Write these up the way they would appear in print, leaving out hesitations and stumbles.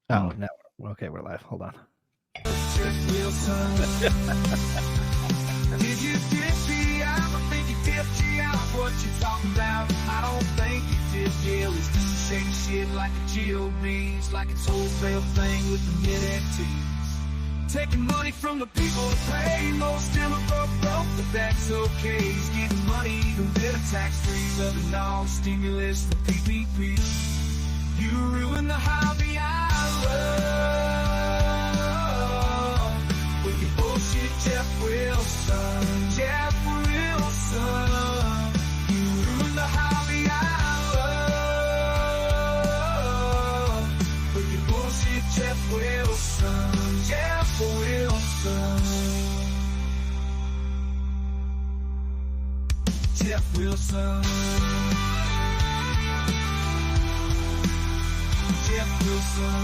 Oh, no. Okay, we're live. Hold on. Did you dip me out? I think you dipped you out. What you talking about? I don't think you did, Jill. It's just a shake shit like a Jill means, like it's wholesale thing with the mid-teens. Taking money from the people to pay most Democrat broke, but that's okay. He's getting money, even better tax-free, loving all stimulus, the PPP. You ruin the hobby I love with your bullshit, Jeff Wilson. Jeff Wilson. You ruin the hobby I love with your bullshit, Jeff Wilson. Jeff Wilson. Jeff Wilson. Jeff Wilson.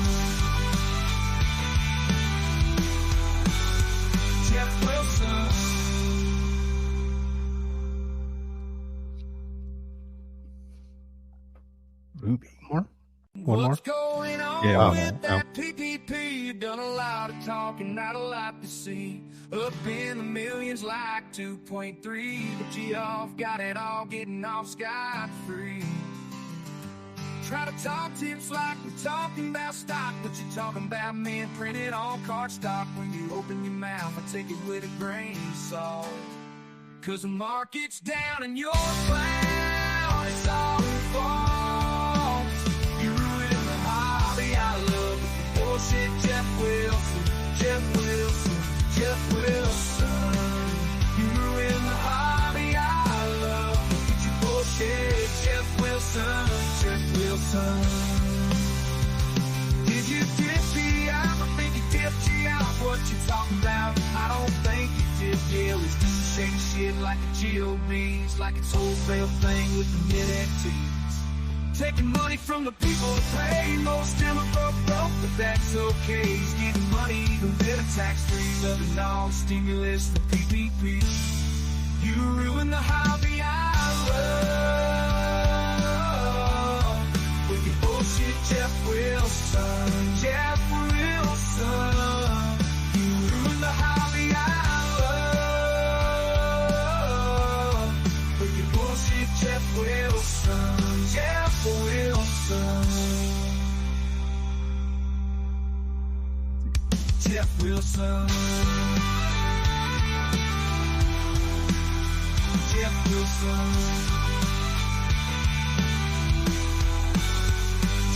Jeff Wilson. Ruby. More? One more? What's going on Yeah, with that PPP? You done a lot of talking, not a lot to see. Up in the millions like 2.3, but Geoff got it all, getting off scot-free. Try to talk tips like we're talking about stock, but you're talking about men printed on cardstock. When you open your mouth, I take it with a grain of salt. Cause the market's down and you're down, it's all your fault. You ruined the hobby I love with the bullshit, Jeff Wilson, Jeff Wilson, Jeff Wilson. You ruined the hobby I love with your bullshit, Jeff Wilson. Jeff Wilson. Did you dip me out? I think you dipped you out. What you talking about? I don't think you did, Jill. It's just a shake shit like a Jill means, like it's wholesale thing with the mid-teens. Taking money from the people to pay most Democrat broke, but that's okay. He's getting money, even better tax-free, loving all stimulus, the PPP. You ruin the hobby I love with your bullshit, Jeff Wilson. Jeff Wilson. You ruin the hobby I love with your bullshit, Jeff Wilson. Jeff Wilson. Jeff Wilson. Jeff Wilson.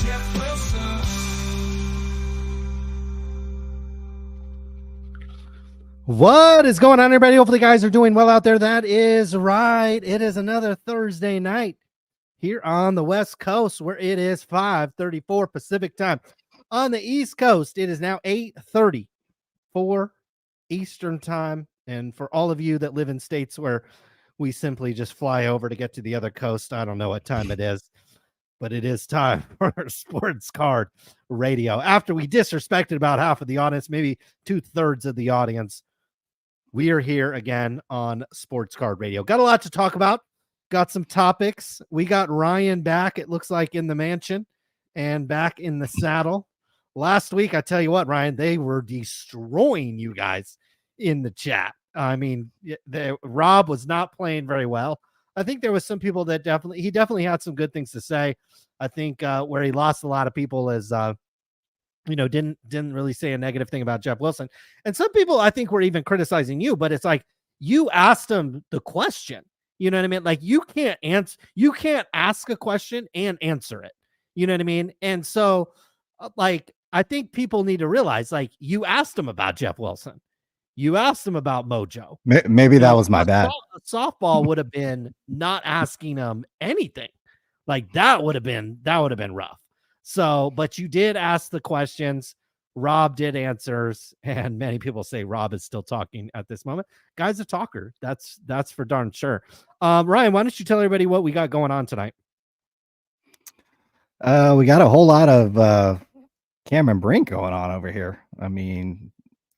Jeff Wilson. What is going on, everybody? Hopefully, you guys are doing well out there. That is right. It is another Thursday night here on the West Coast, where it is 5:34 Pacific time. On the East Coast, it is now 8:34 Eastern time. And for all of you that live in states where we simply just fly over to get to the other coast, I don't know what time it is, but it is time for Sports Card Radio. After we disrespected about half of the audience, maybe 2/3 of the audience, we are here again on Sports Card Radio. Got a lot to talk about. Got some topics. We got Ryan back, it looks like, in the mansion and back in the saddle. Last week, I tell you what, Ryan, they were destroying you guys in the chat. I mean, Rob was not playing very well. I think there was some people that he definitely had some good things to say. I think where he lost a lot of people is, didn't really say a negative thing about Jeff Wilson. And some people, I think, were even criticizing you, but it's like, you asked him the question. You know what I mean? Like, you can't ask a question and answer it. You know what I mean? And so, like, I think people need to realize, like, you asked him about Jeff Wilson. You asked him about Mojo. Maybe that was my bad. Softball would have been not asking him anything. Like, that would have been rough. So, but you did ask the questions. Rob did answers, and many people say Rob is still talking at this moment. Guy's a talker. That's for darn sure. Ryan, why don't you tell everybody what we got going on tonight? We got a whole lot of Cameron Brink going on over here. I mean,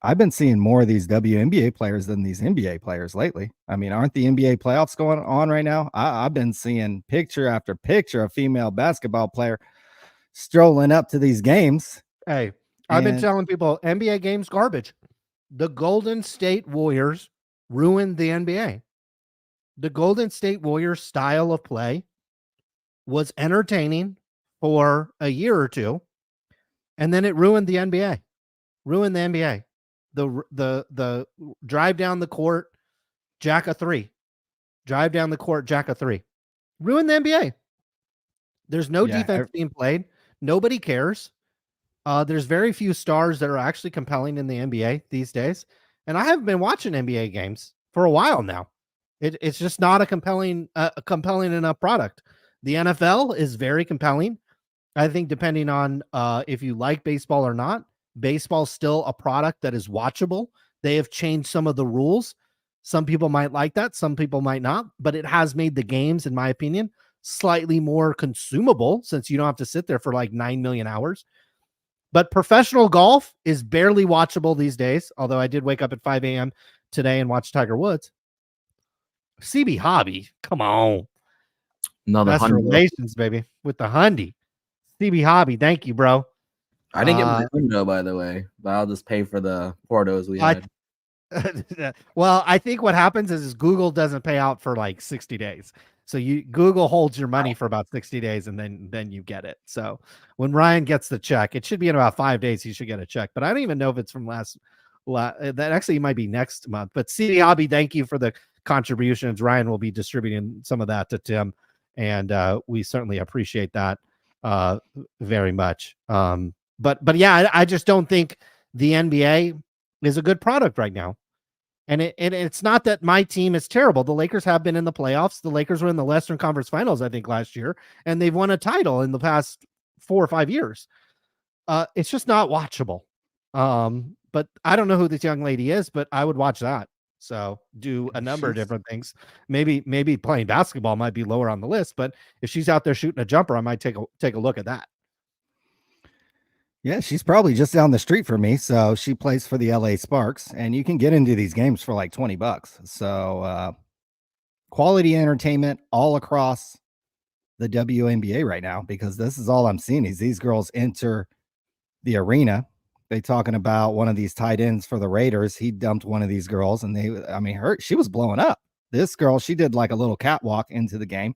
I've been seeing more of these WNBA players than these NBA players lately. I mean, aren't the NBA playoffs going on right now? I've been seeing picture after picture of female basketball player strolling up to these games Hey, I've been And telling people NBA games garbage. The Golden State Warriors ruined the NBA. The Golden State Warriors style of play was entertaining for a year or two, and then it ruined the NBA. Ruined the NBA. The drive down the court, jack a three. Drive down the court, jack a three. Ruined the NBA. There's no yeah, defense being played. Nobody cares. There's very few stars that are actually compelling in the NBA these days. And I haven't been watching NBA games for a while now. It's just not a compelling enough product. The NFL is very compelling. I think depending on if you like baseball or not, baseball's still a product that is watchable. They have changed some of the rules. Some people might like that, some people might not, but it has made the games, in my opinion, slightly more consumable since you don't have to sit there for like 9 million hours. But professional golf is barely watchable these days, although I did wake up at 5 a.m. today and watch Tiger Woods. CB Hobby, come on. Another That's relations, baby, with the Hundy. CB Hobby, thank you, bro. I didn't get my window, by the way, but I'll just pay for the Portos we had. Well, I think what happens is Google doesn't pay out for like 60 days. So Google holds your money for about 60 days and then you get it. So when Ryan gets the check, it should be in about 5 days. He should get a check, but I don't even know if it's from that actually might be next month. But CD Hobby, thank you for the contributions. Ryan will be distributing some of that to Tim, and we certainly appreciate that very much. But yeah, I just don't think the NBA is a good product right now. And it's not that my team is terrible. The Lakers have been in the playoffs. The Lakers were in the Western Conference Finals, I think, last year, and they've won a title in the past 4 or 5 years. It's just not watchable. But I don't know who this young lady is, but I would watch that. So do a number of different things. Maybe playing basketball might be lower on the list, but if she's out there shooting a jumper, I might take a look at that. Yeah, she's probably just down the street from me. So she plays for the LA Sparks, and you can get into these games for like $20. So quality entertainment all across the WNBA right now, because this is all I'm seeing is these girls enter the arena. They talking about one of these tight ends for the Raiders. He dumped one of these girls, and she was blowing up. This girl, she did like a little catwalk into the game.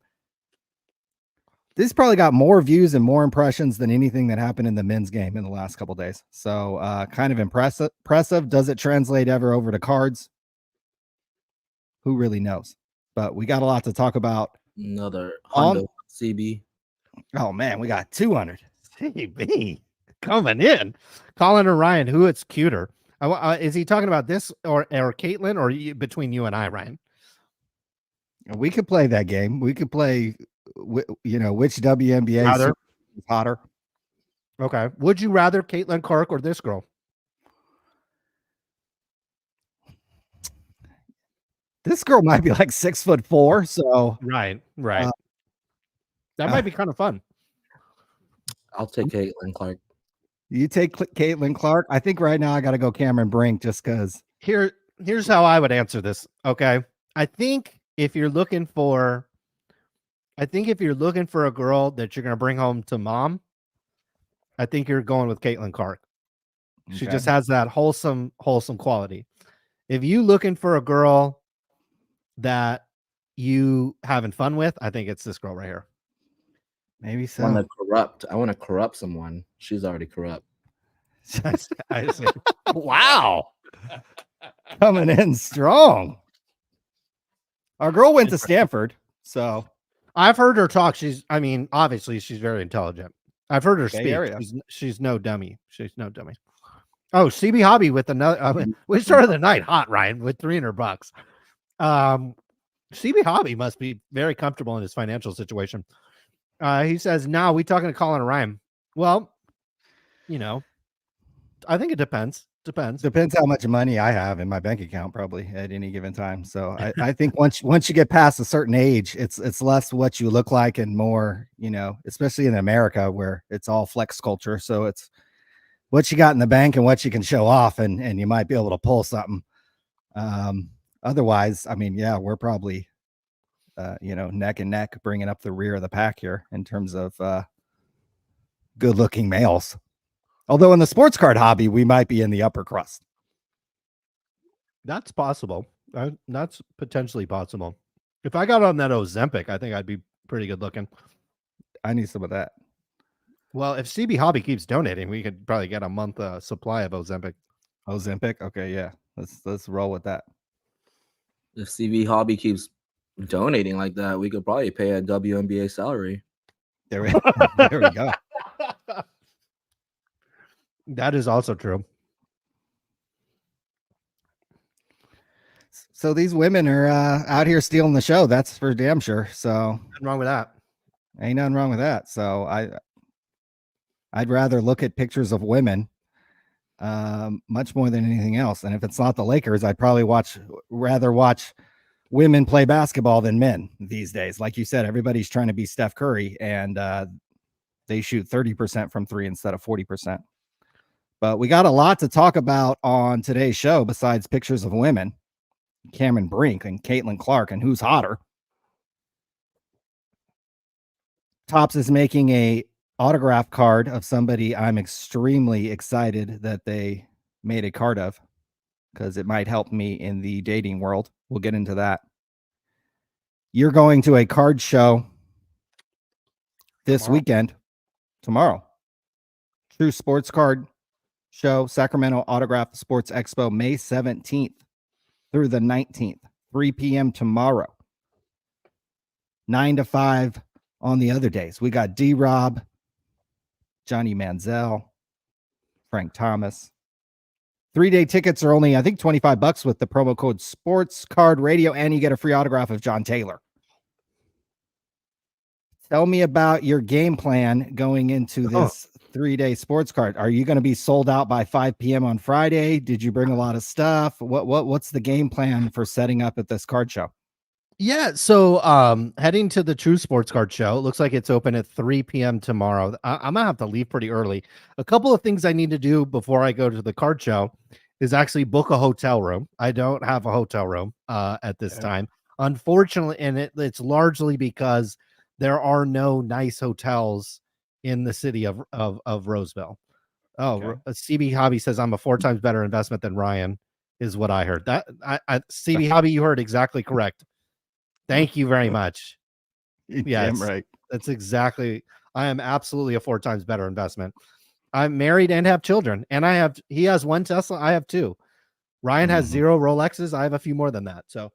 This probably got more views and more impressions than anything that happened in the men's game in the last couple of days. So kind of impressive. Does it translate ever over to cards? Who really knows? But we got a lot to talk about. Another Honda CB. Oh man, we got 200. CB coming in. Colin or Ryan, who it's cuter? Is he talking about this or Caitlin, or between you and I, Ryan? We could play that game. We could play. Which WNBA is hotter? Okay. Would you rather Caitlin Clark or this girl? This girl might be like 6'4", so right. That might be kind of fun. I'll take Caitlin Clark. You take Caitlin Clark. I think right now I got to go Cameron Brink just because. Here's how I would answer this. Okay. I think if you're looking for a girl that you're going to bring home to mom, I think you're going with Caitlin Clark. She just has that wholesome quality. If you looking for a girl that you having fun with, I think it's this girl right here. Maybe so. I want to corrupt someone. She's already corrupt. I see. Wow. Coming in strong. Our girl went to Stanford, so I've heard her talk. Obviously she's very intelligent. I've heard her speak. She's no dummy. Oh, CB Hobby with another. We started the night hot, Ryan, with $300. CB Hobby must be very comfortable in his financial situation. He says, "Now we talking to Colin and Ryan." Well, I think it depends. Depends how much money I have in my bank account, probably at any given time. So I think once you get past a certain age, it's less what you look like and more, especially in America where it's all flex culture. So it's what you got in the bank and what you can show off, and you might be able to pull something. Otherwise, we're probably, neck and neck, bringing up the rear of the pack here in terms of good looking males. Although in the sports card hobby, we might be in the upper crust. That's possible. That's potentially possible. If I got on that Ozempic, I think I'd be pretty good looking. I need some of that. Well, if CB Hobby keeps donating, we could probably get a month supply of Ozempic. Ozempic? Okay, yeah. Let's roll with that. If CV Hobby keeps donating like that, we could probably pay a WNBA salary. There we go. That is also true. So these women are out here stealing the show. That's for damn sure. So Nothing wrong with that. ain't nothing wrong with that. So I'd rather look at pictures of women much more than anything else. And if it's not the Lakers, I'd probably rather watch women play basketball than men these days. Like you said, everybody's trying to be Steph Curry, and they shoot 30% from three instead of 40%. But we got a lot to talk about on today's show besides pictures of women. Cameron Brink and Caitlin Clark, and who's hotter. Topps is making a autograph card of somebody I'm extremely excited that they made a card of, because it might help me in the dating world. We'll get into that. You're going to a card show this weekend, tomorrow. True Sports Card Show, Sacramento Autograph Sports Expo, May 17th through the 19th, 3 p.m. tomorrow, 9 to 5 on the other days. We got D-Rob, Johnny Manziel, Frank Thomas. 3-day tickets are only, I think, $25 with the promo code Sports Card Radio, and you get a free autograph of John Taylor. Tell me about your game plan going into this 3-day sports card. Are you going to be sold out by 5 p.m. on Friday? Did you bring a lot of stuff? What's the game plan for setting up at this card show? Yeah, so heading to the True Sports Card Show. It looks like it's open at 3 p.m. tomorrow. I'm gonna have to leave pretty early. A couple of things I need to do before I go to the card show is actually book a hotel room. I don't have a hotel room at this time, unfortunately, and it's largely because there are no nice hotels in the city of Roseville. CB Hobby says I'm a 4 times better investment than Ryan, is what I heard. That CB Hobby, you heard exactly correct. Thank you very much. Yes, right. That's exactly. I am absolutely a 4 times better investment. I'm married and have children, and he has 1 Tesla. I have 2. Ryan has 0 Rolexes. I have a few more than that. So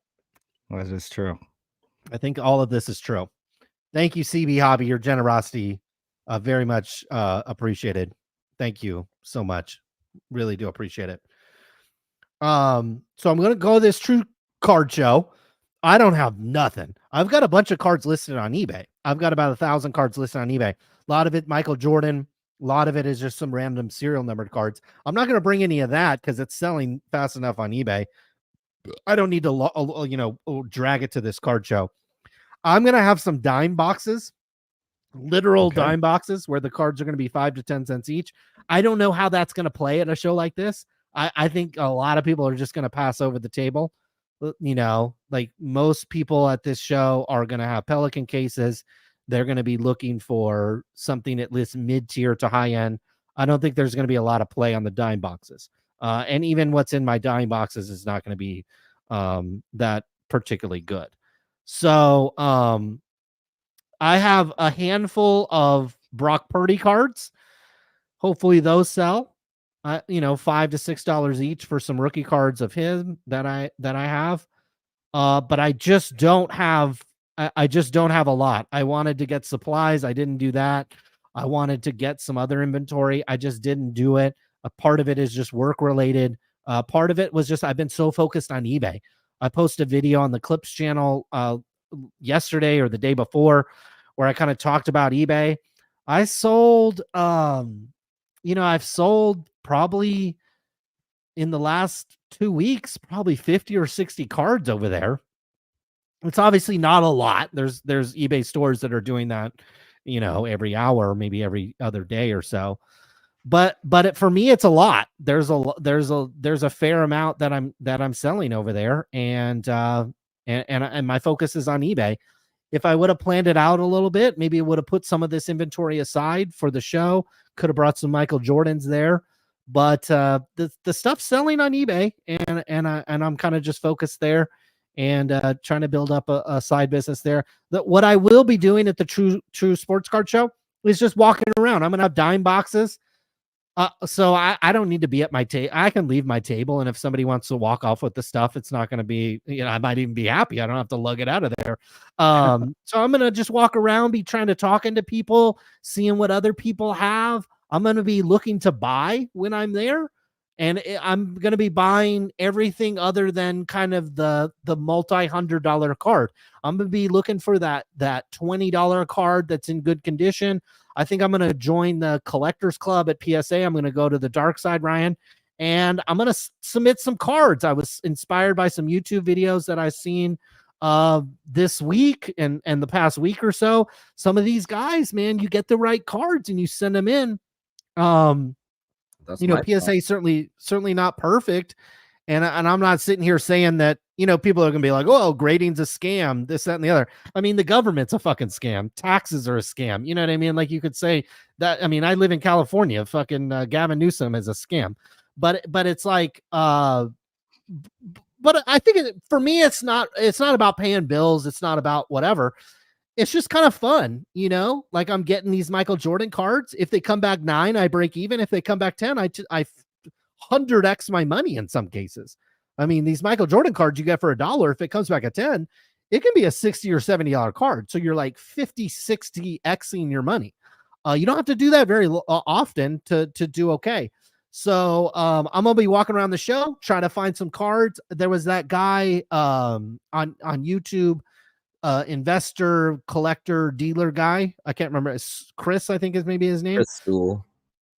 that is true. I think all of this is true. Thank you, CB Hobby. Your generosity, very much appreciated. Thank you so much. Really do appreciate it. So I'm going to go to this True Card Show. I don't have nothing. I've got a bunch of cards listed on eBay. I've got about 1,000 cards listed on eBay. A lot of it, Michael Jordan. A lot of it is just some random serial numbered cards. I'm not going to bring any of that because it's selling fast enough on eBay. I don't need to, drag it to this card show. I'm going to have some dime boxes, literal dime boxes where the cards are going to be 5 to 10 cents each. I don't know how that's going to play at a show like this. I think a lot of people are just going to pass over the table. Like most people at this show are going to have Pelican cases. They're going to be looking for something at least mid-tier to high-end. I don't think there's going to be a lot of play on the dime boxes. And even what's in my dime boxes is not going to be that particularly good. So I have a handful of Brock Purdy cards. Hopefully those sell. $5 to $6 each for some rookie cards of him that I have. But I just don't have a lot. I wanted to get supplies. I didn't do that. I wanted to get some other inventory. I just didn't do it. A part of it is just work related. Part of it was just, I've been so focused on eBay. I posted a video on the Clips channel yesterday or the day before where I kind of talked about eBay. I sold, I've sold probably in the last 2 weeks, probably 50 or 60 cards over there. It's obviously not a lot. There's eBay stores that are doing that, every hour, maybe every other day or so. But for me, it's a lot. There's a fair amount that I'm selling over there, and my focus is on eBay. If I would have planned it out a little bit, maybe I would have put some of this inventory aside for the show, could have brought some Michael Jordans there, but the stuff's selling on eBay, and I'm kind of just focused there and trying to build up a side business there. What I will be doing at the True Sports Card Show is just walking around. I'm gonna have dime boxes. So I don't need to be at my table. I can leave my table, and if somebody wants to walk off with the stuff, it's not going to be, I might even be happy. I don't have to lug it out of there. So I'm going to just walk around, be trying to talking to people, seeing what other people have. I'm going to be looking to buy when I'm there, and I'm going to be buying everything other than kind of the multi-$100 card. I'm going to be looking for that $20 card that's in good condition. I think I'm going to join the collectors club at PSA. I'm going to go to the dark side, Ryan, and I'm going to submit some cards. I was inspired by some YouTube videos that I've seen this week and the past week or so. Some of these guys, man, you get the right cards and you send them in. That's PSA certainly not perfect. And I'm not sitting here saying that, people are going to be like, oh, grading's a scam, this, that, and the other. I mean, the government's a fucking scam. Taxes are a scam. You know what I mean? Like you could say that. I mean, I live in California. Fucking Gavin Newsom is a scam. But it's like, but I think for me, it's not about paying bills. It's not about whatever. It's just kind of fun, like I'm getting these Michael Jordan cards. If they come back 9, I break even. If they come back 10, I 100x my money in some cases. I mean, these Michael Jordan cards you get for $1, if it comes back at 10, it can be a $60 or $70 card. So you're like 50, 60xing your money. You don't have to do that very often to do okay. So I'm gonna be walking around the show trying to find some cards. There was that guy on YouTube, investor, collector, dealer guy. I can't remember. It's Chris, I think is maybe his name. Chris School.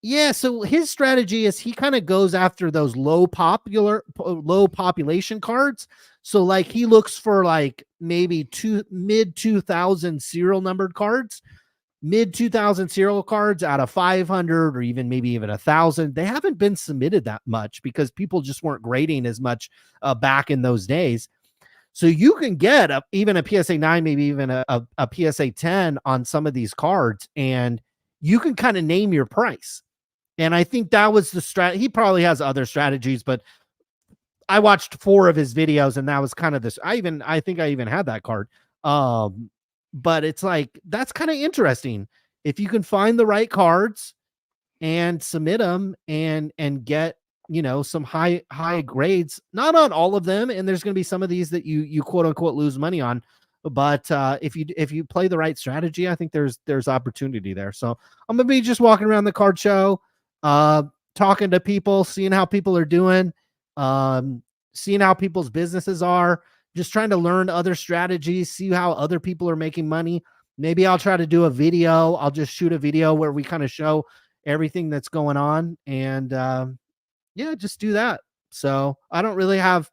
Yeah, so his strategy is he kind of goes after those low population cards. So like he looks for like maybe mid 2000 serial numbered cards, mid 2000 serial cards out of 500 or even 1,000. They haven't been submitted that much because people just weren't grading as much back in those days. So you can get even a PSA 9, maybe even a PSA 10 on some of these cards, and you can kind of name your price. And I think that was the strategy. He probably has other strategies, but I watched 4 of his videos, and that was kind of this. I think I even had that card. But it's like, that's kind of interesting. If you can find the right cards and submit them and get, some high grades, not on all of them. And there's going to be some of these that you quote unquote lose money on. But if you play the right strategy, I think there's opportunity there. So I'm going to be just walking around the card show, talking to people, seeing how people are doing, seeing how people's businesses are, just trying to learn other strategies, see how other people are making money. Maybe I'll try to do a video. I'll just shoot a video where we kind of show everything that's going on, and just do that. So I don't really have,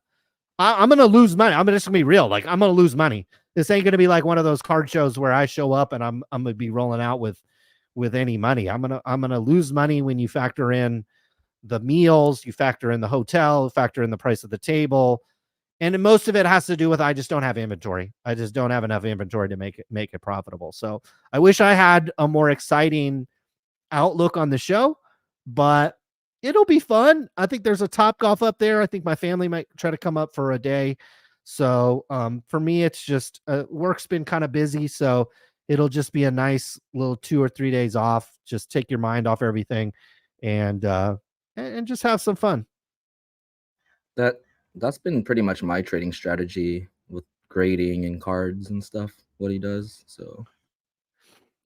I'm going to lose money. I'm just going to be real. Like I'm going to lose money. This ain't going to be like one of those card shows where I show up and I'm going to be rolling out with any money. I'm going to lose money when you factor in the meals, you factor in the hotel, factor in the price of the table. And most of it has to do with, I just don't have inventory. I just don't have enough inventory to make it profitable. So I wish I had a more exciting outlook on the show, but it'll be fun. I think there's a Top Golf up there. I think my family might try to come up for a day. So for me, it's just work's been kind of busy. So it'll just be a nice little 2 or 3 days off. Just take your mind off everything and just have some fun. That's been pretty much my trading strategy with grading and cards and stuff, what he does. So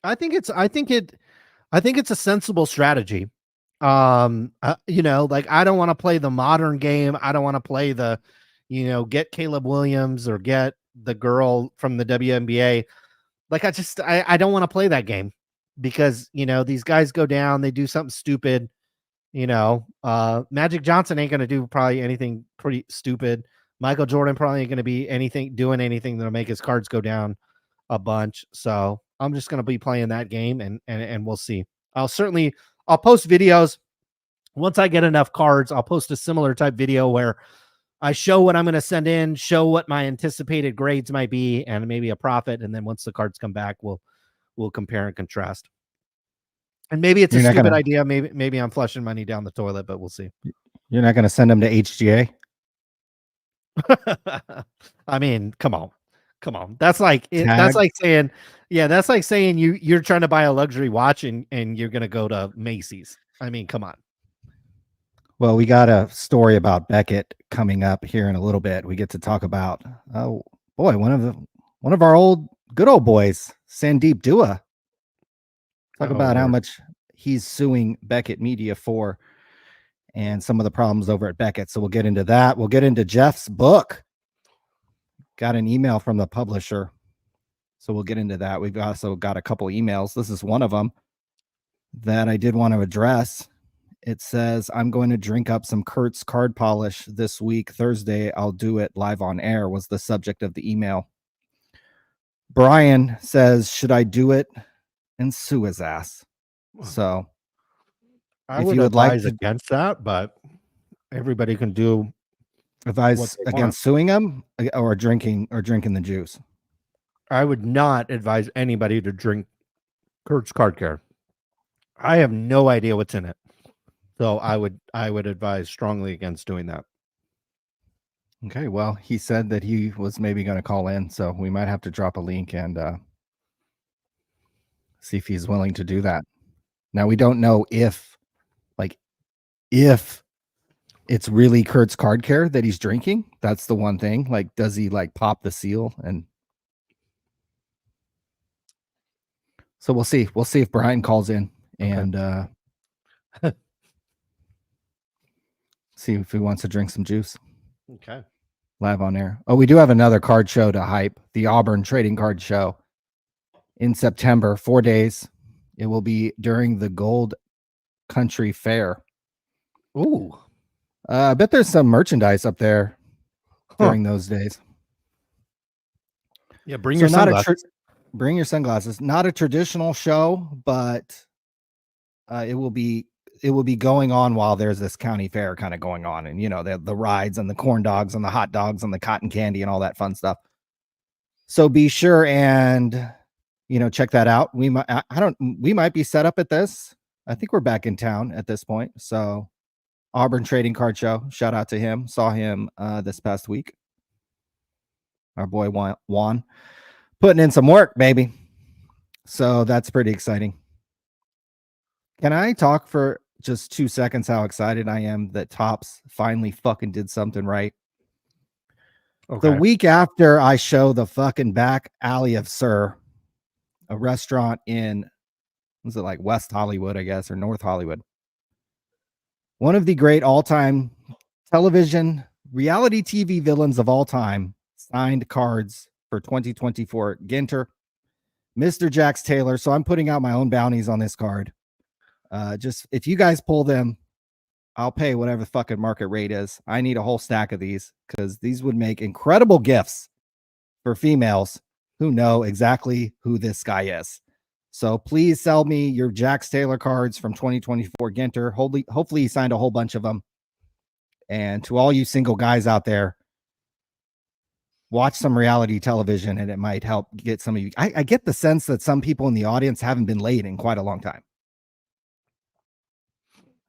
I think it's a sensible strategy. Like I don't want to play the modern game. I don't want to play the, get Caleb Williams or get the girl from the WNBA. Like I don't want to play that game because, these guys go down, they do something stupid. Magic Johnson ain't going to do probably anything pretty stupid. Michael Jordan probably ain't going to be doing anything that'll make his cards go down a bunch. So I'm just going to be playing that game and we'll see. I'll post videos once I get enough cards. I'll post a similar type video where I show what I'm going to send in, show what my anticipated grades might be, and maybe a profit. And then once the cards come back, we'll compare and contrast. And maybe it's a You're not stupid gonna idea. Maybe I'm flushing money down the toilet, but we'll see. you're not gonna send him to HGA? I mean, come on. Come on. That's like that's Tag? like saying, yeah, that's like saying you're trying to buy a luxury watch and you're gonna go to Macy's. I mean, come on. Well, we got a story about Beckett coming up here in a little bit. We get to talk about, oh boy, one of our good old boys, Sandeep Dua. Talk Oh, about how Lord. much he's suing Beckett Media for and some of the problems over at Beckett. So we'll get into that. We'll get into Geoff's book. Got an email from the publisher. So we'll get into that. We've also got a couple emails. This is one of them that I did want to address. It says, I'm going to drink up some Kurt's card polish this week. Thursday, I'll do it live on air, was the subject of the email. Brian says, should I do it and sue his ass? So I if would you would like advise to against that, but everybody can do advise what they want. against suing him or drinking the juice. I would not advise anybody to drink Kurt's Card Care. I have no idea what's in it. So I would advise strongly against doing that. Okay, well, he said that he was maybe going to call in, so we might have to drop a link and see if he's willing to do that. Now, we don't know if it's really Kurt's Card Care that he's drinking. That's the one thing. Like, does he like pop the seal? And so we'll see. We'll see if Brian calls in and see if he wants to drink some juice. Okay. Live on air. Oh, we do have another card show to hype. The Auburn Trading Card Show in September, 4 days. It will be during the Gold Country Fair. Ooh. I bet there's some merchandise up there during those days. Yeah, bring your sunglasses. Bring your sunglasses. Not a traditional show, but it will be going on while there's this county fair kind of going on, and the rides and the corn dogs and the hot dogs and the cotton candy and all that fun stuff. So be sure and check that out. We might be set up at this. I think we're back in town at this point. So Auburn Trading Card Show. Shout out to him. Saw him this past week. Our boy Juan putting in some work, baby. So that's pretty exciting. Can I talk for just 2 seconds how excited I am that Topps finally fucking did something right? Okay. The week after I show the fucking back alley of Sir, a restaurant in, was it like West Hollywood, I guess, or North Hollywood? One of the great all-time television reality TV villains of all time signed cards for 2024. Ginter, Mr. Jax Taylor. So I'm putting out my own bounties on this card. Just if you guys pull them, I'll pay whatever the fucking market rate is. I need a whole stack of these because these would make incredible gifts for females who know exactly who this guy is. So please sell me your Jax Taylor cards from 2024 Ginter. Hopefully he signed a whole bunch of them. And to all you single guys out there, watch some reality television and it might help get some of you. I get the sense that some people in the audience haven't been laid in quite a long time.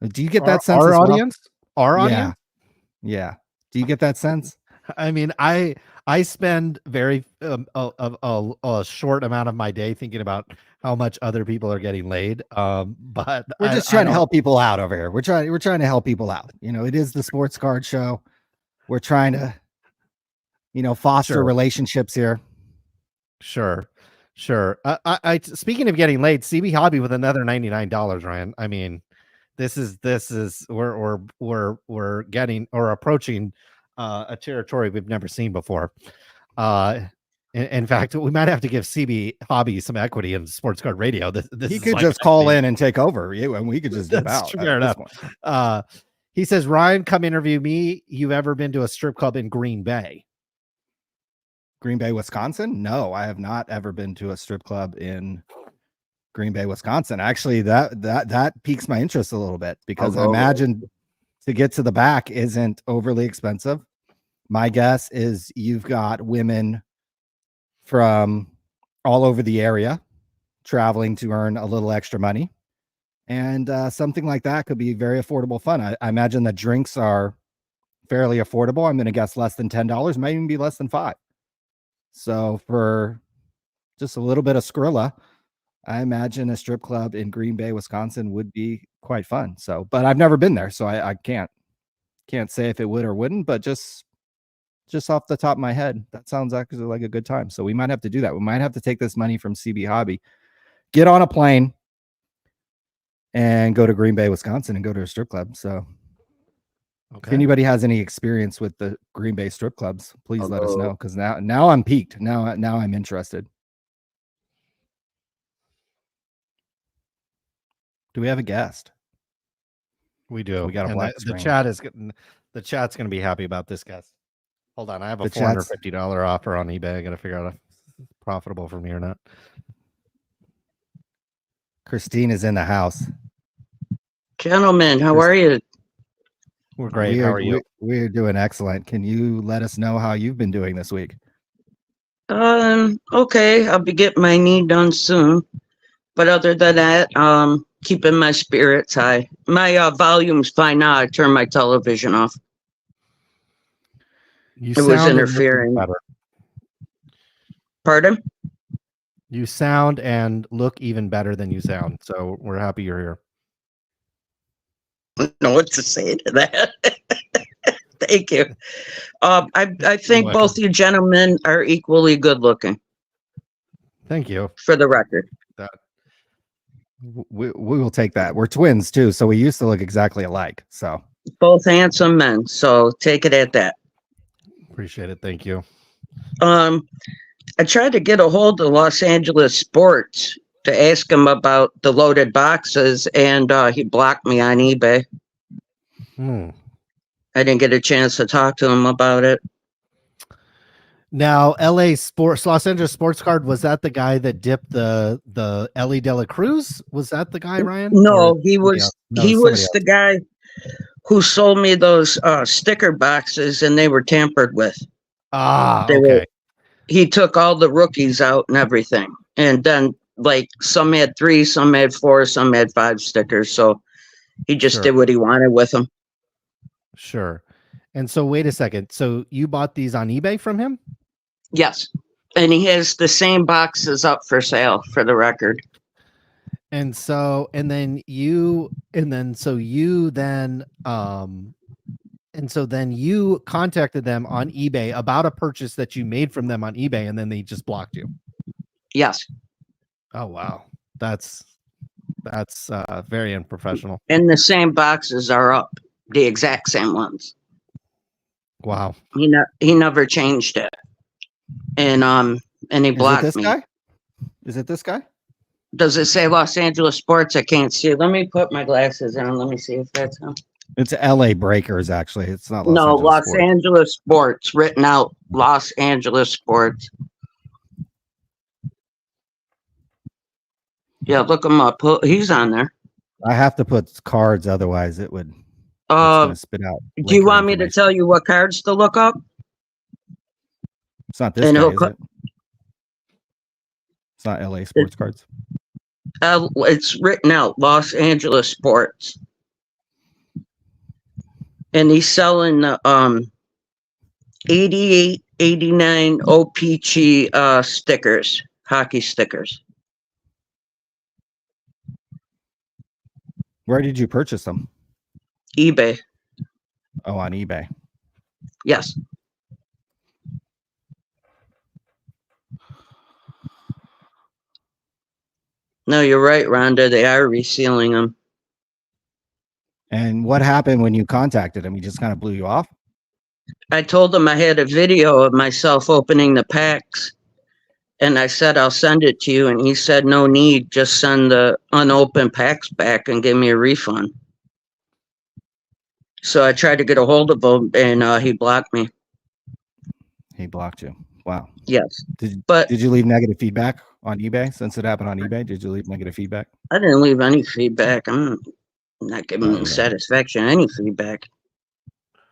Do you get that sense? Our as well? audience? Our audience? Yeah. Do you get that sense? I mean, I spend very a short amount of my day thinking about how much other people are getting laid. But we're just trying to help people out over here. We're trying to help people out. It is the sports card show. We're trying to, foster relationships here. Sure. I speaking of getting laid, CB Hobby with another $99, Ryan. I mean, this is we're getting or approaching a territory we've never seen before. In fact, we might have to give CB Hobby some equity in Sports Card Radio. He could just call in and take over, and we could just dip out. Fair enough. He says, Ryan, come interview me. You've ever been to a strip club in Green Bay? Green Bay, Wisconsin? No, I have not ever been to a strip club in Green Bay, Wisconsin. Actually, that piques my interest a little bit because I imagine to get to the back isn't overly expensive. My guess is you've got women from all over the area traveling to earn a little extra money. And something like that could be very affordable fun. I imagine the drinks are fairly affordable. I'm going to guess less than $10, might even be less than $5. So for just a little bit of Skrilla, I imagine a strip club in Green Bay, Wisconsin would be quite fun. So, but I've never been there, so I can't say if it would or wouldn't, but just off the top of my head, that sounds actually like a good time. So we might have to do that. We might have to take this money from CB Hobby, get on a plane, and go to Green Bay, Wisconsin, and go to a strip club. So if anybody has any experience with the Green Bay strip clubs, please let us know, because now I'm peaked. Now I'm interested. Do we have a guest? We do. We got a and black the screen. the chat's going to be happy about this guest. Hold on, I have a The chat's- $450 offer on eBay. I got to figure out if it's profitable for me or not. Christine is in the house. Gentlemen, how are you? We're great. How are you? We're doing excellent. Can you let us know how you've been doing this week? Okay, I'll be getting my knee done soon. But other than that, keeping my spirits high. My volume's fine now. I turned my television off. You It was sound and look interfering. better. Pardon? You sound and look even better than you sound. So we're happy you're here. I don't know what to say to that. Thank you. I think welcome. both you gentlemen are equally good looking, Thank you. for the record. That We will take that. We're twins too, so we used to look exactly alike. So Both handsome men, so take it at that. appreciate it. Thank you. I tried to get a hold of Los Angeles Sports to ask him about the loaded boxes, and he blocked me on eBay. I didn't get a chance to talk to him about it. Now, Los Angeles Sports Card, was that the guy that dipped the Ellie De La Cruz? Was that the guy, Ryan? No, Or he was else? No, he somebody was else. the guy who sold me those sticker boxes, and they were tampered with. They were- Okay. He took all the rookies out and everything, and then like some had 3, some had 4, some had 5 stickers. So he just Sure. did what he wanted with them. Sure. And so wait a second. So you bought these on eBay from him? Yes, and he has the same boxes up for sale, for the record. And so then you contacted them on eBay about a purchase that you made from them on eBay, and then they just blocked you. Yes, Oh wow. That's very unprofessional. and the same boxes are up, the exact same ones. Wow. He never changed it, and he blocked is it this me. guy? Is it this guy? Does it say Los Angeles Sports? I can't see. Let me put my glasses on. Let me see if that's him. It's LA Breakers, actually. It's not Los No, Angeles Los Sports. Angeles Sports, written out Los Angeles Sports. Yeah, look him up. He's on there. I have to put cards, otherwise it's gonna spit out. Do you Laker want me to information. tell you what cards to look up? It's not this and guy, he'll is co- it? It's not LA Sports Cards. It's written out Los Angeles Sports, and he's selling the 88, 89 OPG stickers, hockey stickers. Where did you purchase them? eBay. Oh, on eBay. Yes. No, you're right, Rhonda. They are resealing them. And what happened when you contacted him? He just kind of blew you off? I told him I had a video of myself opening the packs, and I said, I'll send it to you. And he said, no need, just send the unopened packs back and give me a refund. So I tried to get a hold of him, and he blocked me. He blocked you. Wow. Yes. Did But you leave negative feedback on eBay since it happened on eBay? Did you leave negative feedback? I didn't leave any feedback. I'm not giving Oh, him okay. satisfaction, any feedback.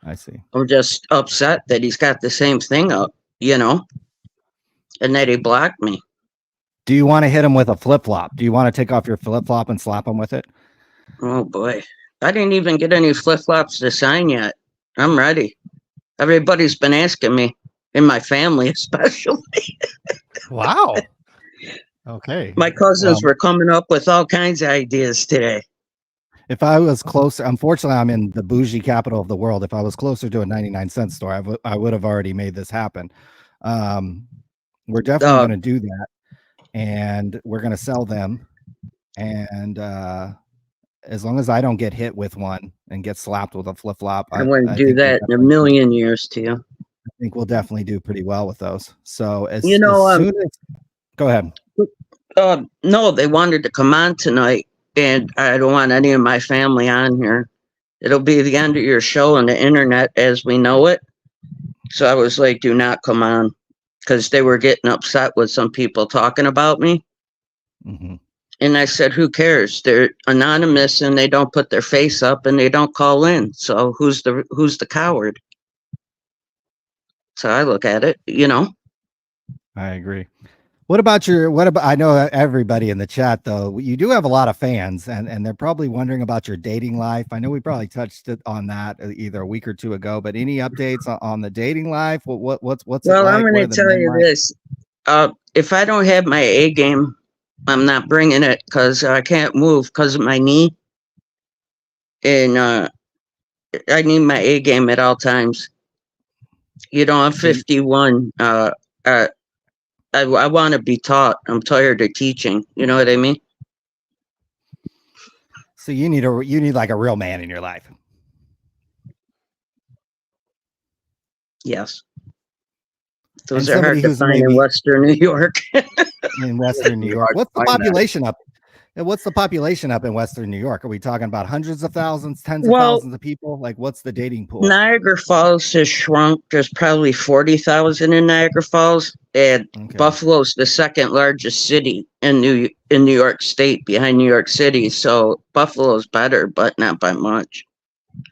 I see. I'm just upset that he's got the same thing up, and that he blocked me. Do you want to hit him with a flip flop? Do you want to take off your flip flop and slap him with it? Oh boy. I didn't even get any flip-flops to sign yet. I'm ready. Everybody's been asking me, in my family especially. Wow. Okay. My cousins Well, were coming up with all kinds of ideas today. if I was closer, unfortunately, I'm in the bougie capital of the world. If I was closer to a 99-cent store, I would have already made this happen. We're definitely going to do that, and we're going to sell them. And as long as I don't get hit with one and get slapped with a flip flop, I wouldn't do think that in a million years to you. I think we'll definitely do pretty well with those. So as You know, soon as, go ahead. No, they wanted to come on tonight, and I don't want any of my family on here. It'll be the end of your show on the internet as we know it. So I was like, do not come on, because they were getting upset with some people talking about me. Mm-hmm. And I said, who cares? They're anonymous and they don't put their face up and they don't call in. So who's the coward? So I look at it, you know. I agree. What about I know everybody in the chat though, you do have a lot of fans and they're probably wondering about your dating life. I know we probably touched it on that either a week or two ago, but any updates on the dating life? What's well, it like? I'm going to tell you this. If I don't have my A game, I'm not bringing it because I can't move because of my knee. And I need my A game at all times. You know, I'm 51. I want to be taught. I'm tired of teaching. You know what I mean? So you need like a real man in your life. Yes. Those are hard to find maybe in Western New York. in Western New York. What's the population up? What's the population up in Western New York? Are we talking about hundreds of thousands, tens of thousands of people? Like, what's the dating pool? Niagara Falls has shrunk. There's probably 40,000 in Niagara Falls, and Buffalo's the second largest city in New York State, behind New York City. So Buffalo's better, but not by much.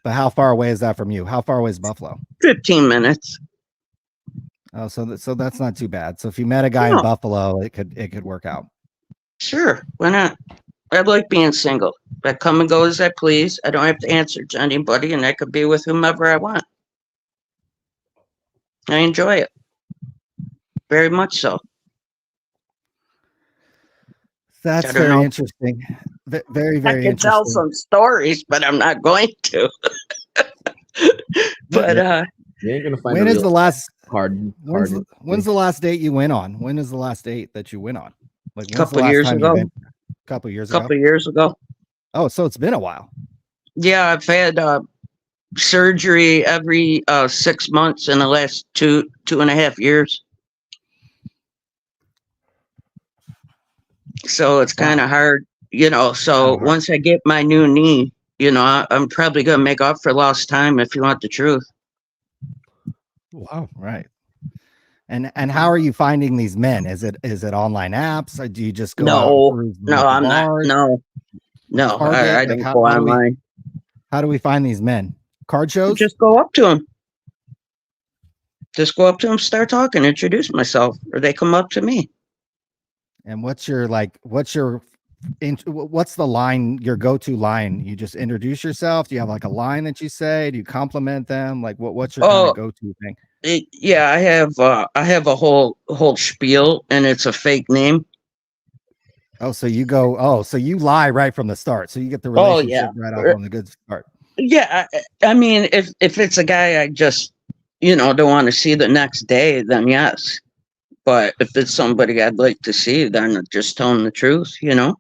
But how far away is that from you? How far away is Buffalo? 15 minutes. Oh, so that's not too bad. So if you met a guy in Buffalo, it could work out. Sure, why not? I like being single. I come and go as I please. I don't have to answer to anybody, and I could be with whomever I want. I enjoy it very much so. That's very interesting. Very, very interesting. I could tell some stories, but I'm not going to. But you ain't gonna find. When is the last hard? When's the last date you went on? When is the last date that you went on? Like couple years ago. Couple years ago. Oh, so it's been a while. Yeah, I've had surgery every 6 months in the last 2.5 years. So it's kind of hard, you know. So once I get my new knee, you know, I'm probably gonna make up for lost time if you want the truth. Wow, right. And how are you finding these men? Is it online apps? Or do you just go out? No, I'm not. No, I don't go online. How do we find these men? Card shows? Just go up to them. Just go up to them, start talking, introduce myself, or they come up to me. And what's the line, your go-to line? You just introduce yourself? Do you have like a line that you say? Do you compliment them? Like what's your kind of go-to thing? Yeah, I have a whole spiel, and it's a fake name. Oh, so you lie right from the start. So you get the relationship right off on the good start. Yeah, I mean, if it's a guy I just, you know, don't want to see the next day, then yes. But if it's somebody I'd like to see, then just tell them the truth, you know?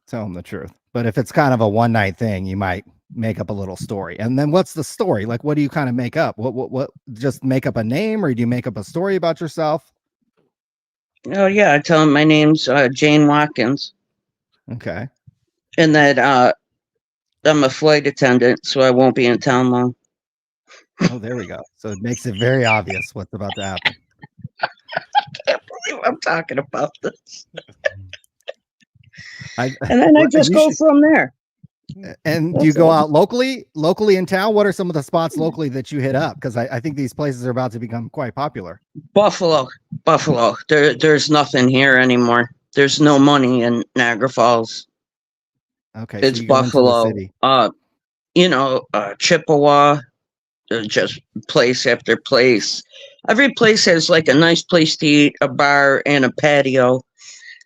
Tell them the truth. But if it's kind of a one-night thing, you might make up a little story. And then what's the story? Like, what do you kind of make up? What just make up a name, or do you make up a story about yourself? Oh, yeah. I tell them my name's Jane Watkins. Okay. And that I'm a flight attendant, so I won't be in town long. Oh, there we go. So it makes it very obvious what's about to happen. I can't believe I'm talking about this. And then I just go from there. And do you go out locally in town? What are some of the spots locally that you hit up? Because I think these places are about to become quite popular. Buffalo. There's nothing here anymore. There's no money in Niagara Falls. Okay, It's so you go into the Buffalo. city. Chippewa, just place after place. Every place has like a nice place to eat, a bar, and a patio.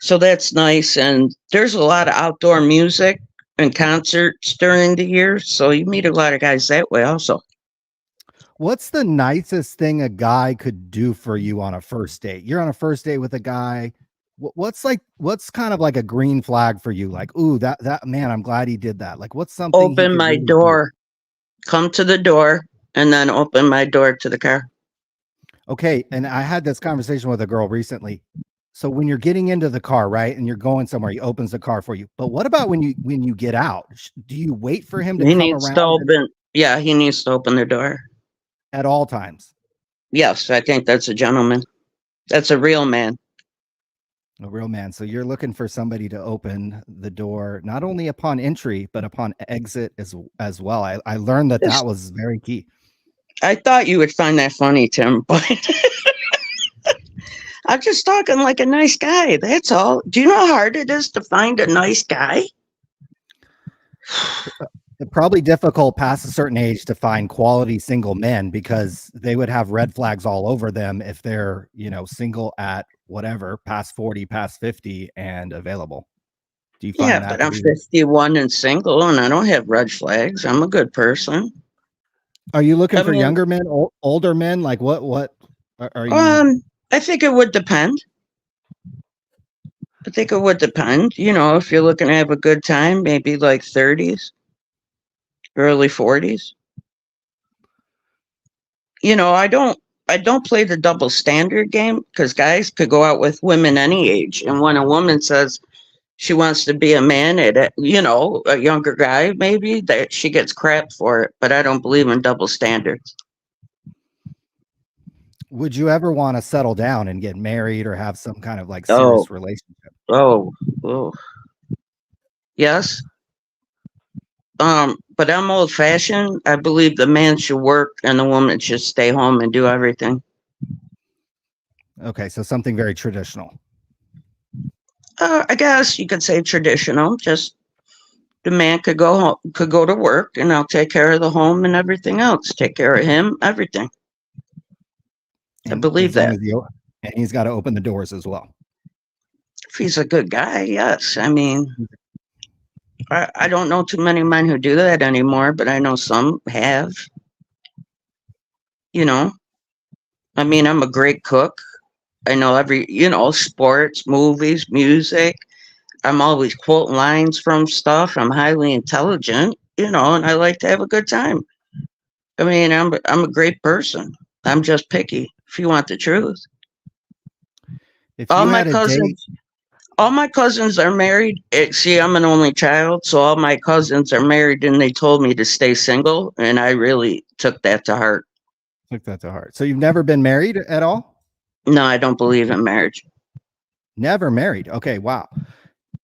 So that's nice. And there's a lot of outdoor music and concerts during the year. So you meet a lot of guys that way also. What's the nicest thing a guy could do for you on a first date? You're on a first date with a guy. What's kind of like a green flag for you? Like, ooh, that man, I'm glad he did that. Like, what's something he Open could my really do? door, come to the door, and then open my door to the car. Okay, and I had this conversation with a girl recently. So when you're getting into the car, right, and you're going somewhere, he opens the car for you. But what about when you get out? Do you wait for him to He come needs to around open. Yeah, he needs to open the door. at all times? Yes, I think that's a gentleman. That's a real man. A real man. So you're looking for somebody to open the door not only upon entry but upon exit as well. I learned that was very key. I thought you would find that funny, Tim, but I'm just talking like a nice guy. That's all. Do you know how hard it is to find a nice guy? It's probably difficult past a certain age to find quality single men because they would have red flags all over them if they're, single at whatever, past 40, past 50 and available. Do you find Yeah, that? but I'm 51 and single and I don't have red flags. I'm a good person. Are you looking for younger men, older men? Like what are you? I think it would depend. If you're looking to have a good time, maybe like 30s, early 40s. I don't play the double standard game because guys could go out with women any age. And when a woman says she wants to be a man at, a younger guy, maybe that she gets crap for it. But I don't believe in double standards. Would you ever want to settle down and get married or have some kind of like serious relationship? Oh, yes. But I'm old fashioned. I believe the man should work and the woman should stay home and do everything. Okay, so something very traditional. I guess you could say traditional. Just the man could go to work, and I'll take care of the home and everything else. Take care of him, everything. I believe that. And he's got to open the doors as well. If he's a good guy, yes. I mean, I don't know too many men who do that anymore, but I know some have. I mean, I'm a great cook. I know sports, movies, music. I'm always quoting lines from stuff. I'm highly intelligent, and I like to have a good time. I mean, I'm a great person. I'm just picky, if you want the truth. All my cousins are married. See, I'm an only child, so all my cousins are married, and they told me to stay single, and I really took that to heart. So you've never been married at all? No, I don't believe in marriage. Never married. Okay, wow.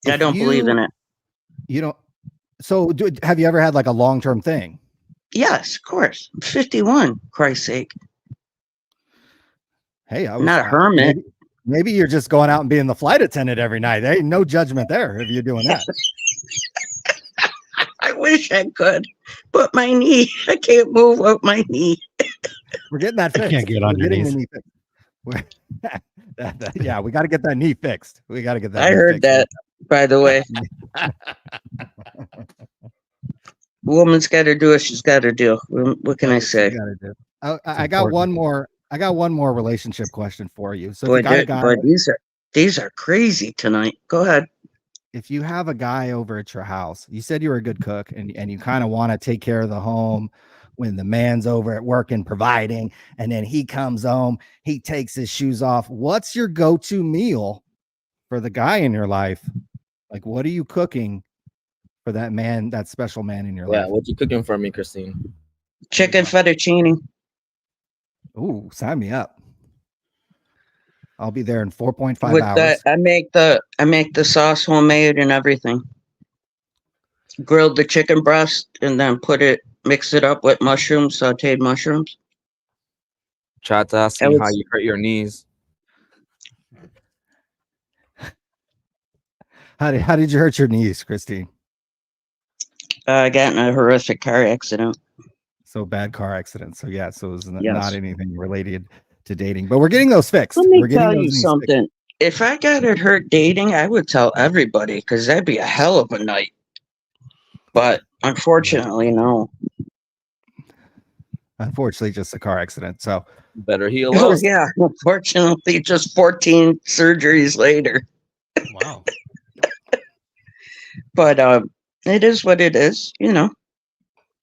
I don't believe in it. You don't. So have you ever had like a long-term thing? Yes, of course. I'm 51, Christ's sake. Hey, I was not a hermit. Maybe you're just going out and being the flight attendant every night. There ain't no judgment there if you're doing that. I wish I could, but my knee, I can't move up my knee. We're getting that fixed. I can't get on your knees. Yeah, we got to get that knee fixed. We got to get that. I heard that, by the way. Woman's got to do what she's got to do. What can I say? I got one more. I got one more relationship question for you. So, these are crazy tonight. Go ahead. If you have a guy over at your house, you said you were a good cook, and you kind of want to take care of the home when the man's over at work and providing, and then he comes home, he takes his shoes off. What's your go-to meal for the guy in your life? Like, what are you cooking for that man, that special man in your life? Yeah, what you cooking for me, Christine? Chicken fettuccine. Ooh, sign me up. I'll be there in 4.5 hours. I make the sauce homemade and everything. Grilled the chicken breast and then mix it up with mushrooms, sauteed mushrooms. Chat's asking how you hurt your knees. How did you hurt your knees, Christine? I got in a horrific car accident. So bad car accident. So yeah, so it was not Yes. anything related to dating, but we're getting those fixed. Let me We're getting tell those you things something. If I got it hurt dating, I would tell everybody because that'd be a hell of a night. But unfortunately, no. Unfortunately, just a car accident. So Better heal Oh up. yeah. Unfortunately, just 14 surgeries later. Wow. But it is what it is.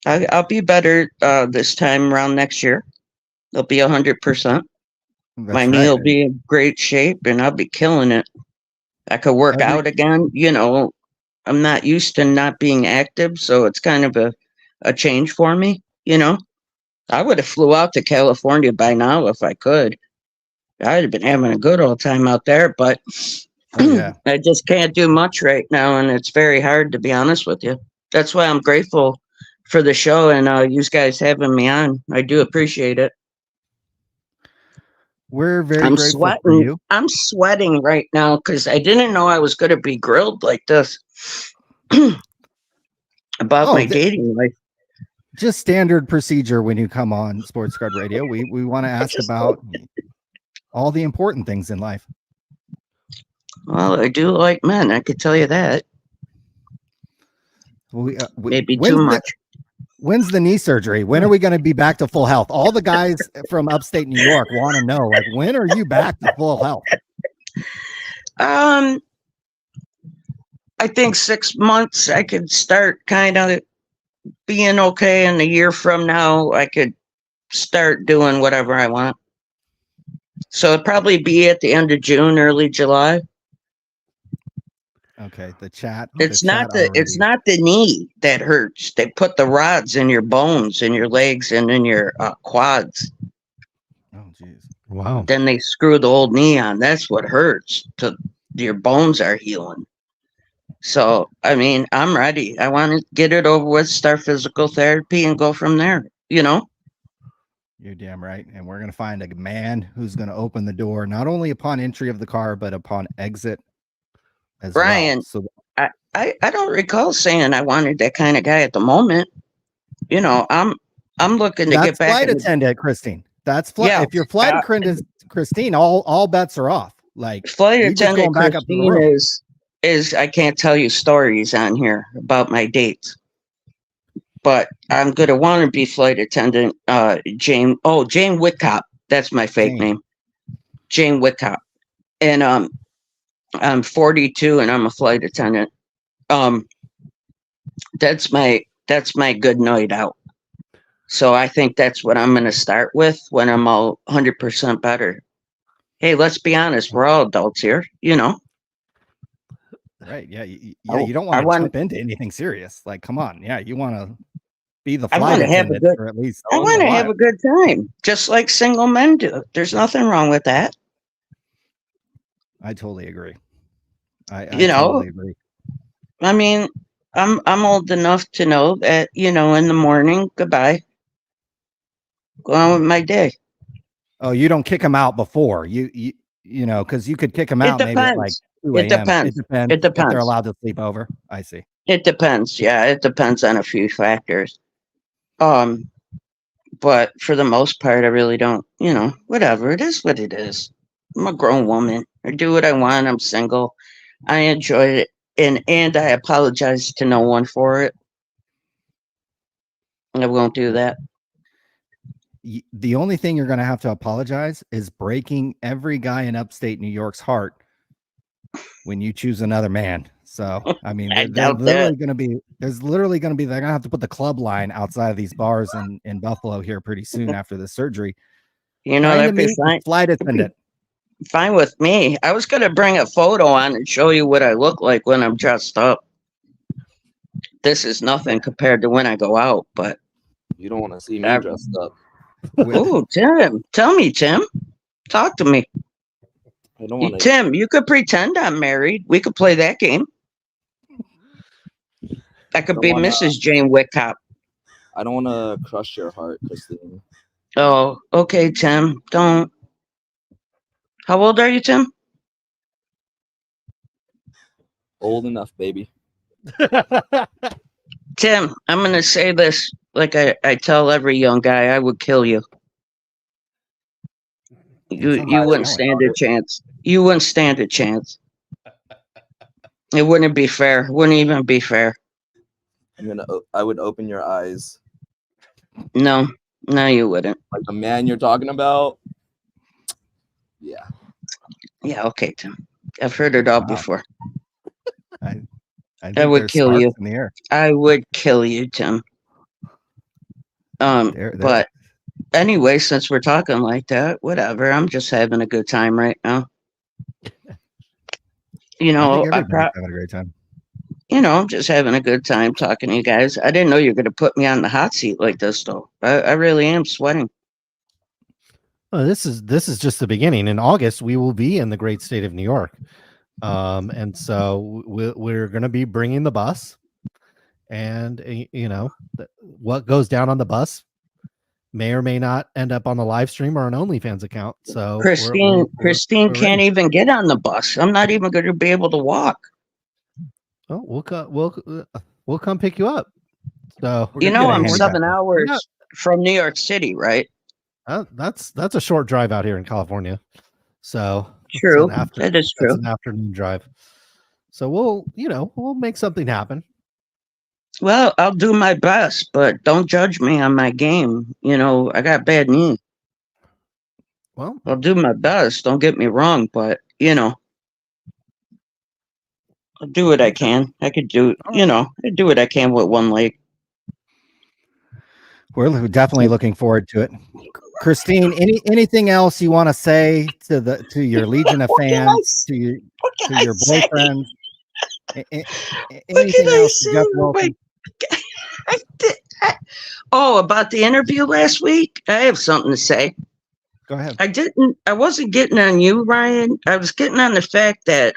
I'll be better this time around next year. I'll be 100%. My knee will be in great shape, and I'll be killing it. I could work out again. I'm not used to not being active, so it's kind of a change for me. I would have flew out to California by now if I could. I'd have been having a good old time out there, but yeah. I just can't do much right now, and it's very hard, to be honest with you. That's why I'm grateful for the show and you guys having me on. I do appreciate it. We're very I'm grateful for sweating. you. I'm sweating right now because I didn't know I was going to be grilled like this about my dating life. Just standard procedure when you come on Sports Card Radio. We want to ask about all the important things in life. Well, I do like men. I could tell you that. Maybe too much. When's the knee surgery? When are we going to be back to full health? All the guys from upstate New York want to know, like, when are you back to full health? I think 6 months I could start kind of being okay, and a year from now I could start doing whatever I want. So it'd probably be at the end of June, early July. Okay, the chat. It's not the knee that hurts. They put the rods in your bones, in your legs, and in your quads. Oh, jeez. Wow. Then they screw the old knee on. That's what hurts. Your bones are healing. So, I mean, I'm ready. I want to get it over with, start physical therapy, and go from there. You're damn right. And we're going to find a man who's going to open the door, not only upon entry of the car, but upon exit as Brian, well. So I don't recall saying I wanted that kind of guy at the moment. I'm looking to get back. Flight attendant, Christine. That's flight. Yeah, if you're flight attendant, Christine, all bets are off. Like, flight attendant back up to the Christine room. is I can't tell you stories on here about my dates, but I'm gonna want to be flight attendant. Jane Whitcop. That's my fake name, Jane Whitcop, and I'm 42 and I'm a flight attendant. That's my good night out. So I think that's what I'm going to start with when I'm all 100% better. Hey, let's be honest. We're all adults here, Right. Yeah. You don't want to jump into anything serious. Like, come on. Yeah. You want to be the flight attendant for at least. I want to have a good time, just like single men do. There's nothing wrong with that. I totally agree. I totally agree. I mean, I'm old enough to know that, in the morning, goodbye. Go on with my day. Oh, you don't kick them out before because you could them out maybe at like 2 a.m. It depends. It depends. If they're allowed to sleep over. I see. It depends. Yeah, it depends on a few factors. But for the most part, I really don't. Whatever. It is what it is. I'm a grown woman. I do what I want. I'm single. I enjoy it, and I apologize to no one for it. I won't do that. The only thing you're going to have to apologize is breaking every guy in upstate New York's heart when you choose another man. So, I mean, they're literally going to be, they're going to have to put the club line outside of these bars in Buffalo here pretty soon after the surgery. That'd be fine. Flight attendant. Fine with me. I was going to bring a photo on and show you what I look like when I'm dressed up. This is nothing compared to when I go out, but you don't want to see me dressed up. Oh, Tim. Tell me, Tim. Talk to me. I don't want Tim, you could pretend I'm married. We could play that game. I could be Mrs. Jane Whitcop. I don't want to crush your heart, Christine. Oh, okay, Tim. Don't. How old are you, Tim? Old enough, baby. Tim, I'm going to say this like I tell every young guy, I would kill you. You wouldn't stand a chance. You wouldn't stand a chance. It wouldn't be fair. Wouldn't even be fair. I would open your eyes. No, you wouldn't. Like the man you're talking about. Yeah. Yeah, okay, Tim. I've heard it all before. I I would there's kill you. sparks in the air. I would kill you, Tim. There- But anyway, since we're talking like that, whatever. I'm just having a good time right now. You I know, think everybody's having a great time. I'm just having a good time talking to you guys. I didn't know you were going to put me on the hot seat like this, though. I really am sweating. Well, this is just the beginning. In August, we will be in the great state of New York, and so we're going to be bringing the bus, and what goes down on the bus may or may not end up on the live stream or an OnlyFans account. So Christine can't even get on the bus. I'm not even going to be able to walk. Oh, we'll come pick you up. So I'm 7 hours from New York City, right? That's a short drive out here in California. So true. That is true. It's an afternoon drive. So we'll make something happen. Well, I'll do my best, but don't judge me on my game. I got bad knee. Well, I'll do my best. Don't get me wrong, but I'll do what I can. I could do, I do what I can with one leg. We're definitely looking forward to it. Christine, anything else you want to say to your legion of fans, to your boyfriend? Anything else, Geoff Wilson? About the interview last week? I have something to say. Go ahead. I wasn't getting on you, Ryan. I was getting on the fact that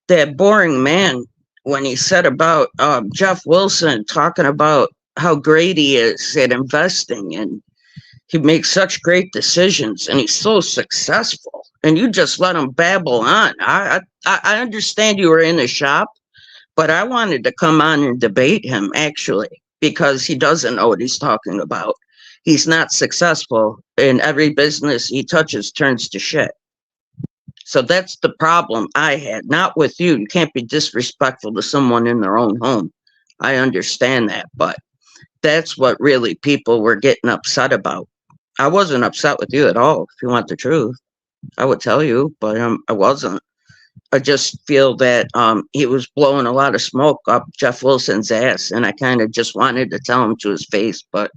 that boring man, when he said about Geoff Wilson talking about how great he is at investing and he makes such great decisions and he's so successful, and you just let him babble on. I understand you were in the shop, but I wanted to come on and debate him, actually, because he doesn't know what he's talking about. He's not successful, and every business he touches turns to shit. So that's the problem I had, not with you. You can't be disrespectful to someone in their own home. I understand that, but that's what really people were getting upset about. I wasn't upset with you at all. If you want the truth, I would tell you, but I wasn't. I just feel that he was blowing a lot of smoke up Geoff Wilson's ass, and I kind of just wanted to tell him to his face, but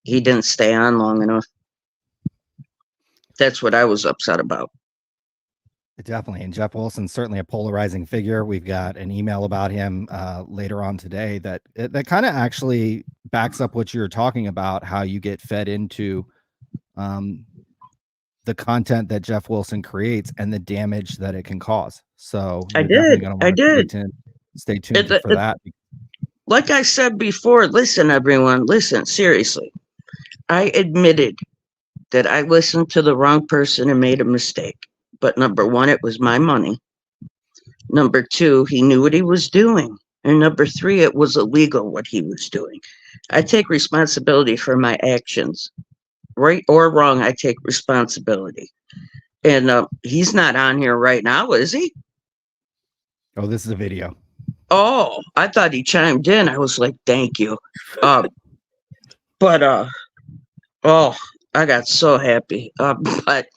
he didn't stay on long enough. That's what I was upset about. Definitely. And Geoff Wilson's certainly a polarizing figure. We've got an email about him later on today that kind of actually backs up what you're talking about, how you get fed into the content that Geoff Wilson creates and the damage that it can cause. So I did. Stay tuned for that. Like I said before, listen, everyone, listen, seriously. I admitted that I listened to the wrong person and made a mistake. But number one, it was my money. Number two, he knew what he was doing. And number three, it was illegal what he was doing. I take responsibility for my actions. Right or wrong, I take responsibility. And he's not on here right now, is he? Oh, this is a video. Oh, I thought he chimed in. I was like, thank you. But I got so happy. But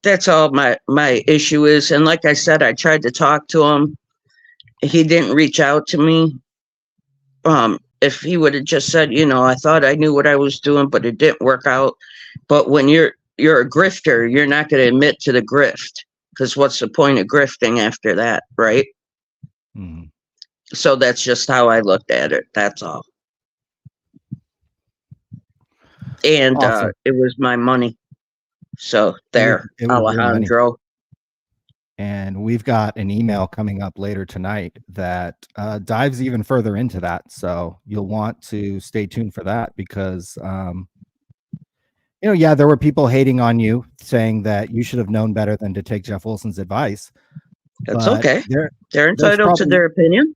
that's all my issue is. And like I said, I tried to talk to him. He didn't reach out to me. If he would have just said, I thought I knew what I was doing, but it didn't work out. But when you're a grifter, you're not going to admit to the grift, because what's the point of grifting after that, right? Mm-hmm. So that's just how I looked at it. That's all. And awesome. It was my money. So there, it was Alejandro. And we've got an email coming up later tonight that dives even further into that. So you'll want to stay tuned for that, because, there were people hating on you, saying that you should have known better than to take Geoff Wilson's advice. That's but okay. They're there's entitled to probably their opinion.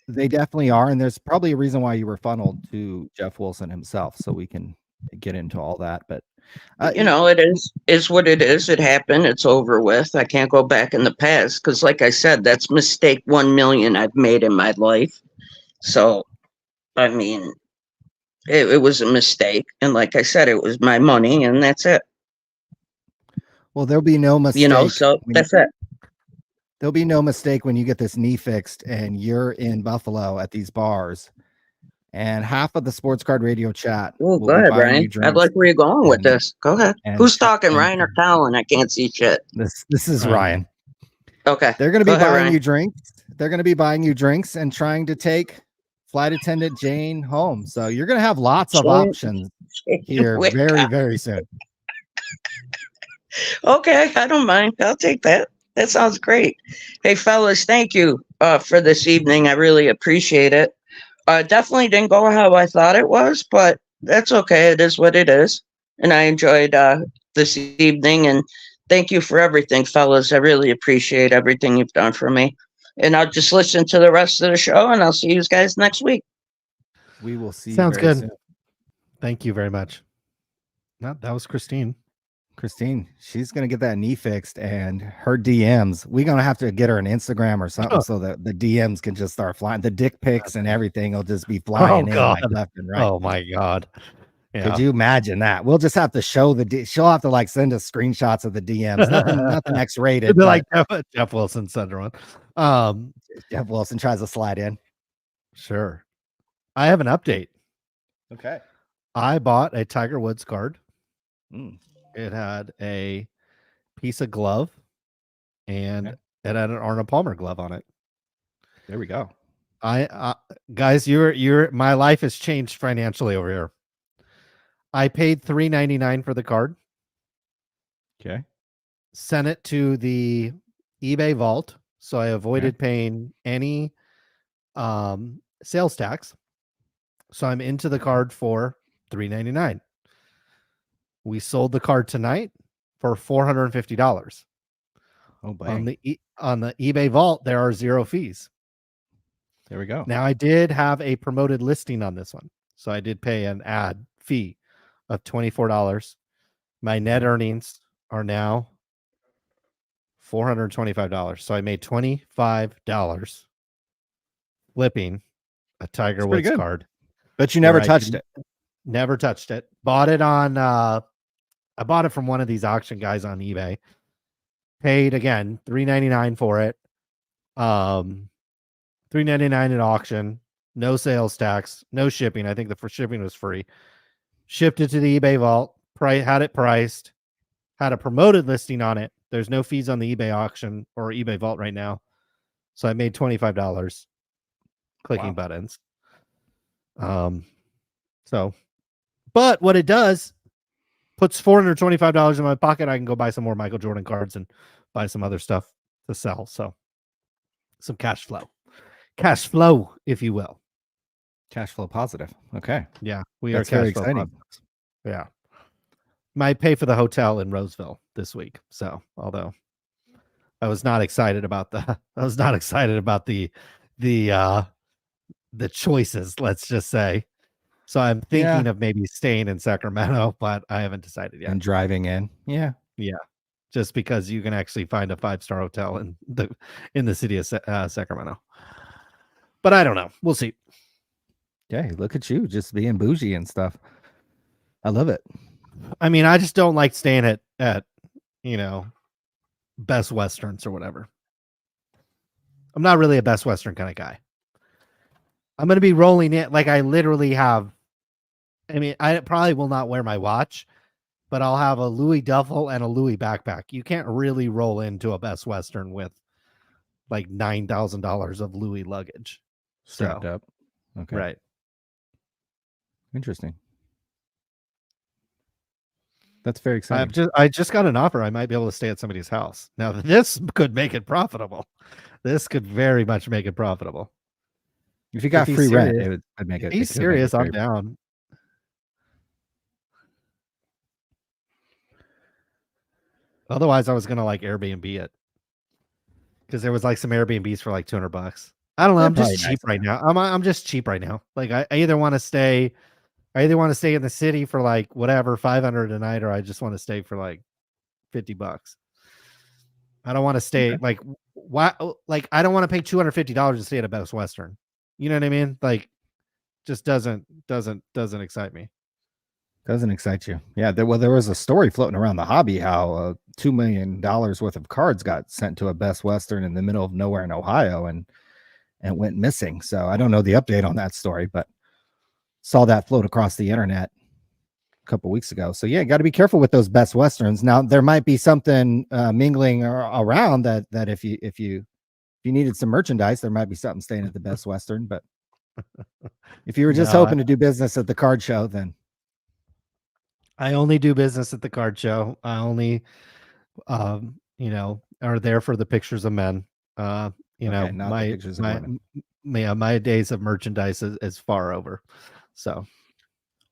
they definitely are, and there's probably a reason why you were funneled to Geoff Wilson himself, so we can get into all that. But You know, it is what it is. It happened. It's over with. I can't go back in the past because, like I said, that's mistake 1,000,000 I've made in my life. So, I mean, it was a mistake, and like I said, it was my money, and that's it. well, there'll be no mistake. You know, so that's it. There'll be no mistake when you get this knee fixed and you're in Buffalo at these bars, and half of the Sports Card Radio chat Oh, will go be ahead, buying Ryan. you I drinks. like where you're going with and- this. Go ahead. and- Who's talking, and- Ryan or Colin? I can't see shit. This is Ryan. Okay. They're going to be Go ahead, buying Ryan. you drinks. They're going to be buying you drinks and trying to take flight attendant Jane home. So you're going to have lots of Jane- options here Wake very, up. very soon. Okay, I don't mind. I'll take that. That sounds great. Hey, fellas, thank you for this evening. I really appreciate it. Definitely didn't go how I thought it was, but that's okay. It is what it is. And I enjoyed this evening. And thank you for everything, fellas. I really appreciate everything you've done for me. And I'll just listen to the rest of the show, and I'll see you guys next week. We will see. Sounds very good. soon. Thank you very much. No, that was Christine. Christine, she's going to get that knee fixed, and her DMs, we're going to have to get her an Instagram or something so that the DMs can just start flying. The dick pics and everything will just be flying in like left and right. Oh my God. Yeah. Could you imagine that? We'll just have to show she'll have to like send us screenshots of the DMs. Nothing X-rated. It'd be like Geoff Wilson sent her one. Geoff Wilson tries to slide in. Sure. I have an update. Okay. I bought a Tiger Woods card. Mm. It had a piece of glove and it had an Arnold Palmer glove on it. There we go. Guys, my life has changed financially over here. I paid $3.99 for the card. Okay. Sent it to the eBay vault, so I avoided paying any sales tax. So I'm into the card for $3.99. We sold the card tonight for $450. Oh, bang. On the eBay vault, there are 0 fees. There we go. Now I did have a promoted listing on this one, so I did pay an ad fee of $24. My net earnings are now $425. So I made $25 flipping a Tiger Woods card. But you never touched it. Never touched it. Bought it on I bought it from one of these auction guys on eBay. Paid again $3.99 for it. $3.99 at auction. No sales tax, no shipping. I think the shipping was free. Shipped it to the eBay vault. Had it priced. Had a promoted listing on it. There's no fees on the eBay auction or eBay vault right now. So I made $25 clicking buttons. But what it does puts $425 in my pocket. I can go buy some more Michael Jordan cards and buy some other stuff to sell. So some cash flow, if you will. Cash flow positive. Okay. Yeah, That's very exciting. Yeah. Might pay for the hotel in Roseville this week. So, although I was not excited about the choices, let's just say. So I'm thinking of maybe staying in Sacramento, but I haven't decided yet. And driving in. Yeah. Yeah. Just because you can actually find a 5-star hotel in the city of Sacramento. But I don't know. We'll see. Yeah, look at you just being bougie and stuff. I love it. I mean, I just don't like staying at Best Westerns or whatever. I'm not really a Best Western kind of guy. I'm going to be rolling it like I literally have. I mean, I probably will not wear my watch, but I'll have a Louis duffel and a Louis backpack. You can't really roll into a Best Western with like $9,000 of Louis luggage. Strapped up. Okay. Right. Interesting. That's very exciting. I just got an offer. I might be able to stay at somebody's house. Now, this could make it profitable. This could very much make it profitable. If you got free rent, it would make it. He's serious. I'm down. Otherwise, I was gonna like Airbnb it because there was like some Airbnbs for like $200. I don't know. They're I'm just probably cheap nice right now. I'm just cheap right now. Like I either want to stay in the city for like whatever 500 a night, or I just want to stay for like $50. I don't want to stay like why like I don't want to pay $250 to stay at a Best Western. You know what I mean? Like just doesn't excite me. Doesn't excite you. Yeah. There was a story floating around the hobby how $2 million worth of cards got sent to a Best Western in the middle of nowhere in Ohio and went missing. So I don't know the update on that story, but saw that float across the internet a couple weeks ago. So yeah, got to be careful with those Best Westerns. Now there might be something mingling around that if you needed some merchandise, there might be something staying at the Best Western. But if you were just hoping to do business at the card show, then I only do business at the card show. I only, are there for the pictures of men. not the pictures of women. My days of merchandise is far over. So,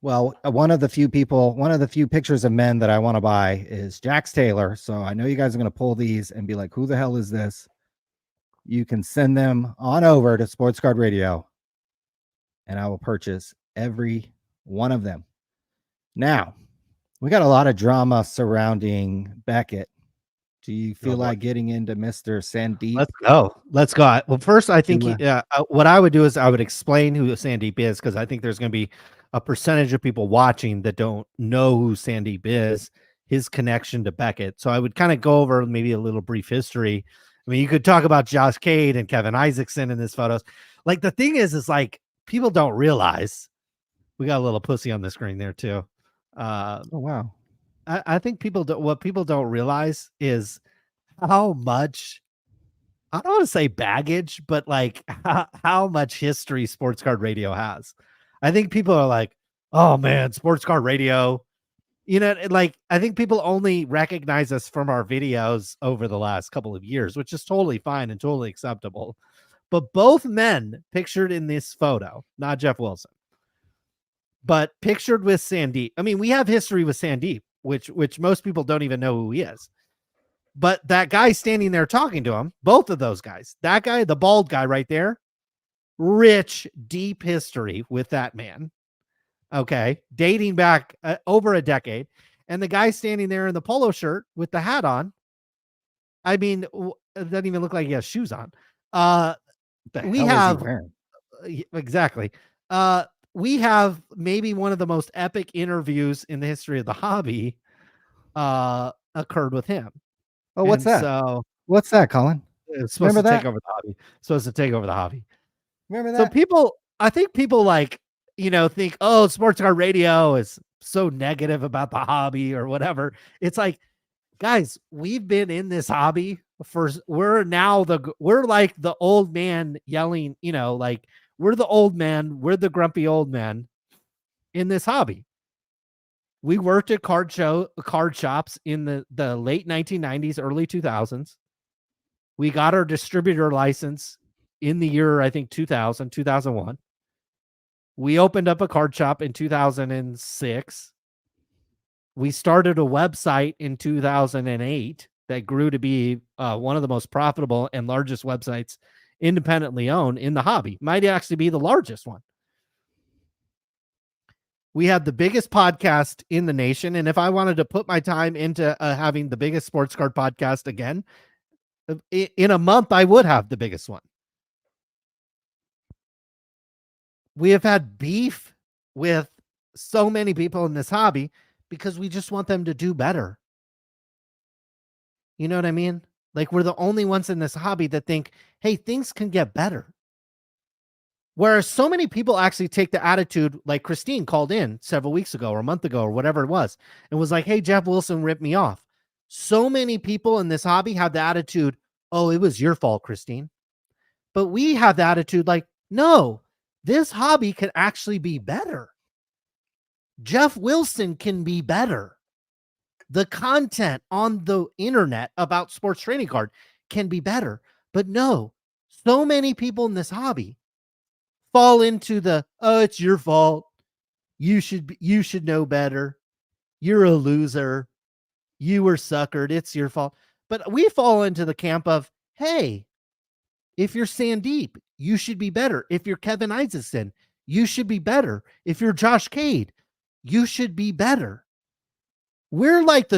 well, one of the few pictures of men that I want to buy is Jax Taylor. So I know you guys are going to pull these and be like, who the hell is this? You can send them on over to Sports Card Radio and I will purchase every one of them. Now, we got a lot of drama surrounding Beckett. Do you feel like getting into Mr. Sandeep? Let's go. Well, first, I think what I would do is I would explain who Sandeep is, because I think there's going to be a percentage of people watching that don't know who Sandeep is, his connection to Beckett. So I would kind of go over maybe a little brief history. I mean, you could talk about Josh Cade and Kevin Isaacson in this photos. Like the thing is like people don't realize we got a little pussy on the screen there too. Oh wow. I think what people don't realize is how much, I don't want to say baggage, but like how much history Sports Card Radio has. I think people are like, oh man, Sports Card Radio. You know, like I think people only recognize us from our videos over the last couple of years, which is totally fine and totally acceptable. But both men pictured in this photo, not Jeff Wilson, but pictured with Sandeep. I mean, we have history with Sandeep, which most people don't even know who he is. But that guy standing there talking to him, both of those guys, that guy, the bald guy right there, rich, deep history with that man. Okay. Dating back over a decade. And the guy standing there in the polo shirt with the hat on, I mean, it doesn't even look like he has shoes on. We have exactly. We have maybe one of the most epic interviews in the history of the hobby occurred with him. Oh, what's that? So what's that, Colin? It's supposed to take over the hobby. Supposed to take over the hobby. Remember that? So I think people like, think, oh, Sports Card Radio is so negative about the hobby or whatever. It's like, guys, we've been in this hobby we're like the old man yelling, like we're the old man. We're the grumpy old men in this hobby. We worked at card shops in the late 1990s, early 2000s. We got our distributor license in the year, I think 2001. We opened up a card shop in 2006. We started a website in 2008 that grew to be one of the most profitable and largest websites independently owned in the hobby. Might actually be the largest one. We have the biggest podcast in the nation. And if I wanted to put my time into having the biggest sports card podcast again, in a month, I would have the biggest one. We have had beef with so many people in this hobby because we just want them to do better. You know what I mean? Like we're the only ones in this hobby that think, hey, things can get better. Whereas so many people actually take the attitude, like Christine called in several weeks ago or a month ago or whatever it was, and was like, hey, Jeff Wilson ripped me off. So many people in this hobby have the attitude, oh, it was your fault, Christine. But we have the attitude like, no, this hobby can actually be better. Jeff Wilson can be better. The content on the internet about sports trading card can be better. But no, so many people in this hobby fall into the, oh, it's your fault. You should know better. You're a loser. You were suckered. It's your fault. But we fall into the camp of, hey, If you're Sandeep, you should be better. If you're Kevin Isaacson, you should be better. If you're Josh Cade, you should be better. We're like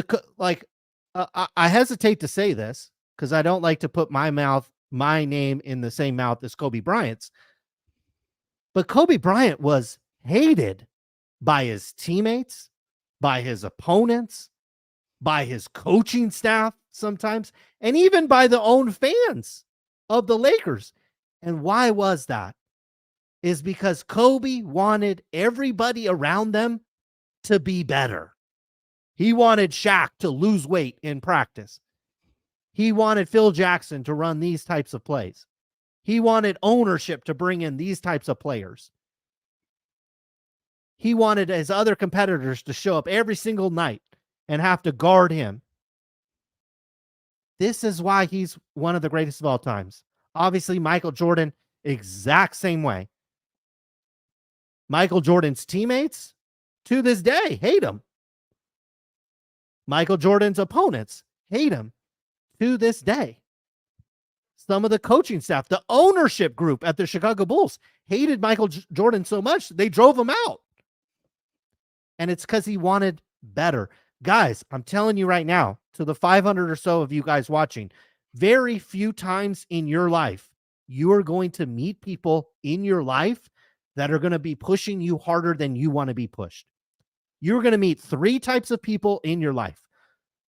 I hesitate to say this because I don't like to put my name in the same mouth as Kobe Bryant's. But Kobe Bryant was hated by his teammates, by his opponents, by his coaching staff sometimes, and even by the own fans of the Lakers. And why was that? Is because Kobe wanted everybody around them to be better. He wanted Shaq to lose weight in practice. He wanted Phil Jackson to run these types of plays. He wanted ownership to bring in these types of players. He wanted his other competitors to show up every single night and have to guard him. This is why he's one of the greatest of all times. Obviously, Michael Jordan, exact same way. Michael Jordan's teammates, to this day, hate him. Michael Jordan's opponents hate him to this day. Some of the coaching staff, the ownership group at the Chicago Bulls hated Michael Jordan so much, they drove him out. And it's because he wanted better. Guys, I'm telling you right now, to the 500 or so of you guys watching, very few times in your life, you are going to meet people in your life that are going to be pushing you harder than you want to be pushed. You're going to meet 3 types of people in your life.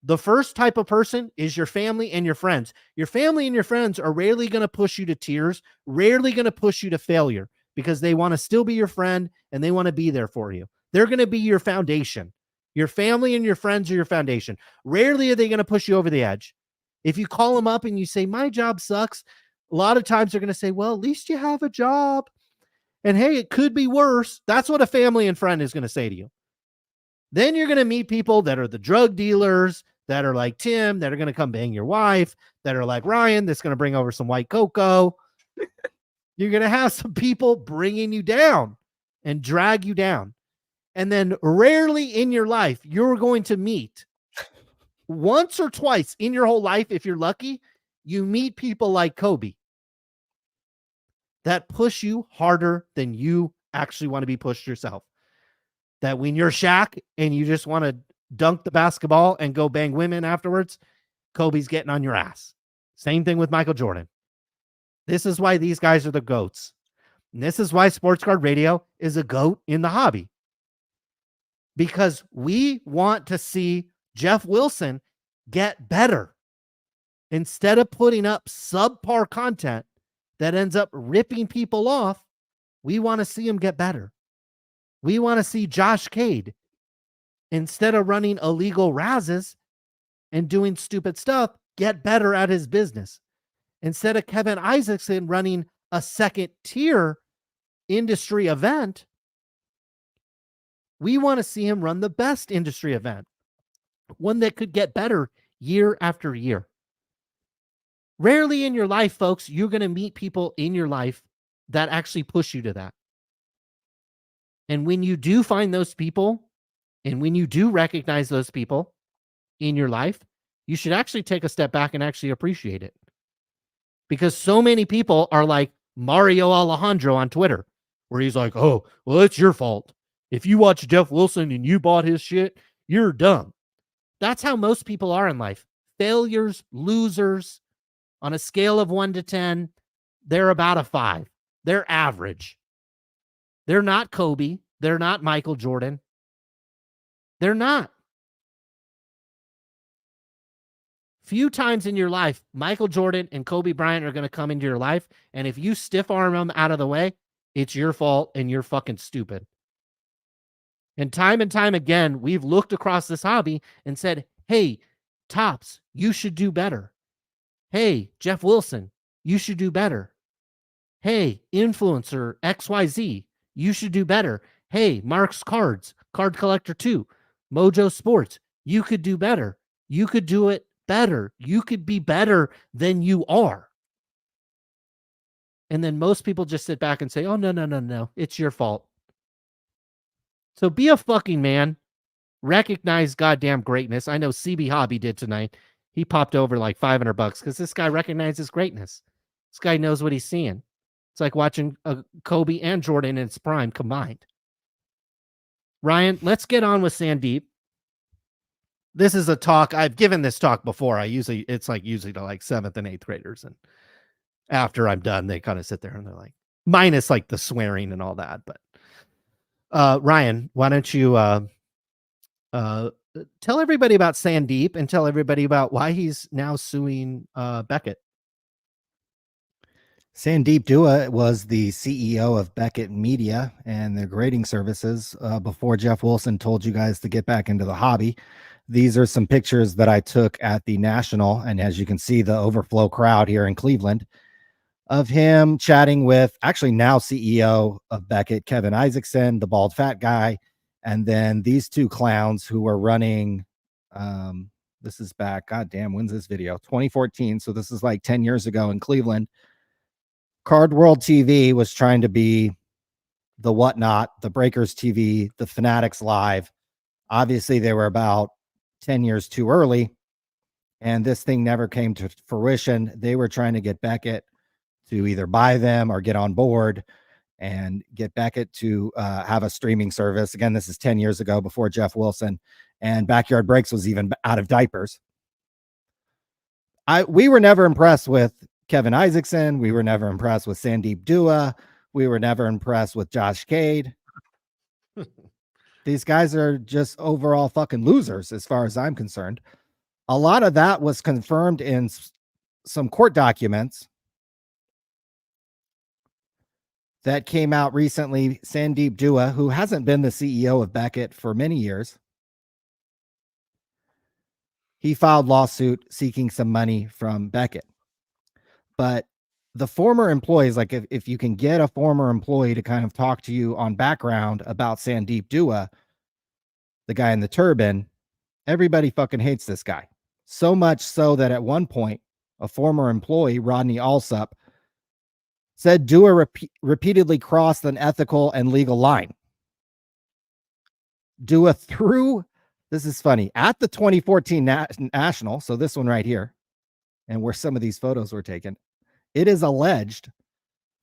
The first type of person is your family and your friends. Your family and your friends are rarely going to push you to tears, rarely going to push you to failure, because they want to still be your friend and they want to be there for you. They're going to be your foundation. Your family and your friends are your foundation. Rarely are they going to push you over the edge. If you call them up and you say, my job sucks, a lot of times they're going to say, well, at least you have a job. And hey, it could be worse. That's what a family and friend is going to say to you. Then you're going to meet people that are the drug dealers, that are like Tim, that are going to come bang your wife, that are like Ryan, that's going to bring over some white cocoa. You're going to have some people bringing you down and drag you down. And then rarely in your life, you're going to meet once or twice in your whole life, if you're lucky, you meet people like Kobe that push you harder than you actually want to be pushed yourself. That when you're Shaq and you just want to dunk the basketball and go bang women afterwards, Kobe's getting on your ass. Same thing with Michael Jordan. This is why these guys are the GOATs. And this is why Sports Card Radio is a GOAT in the hobby. Because we want to see Jeff Wilson get better. Instead of putting up subpar content that ends up ripping people off, we want to see him get better. We want to see Josh Cade, instead of running illegal razzes and doing stupid stuff, get better at his business. Instead of Kevin Isaacson running a second tier industry event, we want to see him run the best industry event, one that could get better year after year. Rarely in your life, folks, you're going to meet people in your life that actually push you to that. And when you do find those people, and when you do recognize those people in your life, you should actually take a step back and actually appreciate it. Because so many people are like Mario Alejandro on Twitter, where he's like, oh, well, it's your fault. If you watch Jeff Wilson and you bought his shit, you're dumb. That's how most people are in life. Failures, losers. On a scale of 1 to 10, they're about a 5. They're average. They're not Kobe. They're not Michael Jordan. They're not. Few times in your life, Michael Jordan and Kobe Bryant are going to come into your life, and if you stiff arm them out of the way, it's your fault and you're fucking stupid. And time again, we've looked across this hobby and said, hey, Tops, you should do better. Hey, Jeff Wilson, you should do better. Hey, influencer XYZ, you should do better. Hey, Mark's Cards, Card Collector 2, Mojo Sports, you could do better. You could do it better. You could be better than you are. And then most people just sit back and say, oh, no, it's your fault. So be a fucking man. Recognize goddamn greatness. I know CB Hobby did tonight. He popped over like $500 because this guy recognizes greatness. This guy knows what he's seeing. It's like watching Kobe and Jordan in its prime combined. Ryan, let's get on with Sandeep. This is a talk. I've given this talk before. It's like usually to like 7th and 8th graders. And after I'm done, they kind of sit there and they're like, minus like the swearing and all that. But Ryan, why don't you tell everybody about Sandeep and tell everybody about why he's now suing Beckett. Sandeep Dua was the CEO of Beckett Media and their grading services before Geoff Wilson told you guys to get back into the hobby. These are some pictures that I took at the National, and as you can see, the overflow crowd here in Cleveland, of him chatting with actually now CEO of Beckett, Kevin Isaacson, the bald fat guy, and then these two clowns who were running. This is back, goddamn, when's this video? 2014. So this is like 10 years ago in Cleveland. Card World TV was trying to be the Whatnot, the Breakers TV, the Fanatics Live. Obviously, they were about 10 years too early, and this thing never came to fruition. They were trying to get Beckett to either buy them or get on board and get Beckett to have a streaming service. Again, this is 10 years ago before Geoff Wilson, and Backyard Breaks was even out of diapers. We were never impressed with Kevin Isaacson. We were never impressed with Sandeep Dua. We were never impressed with Josh Cade. These guys are just overall fucking losers as far as I'm concerned. A lot of that was confirmed in some court documents that came out recently. Sandeep Dua, who hasn't been the CEO of Beckett for many years, he filed lawsuit seeking some money from Beckett. But the former employees, like if you can get a former employee to kind of talk to you on background about Sandeep Dua, the guy in the turban, everybody fucking hates this guy. So much so that at one point, a former employee, Rodney Alsup, said Dua repeatedly crossed an ethical and legal line. Dua threw, this is funny, at the 2014 National, so this one right here, and where some of these photos were taken, it is alleged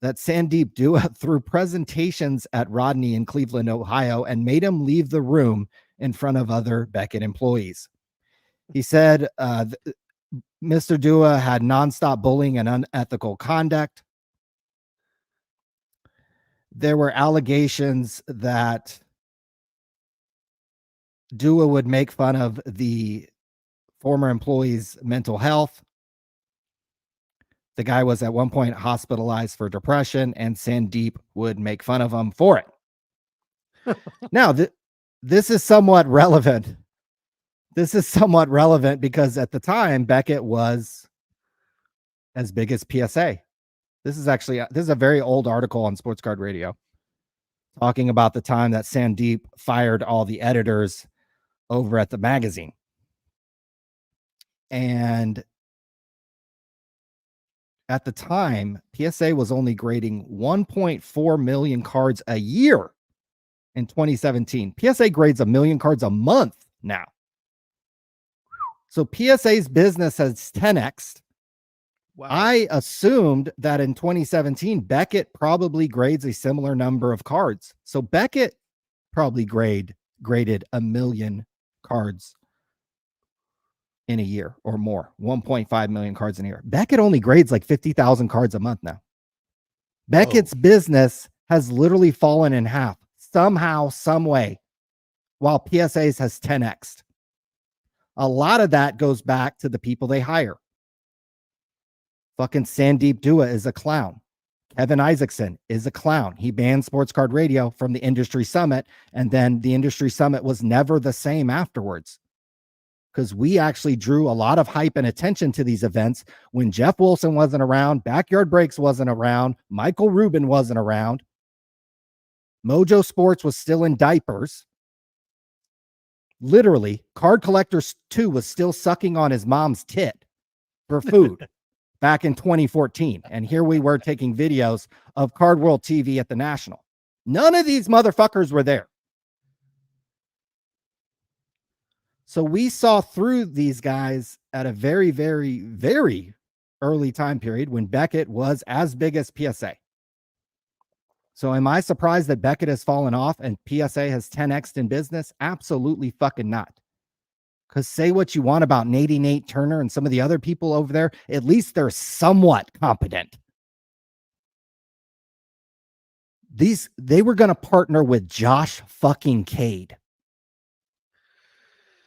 that Sandeep Dua threw presentations at Rodney in Cleveland, Ohio, and made him leave the room in front of other Beckett employees. He said Mr. Dua had nonstop bullying and unethical conduct. There were allegations that Dua would make fun of the former employee's mental health. The guy was at one point hospitalized for depression, and Sandeep would make fun of him for it. Now, this is somewhat relevant. This is somewhat relevant because at the time, Beckett was as big as PSA. This is a very old article on Sports Card Radio talking about the time that Sandeep fired all the editors over at the magazine. And at the time, PSA was only grading 1.4 million cards a year in 2017. PSA grades 1 million cards a month now. So PSA's business has 10x. Wow. I assumed that in 2017, Beckett probably grades a similar number of cards. So Beckett probably graded 1 million cards in a year or more, 1.5 million cards in a year. Beckett only grades like 50,000 cards a month now. Beckett's business has literally fallen in half somehow, some way, while PSA's has 10x'd. A lot of that goes back to the people they hire. Fucking Sandeep Dua is a clown. Kevin Isaacson is a clown. He banned Sports Card Radio from the industry summit, and then the industry summit was never the same afterwards. Because we actually drew a lot of hype and attention to these events when Geoff Wilson wasn't around, Backyard Breaks wasn't around, Michael Rubin wasn't around, Mojo Sports was still in diapers. Literally, Card Collectors 2 was still sucking on his mom's tit for food back in 2014. And here we were taking videos of Card World TV at the National. None of these motherfuckers were there. So we saw through these guys at a very, very, very early time period when Beckett was as big as PSA. So am I surprised that Beckett has fallen off and PSA has 10x'd in business? Absolutely fucking not. Because say what you want about Nate Turner and some of the other people over there, at least they're somewhat competent. They were going to partner with Josh fucking Cade.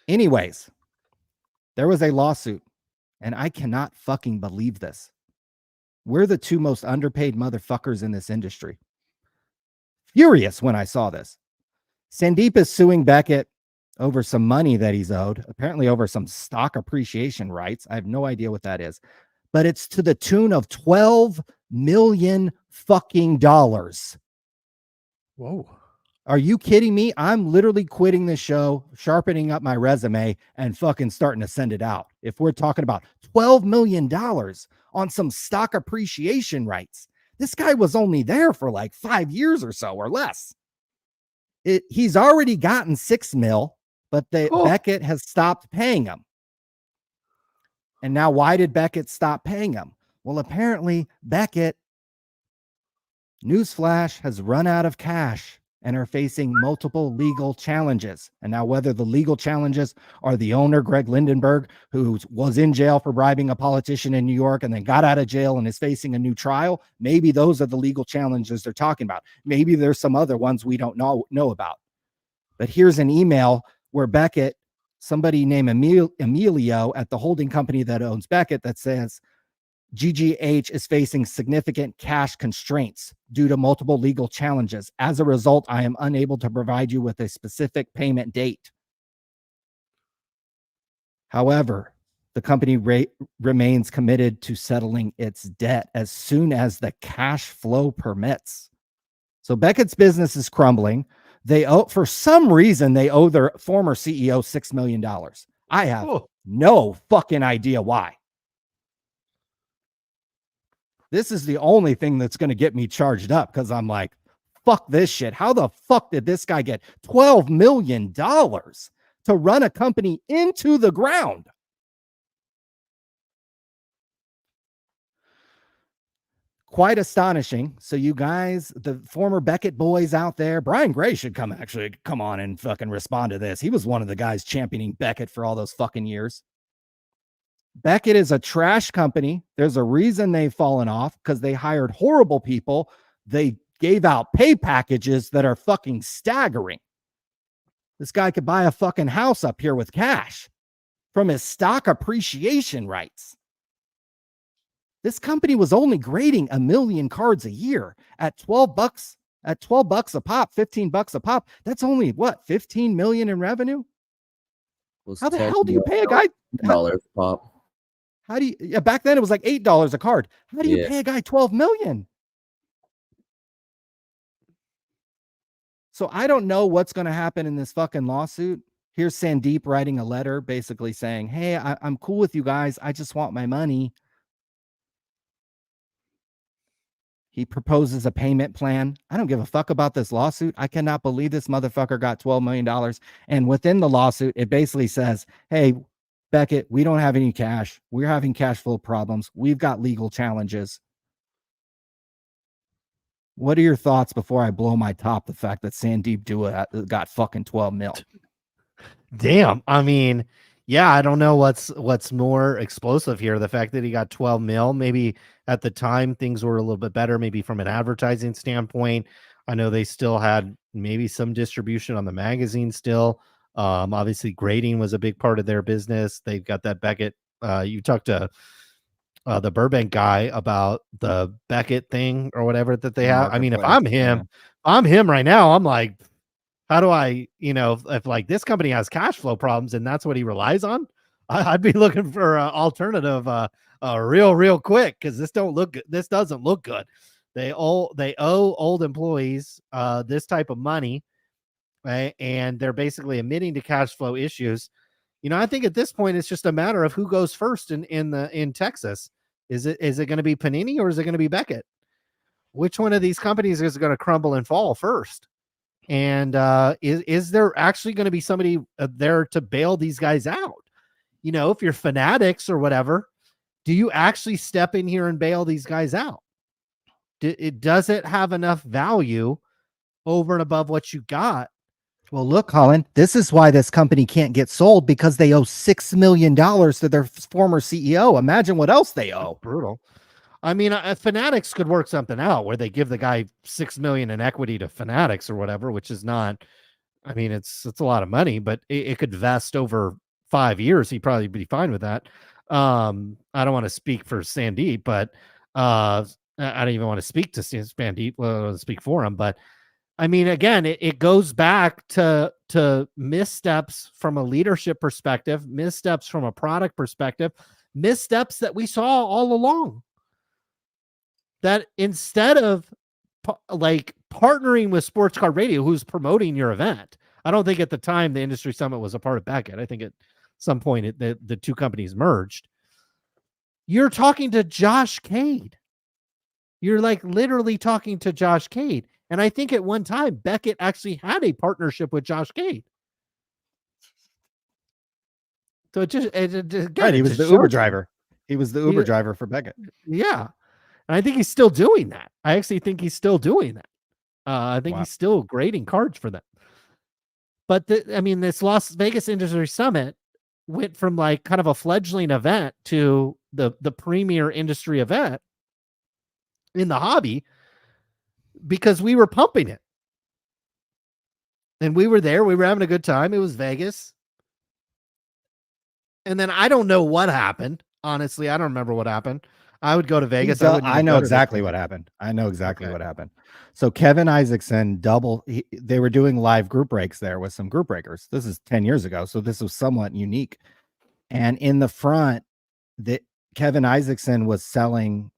Anyways, there was a lawsuit, and I cannot fucking believe this. We're the two most underpaid motherfuckers in this industry. Furious when I saw this. Sandeep is suing Beckett over some money that he's owed, apparently over some stock appreciation rights. I have no idea what that is, but it's to the tune of $12 million fucking dollars. Whoa. Are you kidding me? I'm literally quitting the show, sharpening up my resume, and fucking starting to send it out. If we're talking about $12 million on some stock appreciation rights, this guy was only there for like 5 years or so or less. He's already gotten $6 million, but Beckett has stopped paying him. And now why did Beckett stop paying him? Well, apparently Beckett, newsflash, has run out of cash and are facing multiple legal challenges. And now whether the legal challenges are the owner, Greg Lindenberg, who was in jail for bribing a politician in New York and then got out of jail and is facing a new trial, maybe those are the legal challenges they're talking about. Maybe there's some other ones we don't know about. But here's an email where Beckett, somebody named Emilio at the holding company that owns Beckett, that says, GGH is facing significant cash constraints due to multiple legal challenges. As a result, I am unable to provide you with a specific payment date. However, the company remains committed to settling its debt as soon as the cash flow permits. So Beckett's business is crumbling. For some reason, they owe their former CEO $6 million. I have no fucking idea why. This is the only thing that's going to get me charged up because I'm like, fuck this shit. How the fuck did this guy get $12 million to run a company into the ground? Quite astonishing. So you guys, the former Beckett boys out there, Brian Gray should come on and fucking respond to this. He was one of the guys championing Beckett for all those fucking years. Beckett is a trash company. There's a reason they've fallen off, because they hired horrible people. They gave out pay packages that are fucking staggering. This guy could buy a fucking house up here with cash from his stock appreciation rights. This company was only grading 1 million cards a year at $12 a pop, $15 a pop. That's only what, 15 million in revenue? How the hell do you pay a guy $10 pop? How do you, back then it was like $8 a card. How do you pay a guy 12 million? So I don't know what's going to happen in this fucking lawsuit. Here's Sandeep writing a letter basically saying, hey, I'm cool with you guys. I just want my money. He proposes a payment plan. I don't give a fuck about this lawsuit. I cannot believe this motherfucker got $12 million. And within the lawsuit, it basically says, hey, Beckett, we don't have any cash. We're having cash flow problems. We've got legal challenges. What are your thoughts before I blow my top the fact that Sandeep Dua got fucking 12 mil? Damn. I mean, yeah, I don't know what's more explosive here. The fact that he got 12 mil, maybe at the time things were a little bit better, maybe from an advertising standpoint. I know they still had maybe some distribution on the magazine still. Obviously grading was a big part of their business. They've got that Beckett. You talked to the Burbank guy about the Beckett thing or whatever that they have. I mean, if I'm him right now, I'm like, how do I, if like this company has cash flow problems and that's what he relies on, I'd be looking for an alternative real quick, because this doesn't look good. They owe old employees this type of money, right? And they're basically admitting to cash flow issues. I think at this point it's just a matter of who goes first in Texas. Is it going to be Panini or is it going to be Beckett? Which one of these companies is going to crumble and fall first? And is there actually going to be somebody there to bail these guys out? If you're Fanatics or whatever, Do you actually step in here and bail these guys out? Does it have enough value over and above what you got? Well, look, Colin, this is why this company can't get sold, because they owe $6 million to their former CEO. Imagine what else they owe. Brutal. I mean, Fanatics could work something out where they give the guy $6 million in equity to Fanatics or whatever, which is not, I mean, it's a lot of money, but it could vest over 5 years. He'd probably be fine with that. I don't want to speak for Sandeep, but I don't even want to speak to Sandeep. Well, speak for him, but I mean, again, it goes back to missteps from a leadership perspective, missteps from a product perspective, missteps that we saw all along. That instead of like partnering with Sports Card Radio, who's promoting your event, I don't think at the time the Industry Summit was a part of Beckett. I think at some point the two companies merged. You're talking to Josh Cade. You're like literally talking to Josh Cade. And I think at one time, Beckett actually had a partnership with Josh Cade. So Right, he was the Uber driver. He was the Uber driver for Beckett. Yeah. And I think he's still doing that. I actually think he's still doing that. I think he's still grading cards for them. But I mean, this Las Vegas Industry Summit went from like kind of a fledgling event to the premier industry event in the hobby, because we were pumping it. And we were there. We were having a good time. It was Vegas. And then I don't know what happened. Honestly, I don't remember what happened. I would go to Vegas. I know exactly what happened. What happened. So Kevin Isaacson they were doing live group breaks there with some group breakers. This is 10 years ago. So this was somewhat unique. And in the front, Kevin Isaacson was selling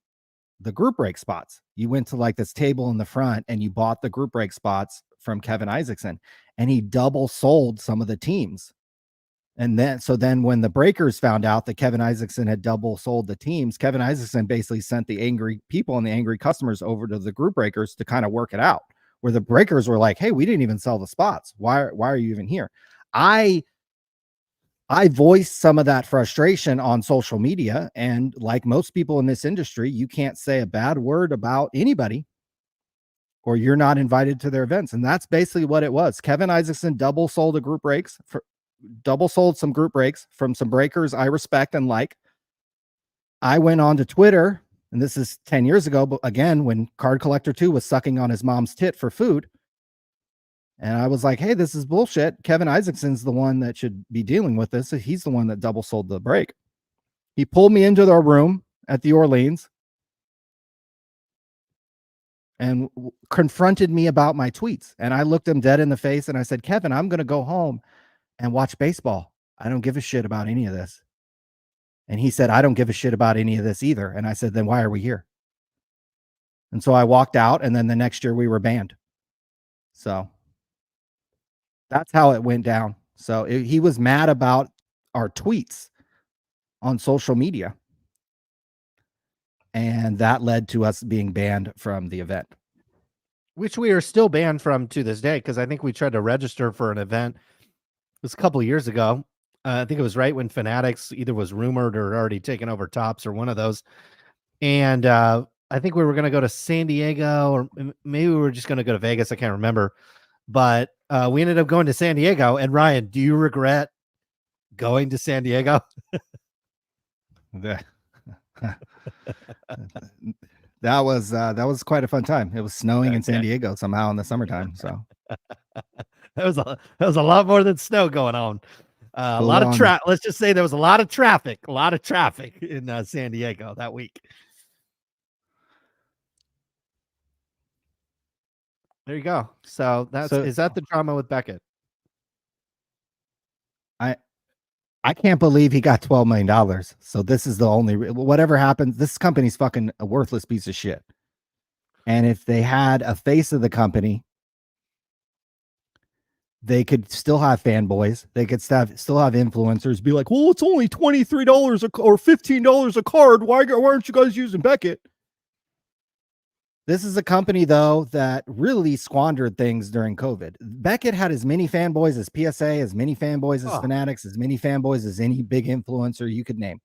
the group break spots. You went to like this table in the front and you bought the group break spots from Kevin Isaacson, and he double sold some of the teams. And then when the breakers found out that Kevin Isaacson had double sold the teams, Kevin Isaacson basically sent the angry people and the angry customers over to the group breakers to kind of work it out, where the breakers were like, hey, we didn't even sell the spots. Why are you even here? I voiced some of that frustration on social media. And like most people in this industry, you can't say a bad word about anybody or you're not invited to their events. And that's basically what it was. Kevin Isaacson double sold some group breaks from some breakers I respect and like. I went on to Twitter, and this is 10 years ago, but again, when Card Collector 2 was sucking on his mom's tit for food. And I was like, hey, this is bullshit. Kevin Isaacson's the one that should be dealing with this. He's the one that double sold the break. He pulled me into their room at the Orleans and confronted me about my tweets. And I looked him dead in the face and I said, Kevin, I'm going to go home and watch baseball. I don't give a shit about any of this. And he said, I don't give a shit about any of this either. And I said, then why are we here? And so I walked out, and then the next year we were banned. So that's how it went down. So he was mad about our tweets on social media. And that led to us being banned from the event. Which we are still banned from to this day, because I think we tried to register for an event. It was a couple of years ago. I think it was right when Fanatics either was rumored or already taken over Tops or one of those. And I think we were going to go to San Diego, or maybe we were just going to go to Vegas. I can't remember. But we ended up going to San Diego. And Ryan, do you regret going to San Diego? That was quite a fun time. It was snowing in San Diego somehow in the summertime. So that was a lot more than snow going on. A lot of traffic. Let's just say there was a lot of traffic in San Diego that week. There you go. So is that the drama with Beckett? I can't believe he got $12 million. So this is the only, whatever happens, this company's fucking a worthless piece of shit. And if they had a face of the company, they could still have fanboys. They could still have influencers be like, well, it's only $23 or $15 a card. Why aren't you guys using Beckett? This is a company, though, that really squandered things during COVID. Beckett had as many fanboys as PSA, as many fanboys as Fanatics, as many fanboys as any big influencer you could name.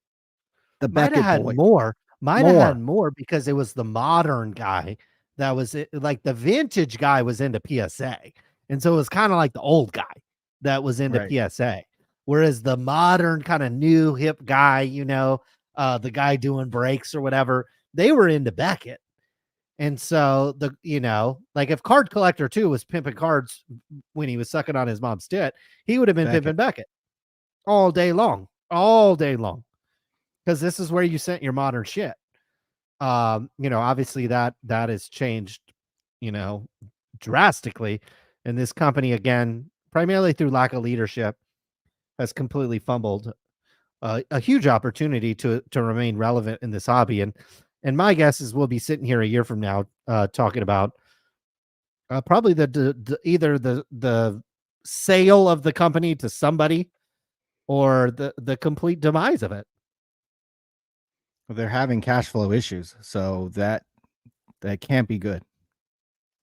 The Might have Beckett had boy. more. Might have had More. more because it was the modern guy that was like the vintage guy was into PSA. And so it was kind of like the old guy that was into Right. PSA. Whereas the modern kind of new hip guy, the guy doing breaks or whatever, they were into Beckett. And so like if Card Collector 2 was pimping cards when he was sucking on his mom's tit, he would have been pimping Beckett all day long. Because this is where you sent your modern shit. Obviously that has changed, drastically. And this company, again, primarily through lack of leadership, has completely fumbled a huge opportunity to remain relevant in this hobby. And my guess is we'll be sitting here a year from now talking about probably either the sale of the company to somebody or the complete demise of it. They're having cash flow issues, so that can't be good.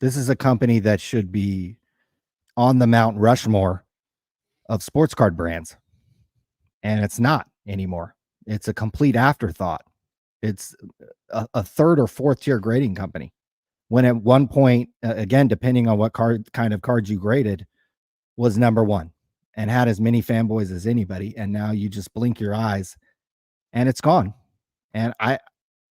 This is a company that should be on the Mount Rushmore of sports card brands, and it's not anymore. It's a complete afterthought. It's a third or fourth tier grading company, when at one point, again, depending on what kind of cards you graded, was number one and had as many fanboys as anybody. And now you just blink your eyes and it's gone. And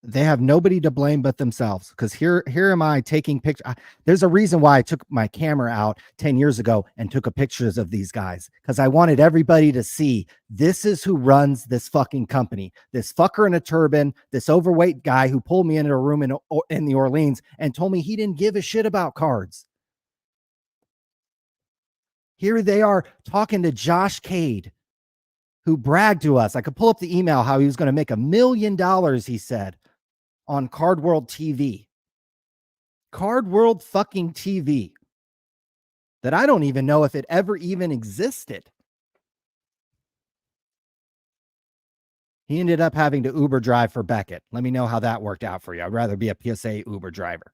they have nobody to blame but themselves, because here am I taking pictures. There's a reason why I took my camera out 10 years ago and took pictures of these guys, because I wanted everybody to see this is who runs this fucking company. This fucker in a turban, this overweight guy who pulled me into a room in the Orleans and told me he didn't give a shit about cards. Here they are talking to Josh Cade, who bragged to us. I could pull up the email how he was going to make $1 million, he said, on Card World TV. Card World fucking TV. That I don't even know if it ever even existed. He ended up having to Uber drive for Beckett. Let me know how that worked out for you. I'd rather be a PSA Uber driver.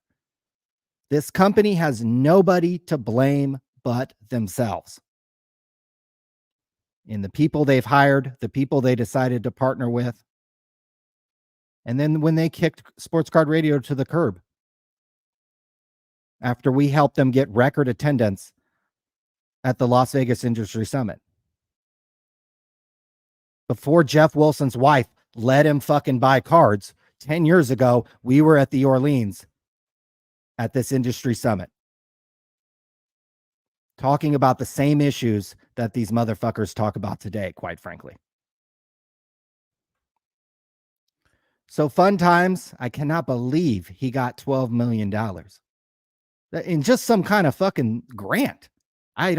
This company has nobody to blame but themselves. In the people they've hired, the people they decided to partner with. And then when they kicked Sports Card Radio to the curb, after we helped them get record attendance at the Las Vegas Industry Summit. Before Jeff Wilson's wife let him fucking buy cards, 10 years ago, we were at the Orleans at this industry summit, talking about the same issues that these motherfuckers talk about today, quite frankly. So Fun Times, I cannot believe he got $12 million in just some kind of fucking grant. I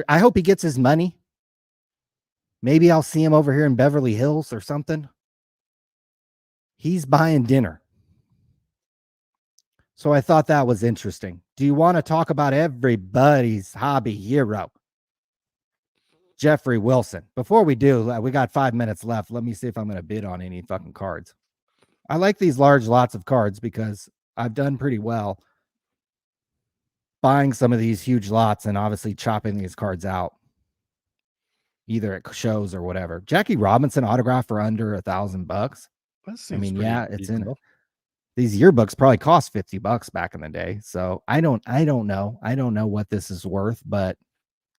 hope he gets his money. Maybe I'll see him over here in Beverly Hills or something. He's buying dinner. So I thought that was interesting. Do you want to talk about everybody's hobby hero, Jeffrey Wilson? Before we do, we got 5 minutes left. Let me see if I'm going to bid on any fucking cards. I like these large lots of cards because I've done pretty well buying some of these huge lots and obviously chopping these cards out, either at shows or whatever. Jackie Robinson autograph for under $1,000. I mean, yeah, it's in it. These yearbooks probably cost $50 back in the day. So I don't know. I don't know what this is worth, but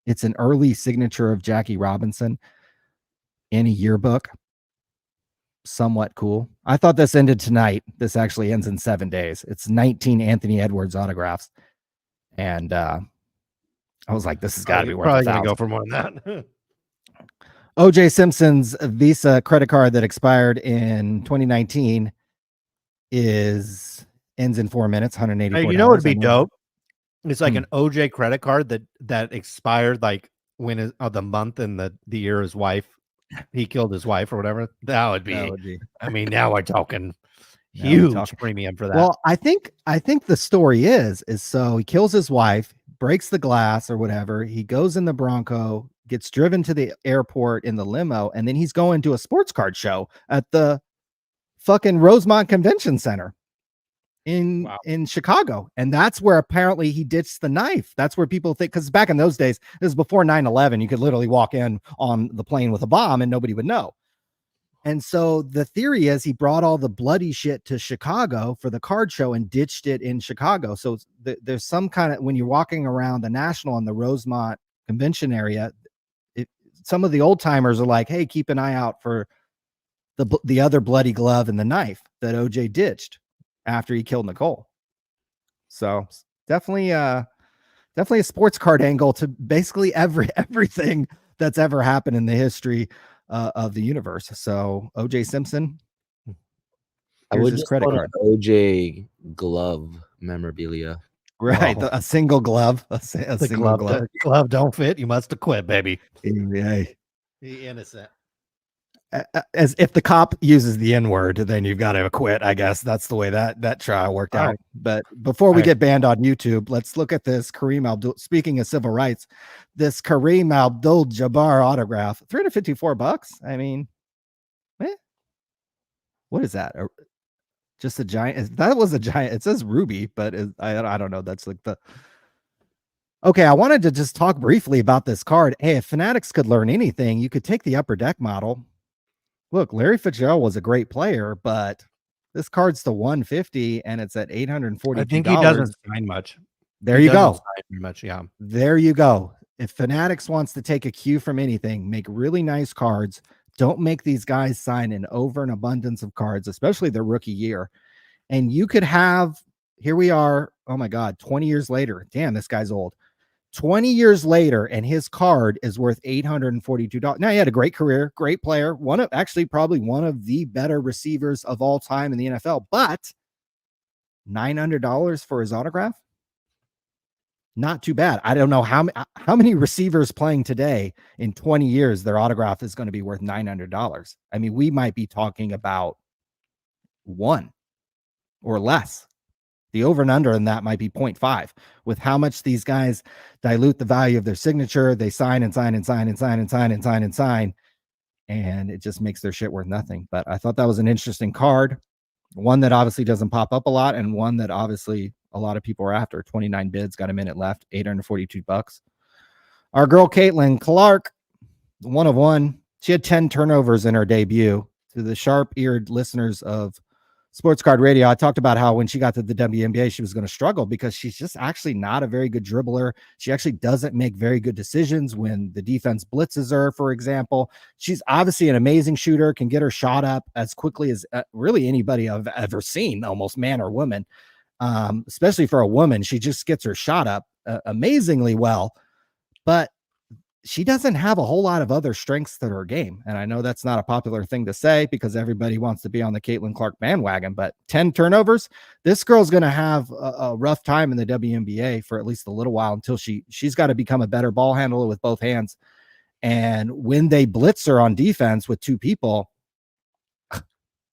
it's an early signature of Jackie Robinson in a yearbook. Somewhat cool. I thought this ended tonight. This actually ends in 7 days. It's 19 Anthony Edwards autographs. And I was like, this has got to be worth probably going $1,000. to go for more than that. OJ Simpson's Visa credit card that expired in 2019 ends in 4 minutes, $184. Hey, you know what would be dope? It's like an OJ credit card that expired like when the month and the year he killed his wife or whatever. That would be. I mean, now we're talking huge premium for that. Well, I think the story is so he kills his wife, breaks the glass or whatever. He goes in the Bronco, gets driven to the airport in the limo, and then he's going to a sports card show at the fucking Rosemont Convention Center in Chicago, and that's where apparently he ditched the knife. That's where people think, because back in those days, this is before 9/11, you could literally walk in on the plane with a bomb and nobody would know. And so the theory is he brought all the bloody shit to Chicago for the card show and ditched it in Chicago. So there's some kind of, when you're walking around the National and the Rosemont Convention area, some of the old timers are like, hey, keep an eye out for the other bloody glove and the knife that OJ ditched after he killed Nicole. So definitely a sports card angle to basically everything that's ever happened in the history of the universe. So OJ Simpson, I here's would his just credit call it card. OJ glove memorabilia. Right, Oh. a single glove, a The single glove. glove don't fit. You must have quit, baby. Yeah. Be innocent. As if the cop uses the N-word, then you've got to quit. I guess that's the way that trial worked All out. right. But before we All right. get banned on YouTube, let's look at this Kareem Abdul. Speaking of civil rights, this Kareem Abdul-Jabbar autograph, $354. I mean, what is that? Just a giant? That was a giant. It says Ruby, but I don't know. That's like the. Okay, I wanted to just talk briefly about this card. Hey, if Fanatics could learn anything, you could take the upper deck model. Look, Larry Fitzgerald was a great player, but this card's the 150 and it's at $842. I think he doesn't sign much. There He you doesn't go. sign very much, yeah. There you go. If Fanatics wants to take a cue from anything, make really nice cards. Don't make these guys sign an over an abundance of cards, especially their rookie year. And you could have, here we are, oh my God, 20 years later. Damn, this guy's old. 20 years later, and his card is worth $842. Now, he had a great career, great player, probably one of the better receivers of all time in the NFL, but $900 for his autograph? Not too bad. I don't know how many receivers playing today in 20 years, their autograph is going to be worth $900. I mean, we might be talking about one or less. The over and under in that might be 0.5 with how much these guys dilute the value of their signature. They sign and sign and sign and sign and sign and sign and sign. And it just makes their shit worth nothing. But I thought that was an interesting card. One that obviously doesn't pop up a lot. And one that obviously a lot of people are after. 29 bids, got a minute left, $842. Our girl, Caitlin Clark, 1 of 1. She had 10 turnovers in her debut. To the sharp-eared listeners of Sports Card Radio, I talked about how when she got to the WNBA, she was going to struggle because she's just actually not a very good dribbler. She actually doesn't make very good decisions when the defense blitzes her, for example. She's obviously an amazing shooter, can get her shot up as quickly as really anybody I've ever seen, almost man or woman. Especially for a woman, she just gets her shot up amazingly well. But she doesn't have a whole lot of other strengths to her game. And I know that's not a popular thing to say because everybody wants to be on the Caitlin Clark bandwagon, but 10 turnovers, this girl's going to have a rough time in the WNBA for at least a little while until she's got to become a better ball handler with both hands. And when they blitz her on defense with 2 people,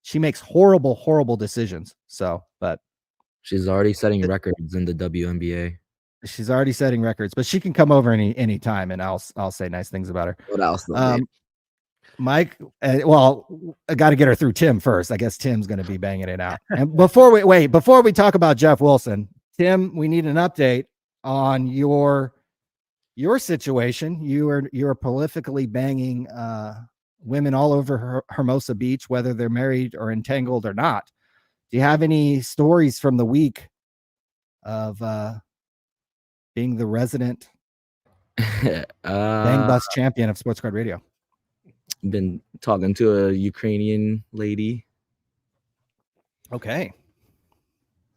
she makes horrible decisions. So, but She's already setting records in the WNBA. She's already setting records, but she can come over any time, and I'll say nice things about her. What else? Mike, well, I got to get her through Tim first. I guess Tim's going to be banging it out. And before we talk about Jeff Wilson, Tim, we need an update on your situation. You are prolifically banging women all over Hermosa Beach, whether they're married or entangled or not. Do you have any stories from the week of being the resident bang bus champion of Sports Card Radio? Been talking to a Ukrainian lady. Okay.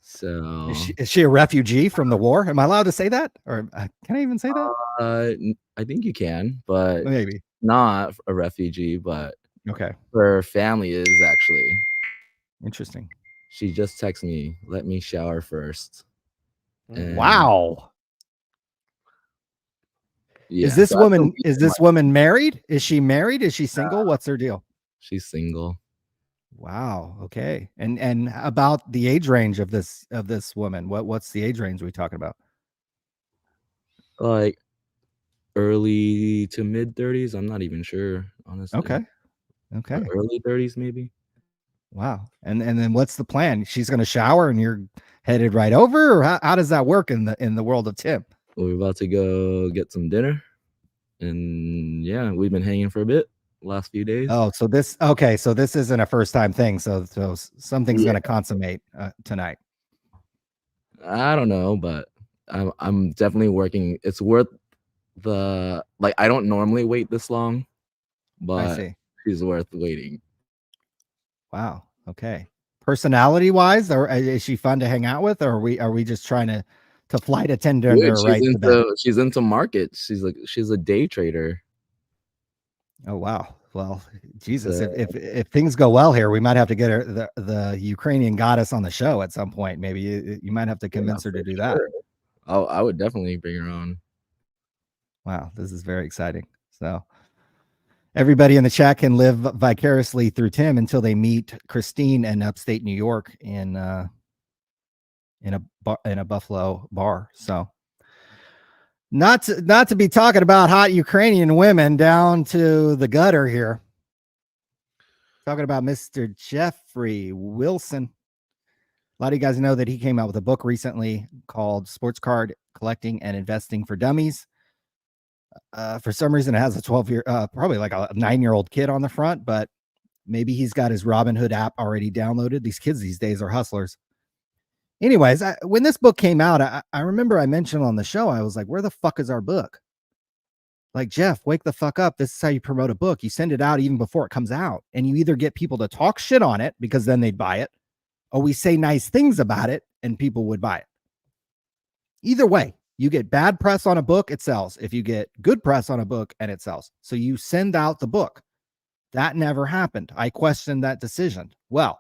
So is she a refugee from the war? Am I allowed to say that? Or can I even say that? I think you can, but maybe not a refugee, but okay. Her family is actually. Interesting. She just texted me, let me shower first. And wow. Yeah, is this woman married? Is she married? Is she single? What's her deal? She's single. Wow. Okay. And about the age range of this woman, what's the age range we talking about? Like early to mid 30s. I'm not even sure, honestly. Okay. Or early 30s, maybe. Wow. And then what's the plan? She's going to shower and you're headed right over, or how does that work in the world of Tim? We're about to go get some dinner, and yeah, we've been hanging for a bit last few days. Oh, so this isn't a first time thing. So something's going to consummate tonight. I don't know, but I'm definitely working. It's worth the I don't normally wait this long, I but see. she's worth waiting. Wow. Okay. Personality wise, or is she fun to hang out with, or are we just trying to flight attend her right to bed? She's into markets. She's a day trader. Oh wow. Well, Jesus, if things go well here, we might have to get her the Ukrainian goddess on the show at some point. Maybe you might have to convince her to do that. I would definitely bring her on. Wow, this is very exciting. So everybody in the chat can live vicariously through Tim until they meet Christine in upstate New York in a Buffalo bar. So not to be talking about hot Ukrainian women down to the gutter here. Talking about Mr. Jeffrey Wilson. A lot of you guys know that he came out with a book recently called Sports Card Collecting and Investing for Dummies. For some reason, it has a 12-year, probably like a 9-year-old kid on the front, but maybe he's got his Robinhood app already downloaded. These kids these days are hustlers. Anyways, when this book came out, I remember I mentioned on the show, I was like, where the fuck is our book? Like, Geoff, wake the fuck up. This is how you promote a book. You send it out even before it comes out, and you either get people to talk shit on it because then they'd buy it, or we say nice things about it and people would buy it. Either way, you get bad press on a book, it sells. If you get good press on a book, and it sells. So you send out the book. That never happened. I questioned that decision. Well,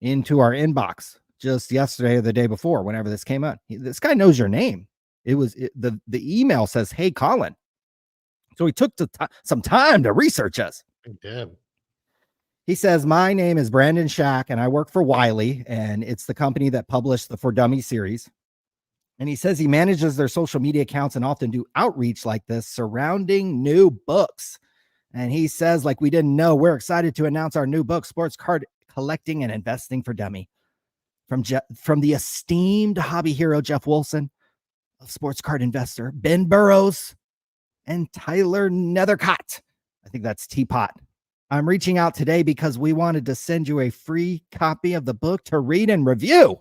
into our inbox just yesterday or the day before, whenever this came out, this guy knows your name. The email says, "Hey, Colin." So he took some time to research us. He did. He says, "My name is Brandon Shack, and I work for Wiley, and it's the company that published the For Dummies series." And he says he manages their social media accounts and often do outreach like this surrounding new books. And he says, like we didn't know, we're excited to announce our new book, Sports Card Collecting and Investing for Dummy, from the esteemed hobby hero Jeff Wilson, a sports card investor, Ben Burrows, and Tyler Nethercott. I think that's Teapot. I'm reaching out today because we wanted to send you a free copy of the book to read and review.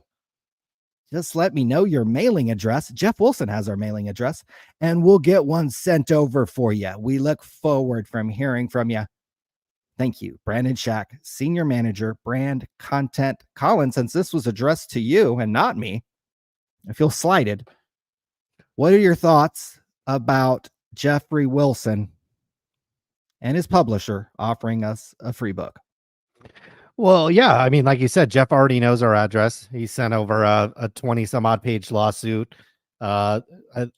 Just let me know your mailing address. Jeff Wilson has our mailing address, and we'll get one sent over for you. We look forward from hearing from you. Thank you, Brandon Shack, Senior Manager, Brand Content. Colin, since this was addressed to you and not me, I feel slighted. What are your thoughts about Jeffrey Wilson and his publisher offering us a free book? Well, yeah. I mean, like you said, Geoff already knows our address. He sent over a 20 some odd page lawsuit. I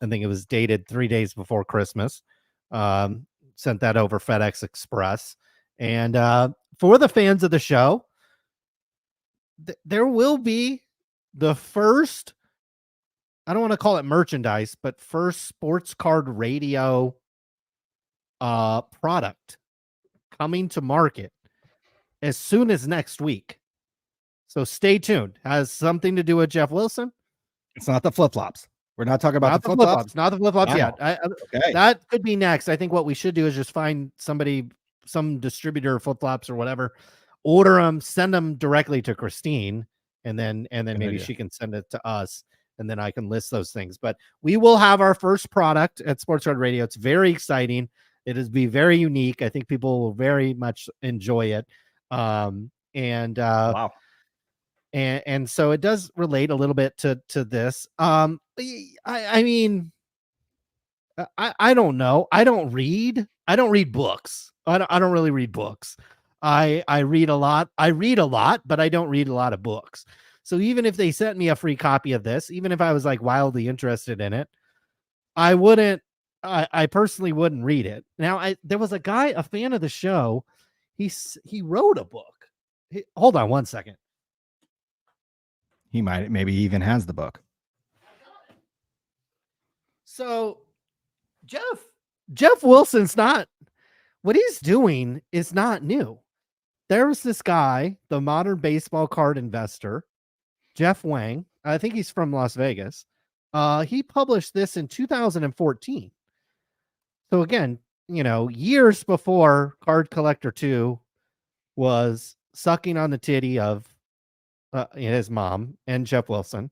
think it was dated 3 days before Christmas. Sent that over FedEx Express. And for the fans of the show, there will be the first, I don't want to call it merchandise, but first sports card radio product coming to market as soon as next week. So stay tuned. Has something to do with Jeff Wilson. It's not the flip-flops. We're not talking about the flip-flops. Not the flip-flops yet. Okay. That could be next. I think what we should do is just find somebody, some distributor of flip-flops or whatever, order them, send them directly to Christine, and then maybe she can send it to us, and then I can list those things. But we will have our first product at Sports Card Radio. It's very exciting. It is be very unique. I think people will very much enjoy it. Wow. And so it does relate a little bit to this. I mean, I don't know. I don't read books. I don't really read books. I read a lot. But I don't read a lot of books. So even if they sent me a free copy of this, even if I was like wildly interested in it, I personally wouldn't read it. Now, there was a guy, a fan of the show. He wrote a book. Hold on one second. He maybe even has the book. So Jeff Wilson's not, what he's doing is not new. there was this guy, the modern baseball card investor, Jeff Wang. I think he's from Las Vegas. He published this in 2014. So again, years before Card Collector 2 was sucking on the titty of his mom and Jeff Wilson.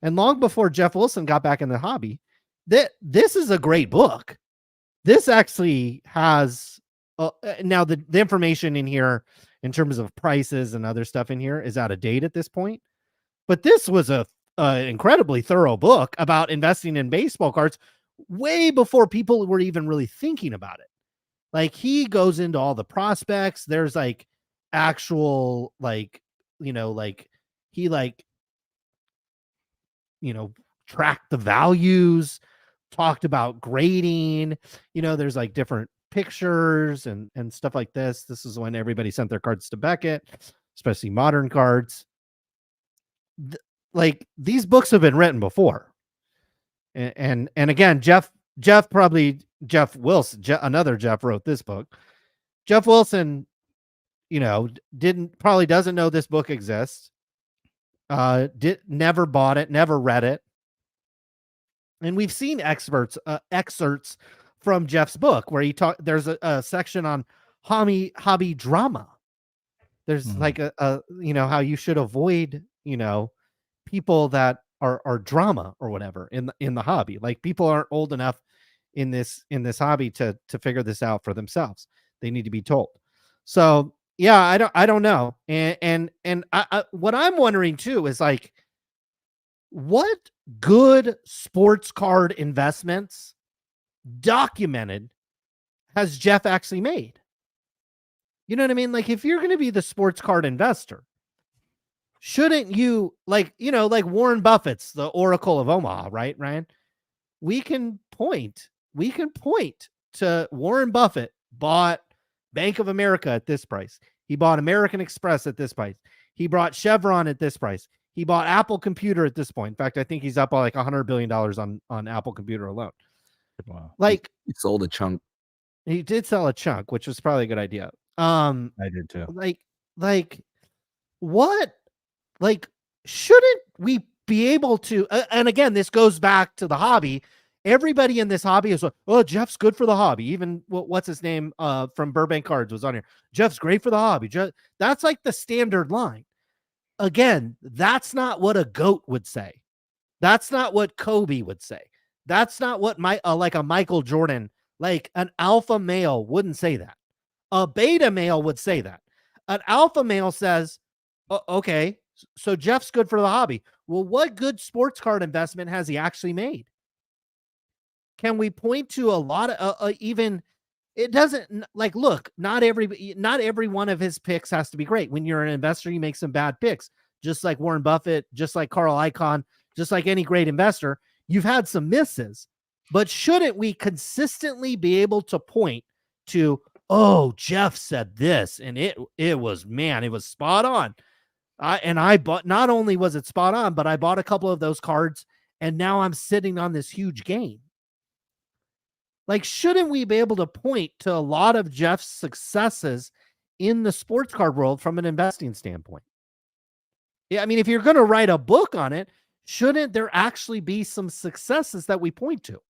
And long before Jeff Wilson got back in the hobby, this is a great book. This actually has now the information in here in terms of prices and other stuff in here is out of date at this point. But this was a incredibly thorough book about investing in baseball cards way before people were even really thinking about it. Like, he goes into all the prospects. There's like actual he tracked the values, talked about grading. There's like different pictures and stuff like this. This is when everybody sent their cards to Beckett, especially modern cards. Like, these books have been written before. And again, Jeff Wilson, another Jeff wrote this book. Jeff Wilson, probably doesn't know this book exists. Never bought it, never read it. And we've seen excerpts from Jeff's book where there's a section on hobby drama. There's like how you should avoid, people that are drama or whatever in the hobby. Like, people aren't old enough in this hobby to figure this out for themselves. They need to be told. So yeah, I don't know. And I what I'm wondering too is, like, what good sports card investments documented has Jeff actually made? You know what I mean? Like, if you're going to be the sports card investor, shouldn't you, like Warren Buffett's the Oracle of Omaha, right, Ryan? We can point to Warren Buffett bought Bank of America at this price. He bought American Express at this price. He bought Chevron at this price. He bought Apple Computer at this point. In fact, I think he's up by like $100 billion on Apple Computer alone. Wow. Like, He sold a chunk. He did sell a chunk, which was probably a good idea. I did too. Like, shouldn't we be able to, and again, this goes back to the hobby. Everybody in this hobby is like, oh, Jeff's good for the hobby. Even what's his name from Burbank Cards was on here. Jeff's great for the hobby. That's like the standard line. Again, that's not what a GOAT would say. That's not what Kobe would say. That's not what like a Michael Jordan, like an alpha male wouldn't say that. A beta male would say that. An alpha male says, okay, so Jeff's good for the hobby. Well, what good sports card investment has he actually made? Can we point to a lot of even? It doesn't, like, look, not every one of his picks has to be great. When you're an investor, you make some bad picks, just like Warren Buffett, just like Carl Icahn, just like any great investor. You've had some misses, but shouldn't we consistently be able to point to, oh, Jeff said this, and it was spot on. I bought, not only was it spot on, but I bought a couple of those cards, and now I'm sitting on this huge gain. Like, shouldn't we be able to point to a lot of Jeff's successes in the sports card world from an investing standpoint? Yeah, I mean, if you're going to write a book on it, shouldn't there actually be some successes that we point to?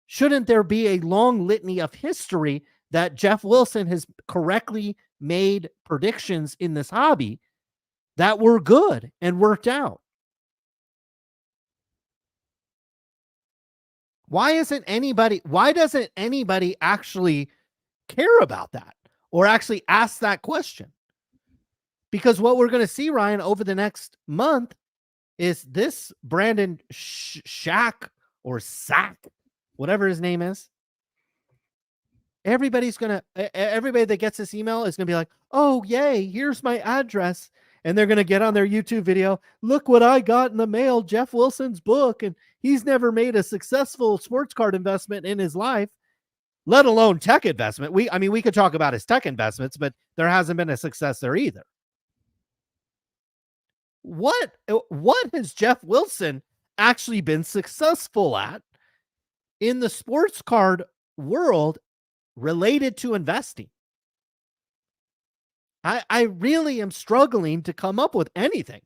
Shouldn't there be a long litany of history that Jeff Wilson has correctly made predictions in this hobby that were good and worked out? Why doesn't anybody actually care about that or actually ask that question? Because what we're going to see, Ryan, over the next month is this Brandon Shack or Sack, whatever his name is. Everybody that gets this email is going to be like, oh, yay, here's my address. And they're going to get on their YouTube video. Look what I got in the mail, Jeff Wilson's book. And he's never made a successful sports card investment in his life, let alone tech investment. We could talk about his tech investments, but there hasn't been a success there either. What has Jeff Wilson actually been successful at in the sports card world related to investing? I really am struggling to come up with anything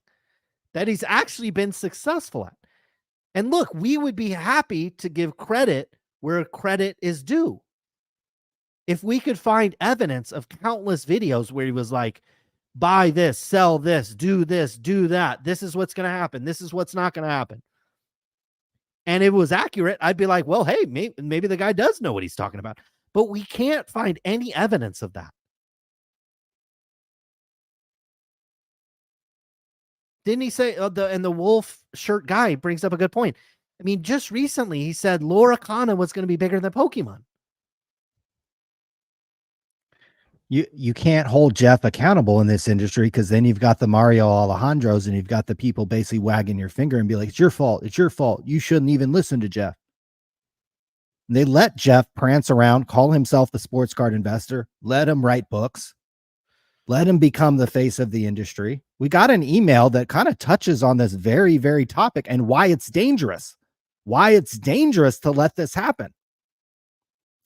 that he's actually been successful at. And look, we would be happy to give credit where credit is due. If we could find evidence of countless videos where he was like, buy this, sell this, do that. This is what's going to happen. This is what's not going to happen. And it was accurate. I'd be like, well, hey, maybe the guy does know what he's talking about. But we can't find any evidence of that. Didn't he say the wolf shirt guy brings up a good point? I mean, just recently he said Laura Kana was going to be bigger than Pokemon. You can't hold Geoff accountable in this industry, because then you've got the Mario Alejandros and you've got the people basically wagging your finger and be like, it's your fault. It's your fault. You shouldn't even listen to Geoff. And they let Geoff prance around, call himself the sports card investor, let him write books, let him become the face of the industry. We got an email that kind of touches on this very, very topic and why it's dangerous to let this happen.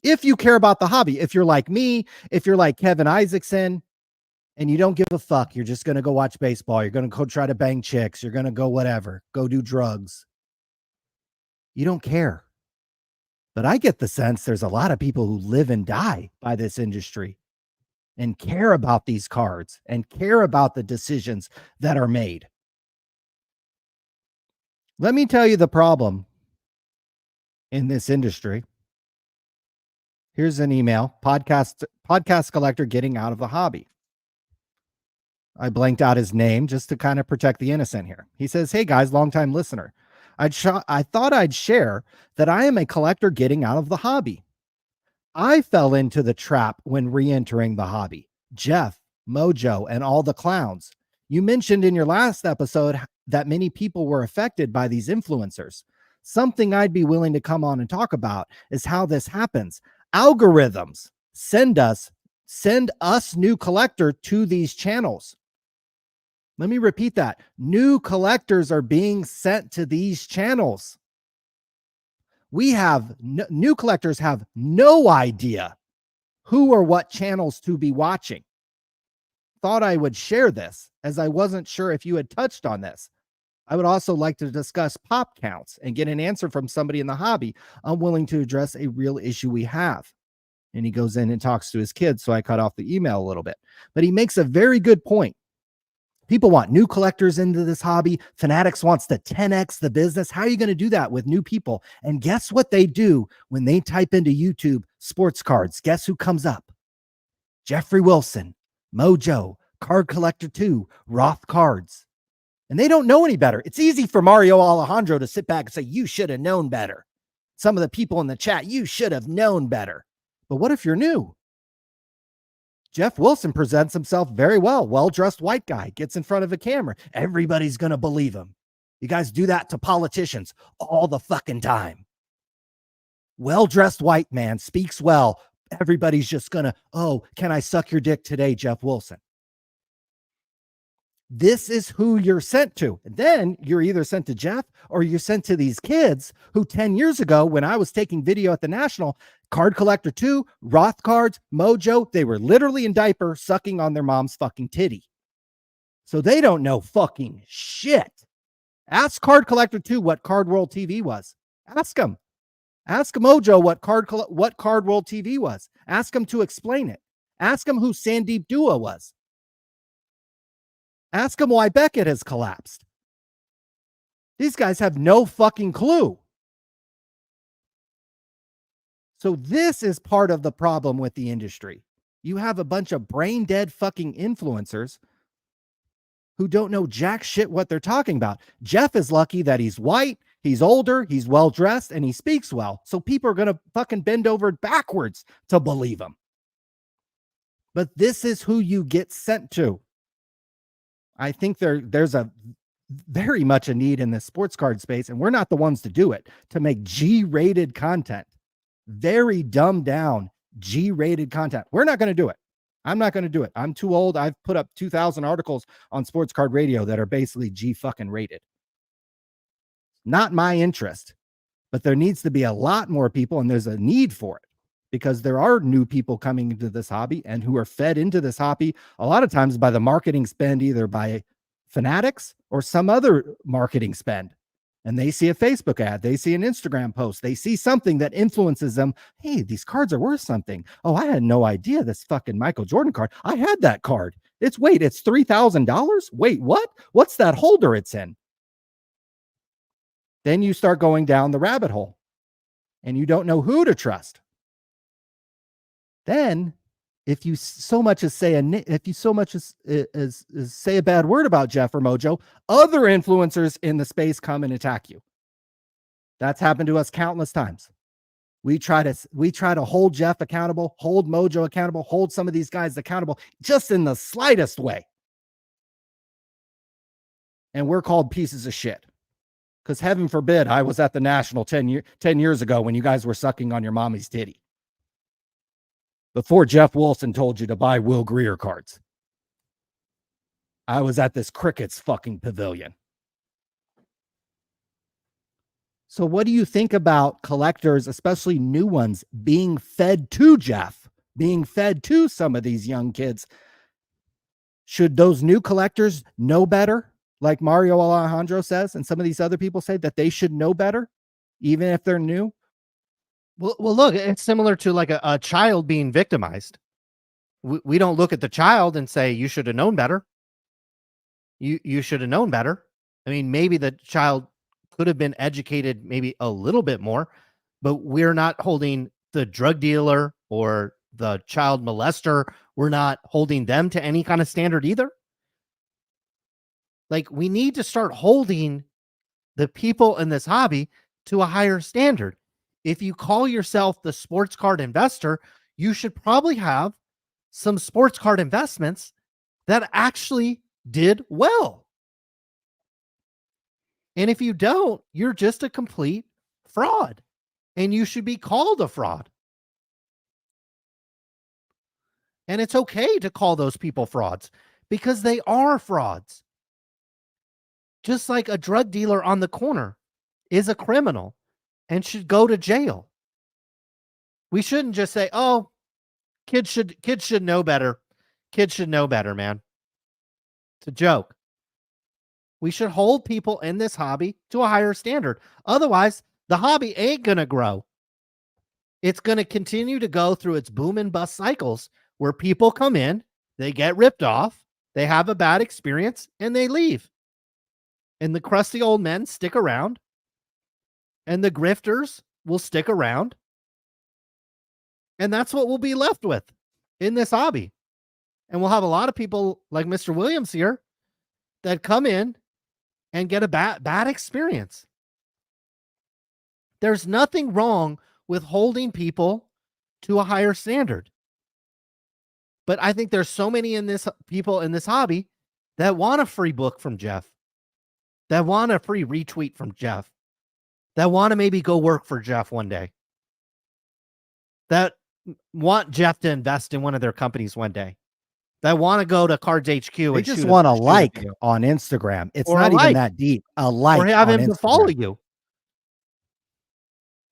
If you care about the hobby, if you're like me, if you're like Kevin Isaacson and you don't give a fuck, you're just going to go watch baseball. You're going to go try to bang chicks. You're going to go whatever, go do drugs. You don't care. But I get the sense there's a lot of people who live and die by this industry and care about these cards and care about the decisions that are made. Let me tell you the problem in this industry. Here's an email, podcast collector getting out of the hobby. I blanked out his name just to kind of protect the innocent here. He says, hey guys, longtime listener. I thought I'd share that I am a collector getting out of the hobby. I fell into the trap when re-entering the hobby. Geoff, Mojo, and all the clowns. You mentioned in your last episode that many people were affected by these influencers. Something I'd be willing to come on and talk about is how this happens. Algorithms send us new collector to these channels. Let me repeat that. New collectors are being sent to these channels. New collectors have no idea who or what channels to be watching. Thought I would share this, as I wasn't sure if you had touched on this. I would also like to discuss pop counts and get an answer from somebody in the hobby. I'm willing to address a real issue we have. And he goes in and talks to his kids, so I cut off the email a little bit. But he makes a very good point. People want new collectors into this hobby. Fanatics wants to 10x the business. How are you going to do that with new people? And guess what they do when they type into YouTube sports cards? Guess who comes up? Jeffrey Wilson, Mojo, Card Collector 2, Roth Cards. And they don't know any better. It's easy for Mario Alejandro to sit back and say, you should have known better. Some of the people in the chat, you should have known better. But what if you're new? Jeff Wilson presents himself very well. Well-dressed white guy, gets in front of a camera. Everybody's going to believe him. You guys do that to politicians all the fucking time. Well-dressed white man speaks well. Everybody's just going to, oh, can I suck your dick today, Jeff Wilson? This is who you're sent to. And then you're either sent to Geoff or you're sent to these kids who 10 years ago, when I was taking video at the National, Card Collector 2, Roth Cards, Mojo, they were literally in diaper sucking on their mom's fucking titty. So they don't know fucking shit. Ask Card Collector 2 what Card World TV was. Ask him. Ask Mojo what Card World TV was. Ask him to explain it. Ask him who Sandeep Dua was. Ask him why Beckett has collapsed. These guys have no fucking clue. So this is part of the problem with the industry. You have a bunch of brain dead fucking influencers who don't know jack shit what they're talking about. Geoff is lucky that he's white, he's older, he's well dressed, and he speaks well. So people are going to fucking bend over backwards to believe him. But this is who you get sent to. I think there's a very much a need in the sports card space, and we're not the ones to do it, to make G-rated content. Very dumbed down G-rated content. We're not going to do it. I'm not going to do it. I'm too old. I've put up 2,000 articles on Sports Card Radio that are basically G fucking rated. Not my interest, but there needs to be a lot more people, and there's a need for it. because there are new people coming into this hobby and who are fed into this hobby a lot of times by the marketing spend, either by Fanatics or some other marketing spend. And they see a Facebook ad, they see an Instagram post, they see something that influences them. Hey, these cards are worth something. Oh, I had no idea this fucking Michael Jordan card. I had that card. It's $3,000. Wait, what? What's that holder it's in? Then you start going down the rabbit hole and you don't know who to trust. Then if you so much as say say a bad word about Geoff or Mojo, other influencers in the space come and attack you. That's happened to us countless times. We try to hold Geoff accountable, hold Mojo accountable, hold some of these guys accountable just in the slightest way. And we're called pieces of shit. Because heaven forbid I was at the National 10 years ago when you guys were sucking on your mommy's titty. Before Jeff Wilson told you to buy Will Greer cards. I was at this Crickets fucking pavilion. So what do you think about collectors, especially new ones, being fed to Geoff, being fed to some of these young kids? Should those new collectors know better? Like Mario Alejandro says, and some of these other people say that they should know better, even if they're new? Well, look, it's similar to like a child being victimized. We don't look at the child and say, you should have known better. You should have known better. I mean, maybe the child could have been educated maybe a little bit more, but we're not holding the drug dealer or the child molester. We're not holding them to any kind of standard either. Like, we need to start holding the people in this hobby to a higher standard. If you call yourself the sports card investor, you should probably have some sports card investments that actually did well. And if you don't, you're just a complete fraud, and you should be called a fraud. And it's okay to call those people frauds because they are frauds. Just like a drug dealer on the corner is a criminal and should go to jail. We shouldn't just say, oh, kids should know better. Kids should know better, man. It's a joke. We should hold people in this hobby to a higher standard. Otherwise, the hobby ain't going to grow. It's going to continue to go through its boom and bust cycles where people come in, they get ripped off, they have a bad experience, and they leave. And the crusty old men stick around, and the grifters will stick around. And that's what we'll be left with in this hobby. And we'll have a lot of people like Mr. Williams here that come in and get a bad experience. There's nothing wrong with holding people to a higher standard. But I think there's so many people in this hobby that want a free book from Geoff, that want a free retweet from Geoff, that want to maybe go work for Geoff one day, that want Geoff to invest in one of their companies one day, that want to go to Cards HQ. They just want a like on Instagram. It's not even that deep. A like, or have him to follow Instagram. you.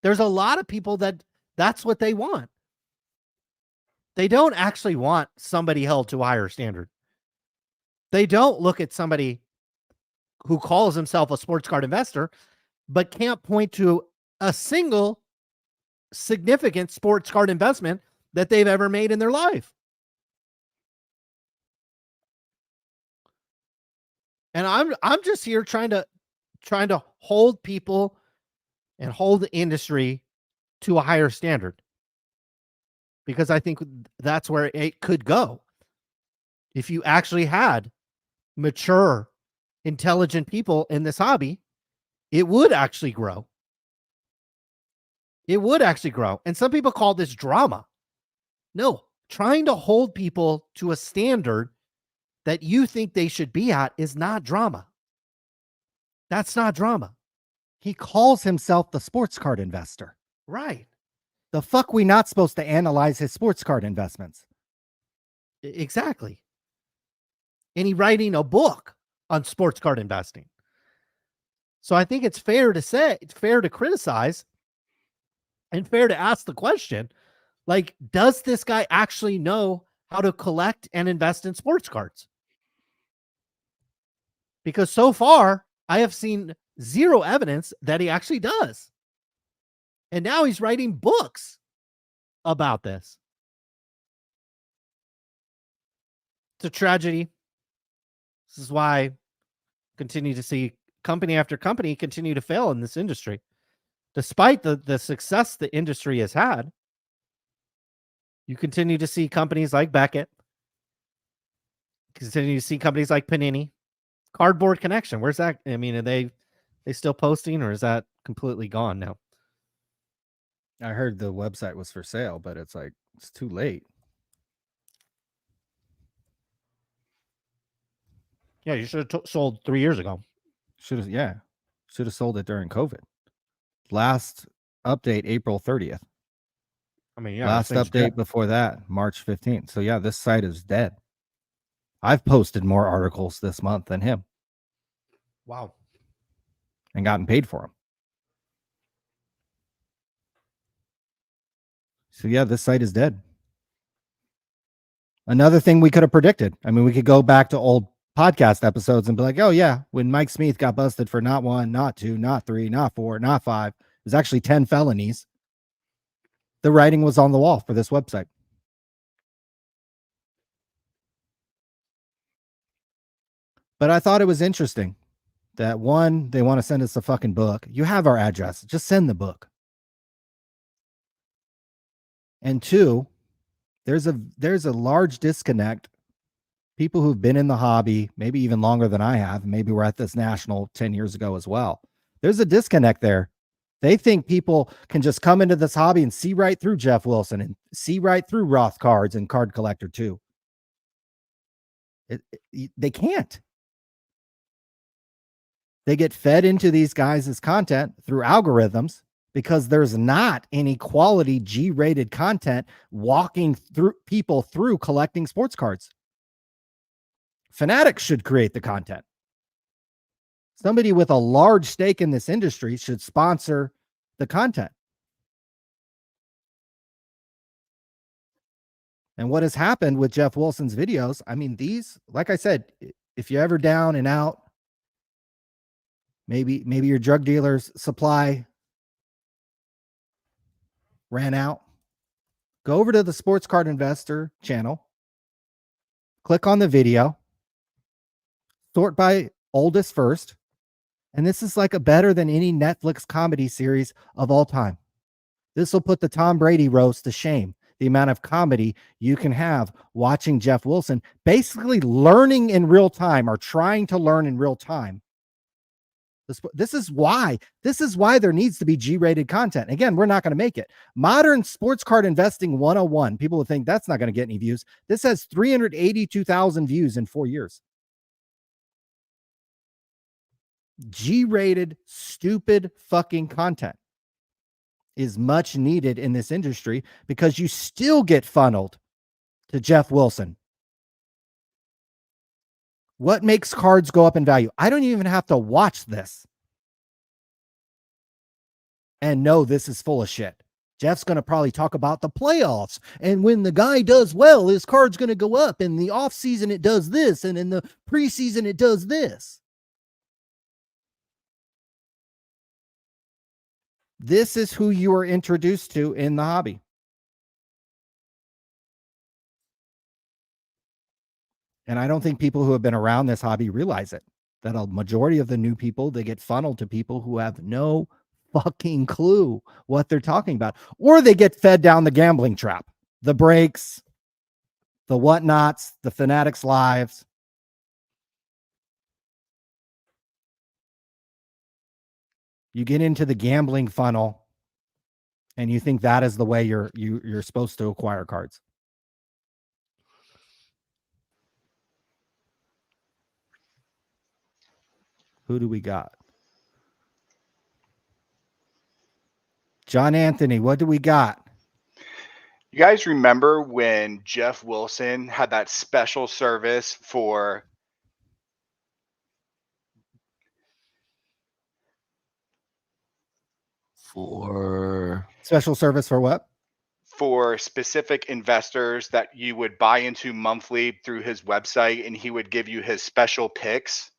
There's a lot of people that's what they want. They don't actually want somebody held to a higher standard. They don't look at somebody who calls himself a sports card investor, but can't point to a single significant sports card investment that they've ever made in their life. And I'm just here trying to hold people and hold the industry to a higher standard, because I think that's where it could go. If you actually had mature, intelligent people in this hobby, it would actually grow. It would actually grow. And some people call this drama. No, trying to hold people to a standard that you think they should be at is not drama. That's not drama. He calls himself the sports card investor. Right. The fuck we not supposed to analyze his sports card investments? Exactly. And he's writing a book on sports card investing. So I think it's fair to say, it's fair to criticize, and fair to ask the question, Like, does this guy actually know how to collect and invest in sports cards? Because so far, I have seen zero evidence that he actually does. And now he's writing books about this. It's a tragedy. This is why I continue to see company after company continue to fail in this industry. Despite the success the industry has had, you continue to see companies like Beckett, continue to see companies like Panini, Cardboard Connection. Where's that? I mean, are they still posting, or is that completely gone now? I heard the website was for sale, but it's like, it's too late. Yeah, you should have sold 3 years ago. Should have sold it during COVID. Last update, April 30th. I mean, yeah. Last update before that, March 15th. So yeah, this site is dead. I've posted more articles this month than him. Wow. And gotten paid for them. So yeah, this site is dead. Another thing we could have predicted. I mean, we could go back to old podcast episodes and be like, oh yeah, when Mike Smith got busted for not 1, not 2, not 3, not 4, not 5, it was actually 10 felonies. The writing was on the wall for this website. But I thought it was interesting that, one, they want to send us a fucking book. You have our address. Just send the book. And two, there's a large disconnect. People who've been in the hobby, maybe even longer than I have, maybe we're at this national 10 years ago as well. There's a disconnect there. They think people can just come into this hobby and see right through Geoff Wilson and see right through Roth cards and Card Collector too. They can't. They get fed into these guys' content through algorithms because there's not any quality G-rated content walking through people through collecting sports cards. Fanatics should create the content. Somebody with a large stake in this industry should sponsor the content. And what has happened with Geoff Wilson's videos, I mean, these, like I said, if you're ever down and out, maybe your drug dealer's supply ran out, go over to the Sports Card Investor channel, click on the video, sort by oldest first, and this is like a better than any Netflix comedy series of all time. This will put the Tom Brady roast to shame. The amount of comedy you can have watching Geoff Wilson basically learning in real time or trying to learn in real time. This is why there needs to be G-rated content. Again, we're not going to make it. Modern Sports Card Investing 101. People would think that's not going to get any views. This has 382,000 views in 4 years. G-rated, stupid fucking content is much needed in this industry because you still get funneled to Geoff Wilson. What makes cards go up in value? I don't even have to watch this and know this is full of shit. Jeff's going to probably talk about the playoffs. And when the guy does well, his card's going to go up. In the off season, it does this. And in the preseason, it does this. This is who you are introduced to in the hobby. And I don't think people who have been around this hobby realize it. That a majority of the new people, they get funneled to people who have no fucking clue what they're talking about. Or they get fed down the gambling trap. The breaks, the whatnots, the Fanatics lives. You get into the gambling funnel and you think that is the way you're supposed to acquire cards. Who do we got? John Anthony, what do we got? You guys remember when Geoff Wilson had that special service for Special service for what? for specific investors that you would buy into monthly through his website, and he would give you his special picks.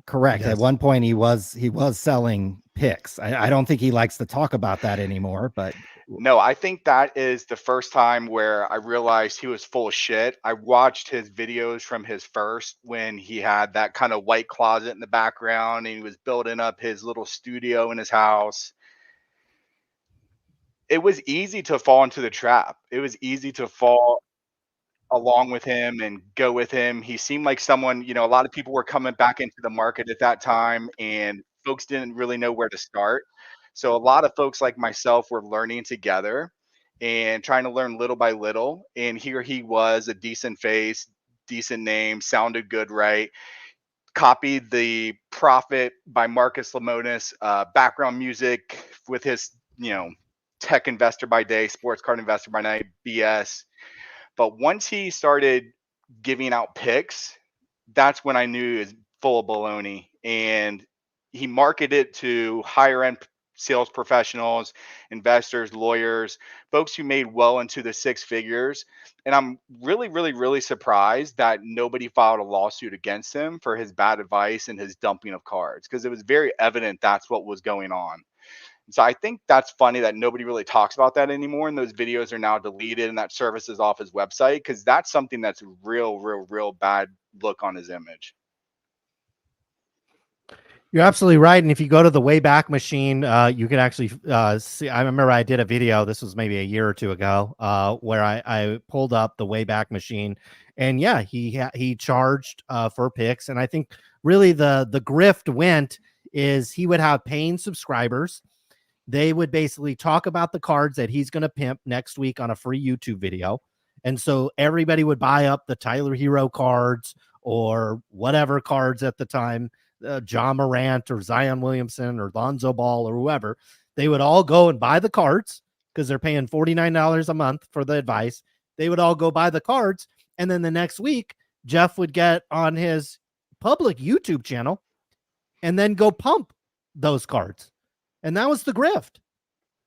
Correct. Yes. At one point, he was selling picks. I don't think he likes to talk about that anymore, but No, I think that is the first time where I realized he was full of shit. I watched his videos from his first when he had that kind of white closet in the background and he was building up his little studio in his house. It was easy to fall into the trap. It was easy to fall along with him and go with him. He seemed like someone, a lot of people were coming back into the market at that time and folks didn't really know where to start. So a lot of folks like myself were learning together and trying to learn little by little. And here he was, a decent face, decent name, sounded good, right? Copied the Profit by Marcus Lemonis background music with his, tech investor by day, sports card investor by night, BS. But once he started giving out picks, that's when I knew he was full of baloney. And he marketed it to higher end sales professionals, investors, lawyers, folks who made well into the six figures. And I'm really, really, really surprised that nobody filed a lawsuit against him for his bad advice and his dumping of cards, because it was very evident that's what was going on. So I think that's funny that nobody really talks about that anymore. And those videos are now deleted and that service is off his website, because that's something that's real, real, real bad look on his image. You're absolutely right. And if you go to the Wayback Machine, you can actually see. I remember I did a video. This was maybe a year or two ago, where I pulled up the Wayback Machine, and yeah, he charged for picks. And I think really the grift went is he would have paying subscribers. They would basically talk about the cards that he's going to pimp next week on a free YouTube video. And so everybody would buy up the Tyler Hero cards or whatever cards at the time, John Morant or Zion Williamson or Lonzo Ball or whoever. They would all go and buy the cards because they're paying $49 a month for the advice. They would all go buy the cards. And then the next week, Geoff would get on his public YouTube channel and then go pump those cards. And that was the grift.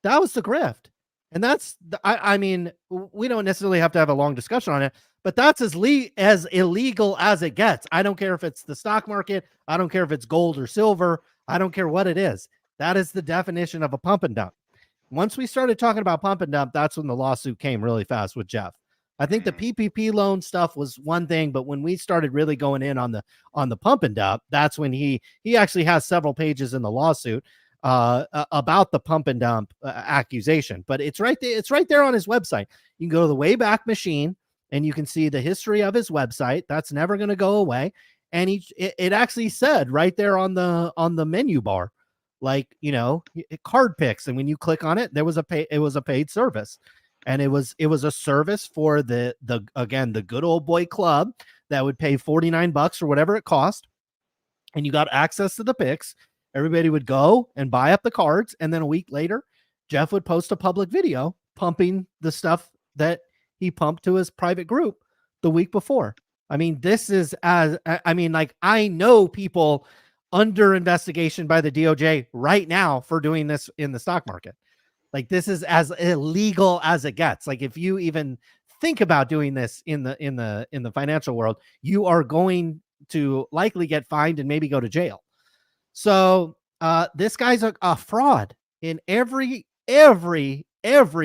That was the grift. And that's, I mean, we don't necessarily have to have a long discussion on it, but that's as illegal as it gets. I don't care if it's the stock market. I don't care if it's gold or silver. I don't care what it is. That is the definition of a pump and dump. Once we started talking about pump and dump, that's when the lawsuit came really fast with Geoff. I think the PPP loan stuff was one thing, but when we started really going in on the pump and dump, that's when he actually has several pages in the lawsuit about the pump and dump accusation. But it's right there. It's right there on his website. You can go to the Wayback Machine and you can see the history of his website. That's never going to go away. And it actually said right there on the menu bar, like, card picks. And when you click on it, it was a paid service. And it was a service for the good old boy club that would pay $49 or whatever it cost. And you got access to the picks. Everybody would go and buy up the cards. And then a week later, Geoff would post a public video pumping the stuff that he pumped to his private group the week before. I mean, I know people under investigation by the DOJ right now for doing this in the stock market. Like, this is as illegal as it gets. Like, if you even think about doing this in the financial world, you are going to likely get fined and maybe go to jail. So this guy's a fraud in every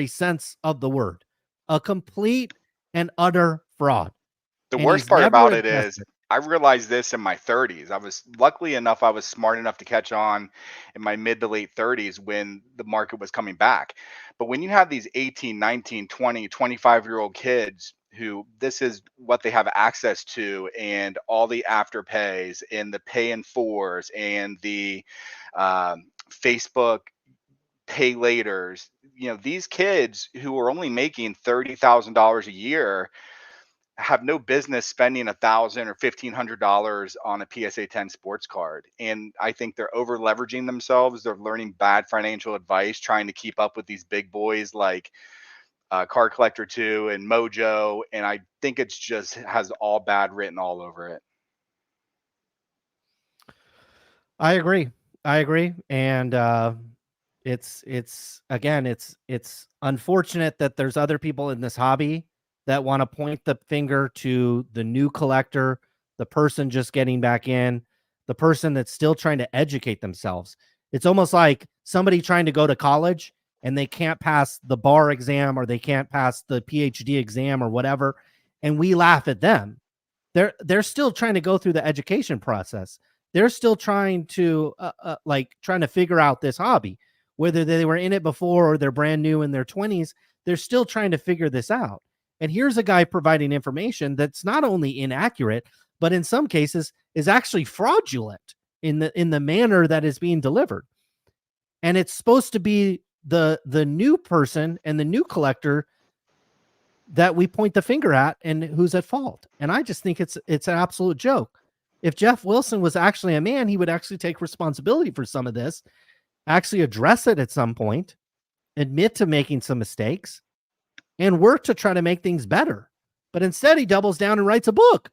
sense of the word, a complete and utter fraud. The And worst he's part never about it is invested. I realized this in my 30s. I was smart enough to catch on in my mid to late 30s when the market was coming back. But when you have these 18, 19, 20, 25-year-old kids who this is what they have access to, and all the afterpays and the pay in fours and the Facebook pay laters, these kids who are only making $30,000 a year have no business spending $1,000 or $1,500 on a PSA 10 sports card. And I think they're over leveraging themselves. They're learning bad financial advice, trying to keep up with these big boys like Card Collector 2 and Mojo. And I think it's just has all bad written all over it. I agree. And it's again, it's unfortunate that there's other people in this hobby that want to point the finger to the new collector, the person just getting back in, the person that's still trying to educate themselves. It's almost like somebody trying to go to college and they can't pass the bar exam or they can't pass the PhD exam or whatever, and we laugh at them. They're still trying to go through the education process. They're still trying to trying to figure out this hobby, whether they were in it before or they're brand new in their 20s. They're still trying to figure this out. And here's a guy providing information that's not only inaccurate, but in some cases is actually fraudulent in the manner that is being delivered. And it's supposed to be the new person and the new collector that we point the finger at and who's at fault. And I just think it's an absolute joke. If Jeff Wilson was actually a man, he would actually take responsibility for some of this, actually address it at some point, admit to making some mistakes, and work to try to make things better. But instead, he doubles down and writes a book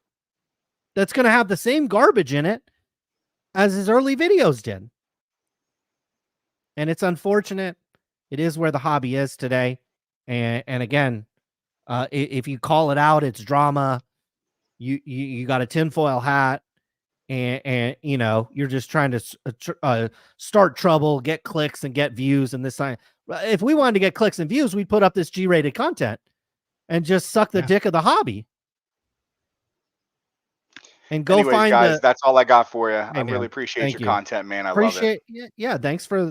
that's going to have the same garbage in it as his early videos did. And it's unfortunate. It is where the hobby is today. And again, if you call it out, it's drama. You got a tinfoil hat, and you know, you're just trying to start trouble, get clicks and get views. And this time, if we wanted to get clicks and views, we'd put up this G-rated content and just suck the dick of the hobby. And go Anyways, find guys, that's all I got for you. I man, really appreciate thank your you. content, man. I love it. Yeah, thanks for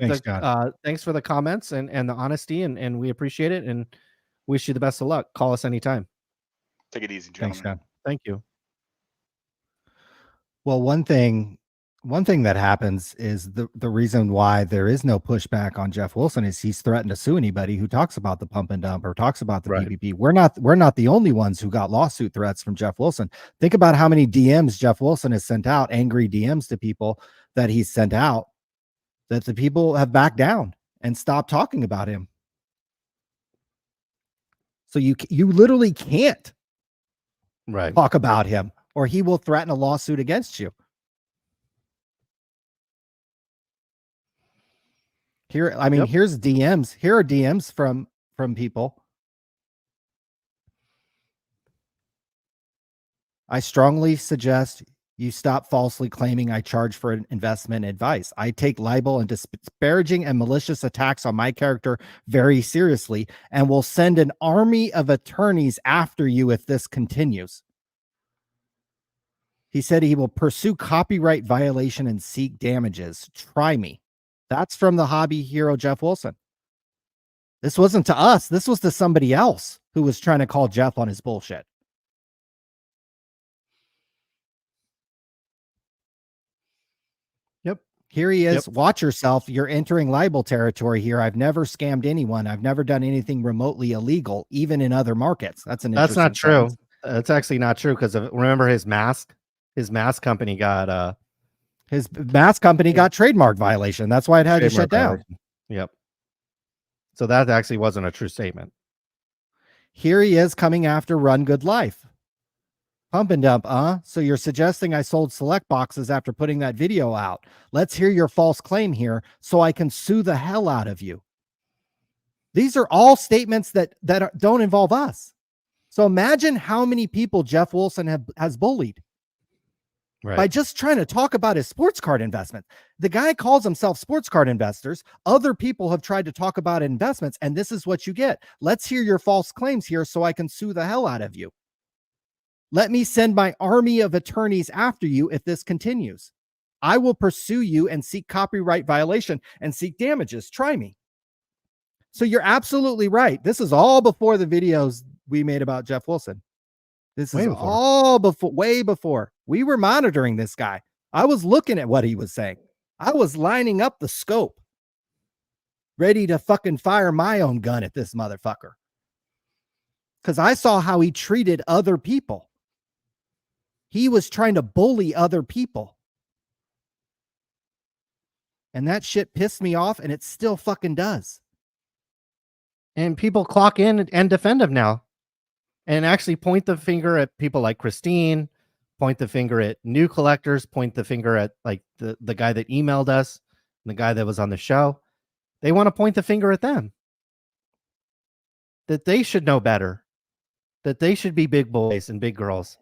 thanks for the comments and the honesty, and we appreciate it and wish you the best of luck. Call us anytime. Take it easy, gentlemen. Thanks, John. Thank you. Well, one thing that happens is the reason why there is no pushback on Jeff Wilson is he's threatened to sue anybody who talks about the pump and dump or talks about the PPP. We're not the only ones who got lawsuit threats from Jeff Wilson. Think about how many DMs Jeff Wilson has sent out, angry DMs to people that he's sent out, that the people have backed down and stopped talking about him. So you literally can't talk about him, or he will threaten a lawsuit against you. Here, I mean, here's DMs. Here are DMs from people. I strongly suggest you stop falsely claiming I charge for investment advice. I take libel and disparaging and malicious attacks on my character very seriously and will send an army of attorneys after you if this continues. He said he will pursue copyright violation and seek damages. Try me. That's from the hobby hero, Jeff Wilson. This wasn't to us. This was to somebody else who was trying to call Jeff on his bullshit. Yep. Here he is. Yep. Watch yourself. You're entering libel territory here. I've never scammed anyone. I've never done anything remotely illegal, even in other markets. That's not true. That's actually not true, because remember his mask? His mask company got trademark violation. That's why it had to shut down. Yep. So that actually wasn't a true statement. Here he is coming after Run Good Life. Pump and dump, So you're suggesting I sold select boxes after putting that video out. Let's hear your false claim here so I can sue the hell out of you. These are all statements that don't involve us. So imagine how many people Jeff Wilson has bullied. Right. By just trying to talk about his sports card investment. The guy calls himself sports card investors. Other people have tried to talk about investments, and this is what you get. Let's hear your false claims here so I can sue the hell out of you. Let me send my army of attorneys after you if this continues. I will pursue you and seek copyright violation and seek damages. Try me. So you're absolutely right. This is all before the videos we made about Jeff Wilson. This is all way before. We were monitoring this guy. I was looking at what he was saying. I was lining up the scope, ready to fucking fire my own gun at this motherfucker. Because I saw how he treated other people. He was trying to bully other people. And that shit pissed me off, and it still fucking does. And people clock in and defend him now. And actually point the finger at people like Christine, point the finger at new collectors, point the finger at like the guy that emailed us, the guy that was on the show. They want to point the finger at them. That they should know better. That they should be big boys and big girls.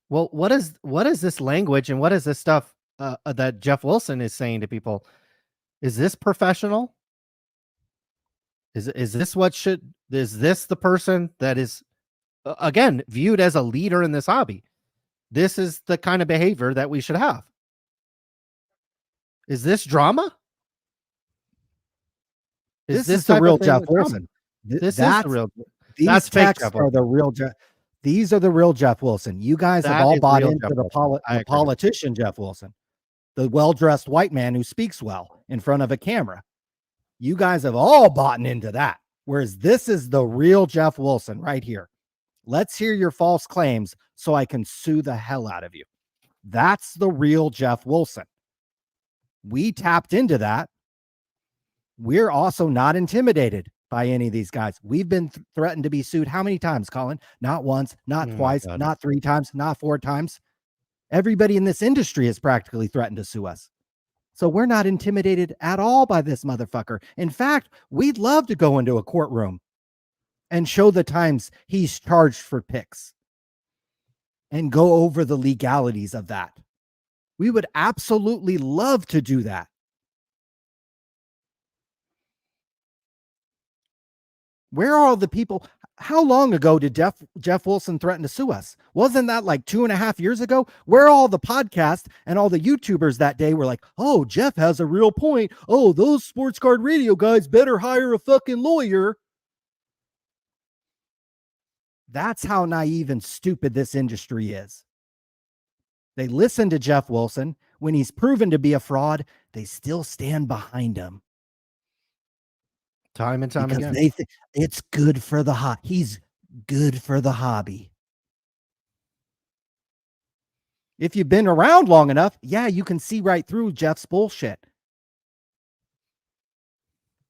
Well, what is this language and what is this stuff that Jeff Wilson is saying to people? Is this professional? Is this is this the person that is again viewed as a leader in this hobby? This is the kind of behavior that we should have. Is this drama? This is the real Jeff Wilson. This is the real. These texts are the real Jeff. These are the real Jeff Wilson. You guys have all bought into the politician Jeff Wilson, the well-dressed white man who speaks well in front of a camera. You guys have all bought into that. Whereas this is the real Jeff Wilson right here. Let's hear your false claims so I can sue the hell out of you. That's the real Jeff Wilson. We tapped into that. We're also not intimidated by any of these guys. We've been threatened to be sued how many times, Colin? Not once, not twice, not 3 times, not 4 times. Everybody in this industry is practically threatened to sue us. So we're not intimidated at all by this motherfucker. In fact, we'd love to go into a courtroom and show the times he's charged for picks and go over the legalities of that. We would absolutely love to do that. Where are all the people? How long ago did Jeff Wilson threaten to sue us? Wasn't that like 2.5 years ago? Where are all the podcasts and all the YouTubers that day were like, oh, Jeff has a real point. Oh, those sports card radio guys better hire a fucking lawyer. That's how naive and stupid this industry is. They listen to Jeff Wilson. When he's proven to be a fraud, they still stand behind him. Time and time because again. They think it's good for the hobby. He's good for the hobby. If you've been around long enough, yeah, you can see right through Jeff's bullshit.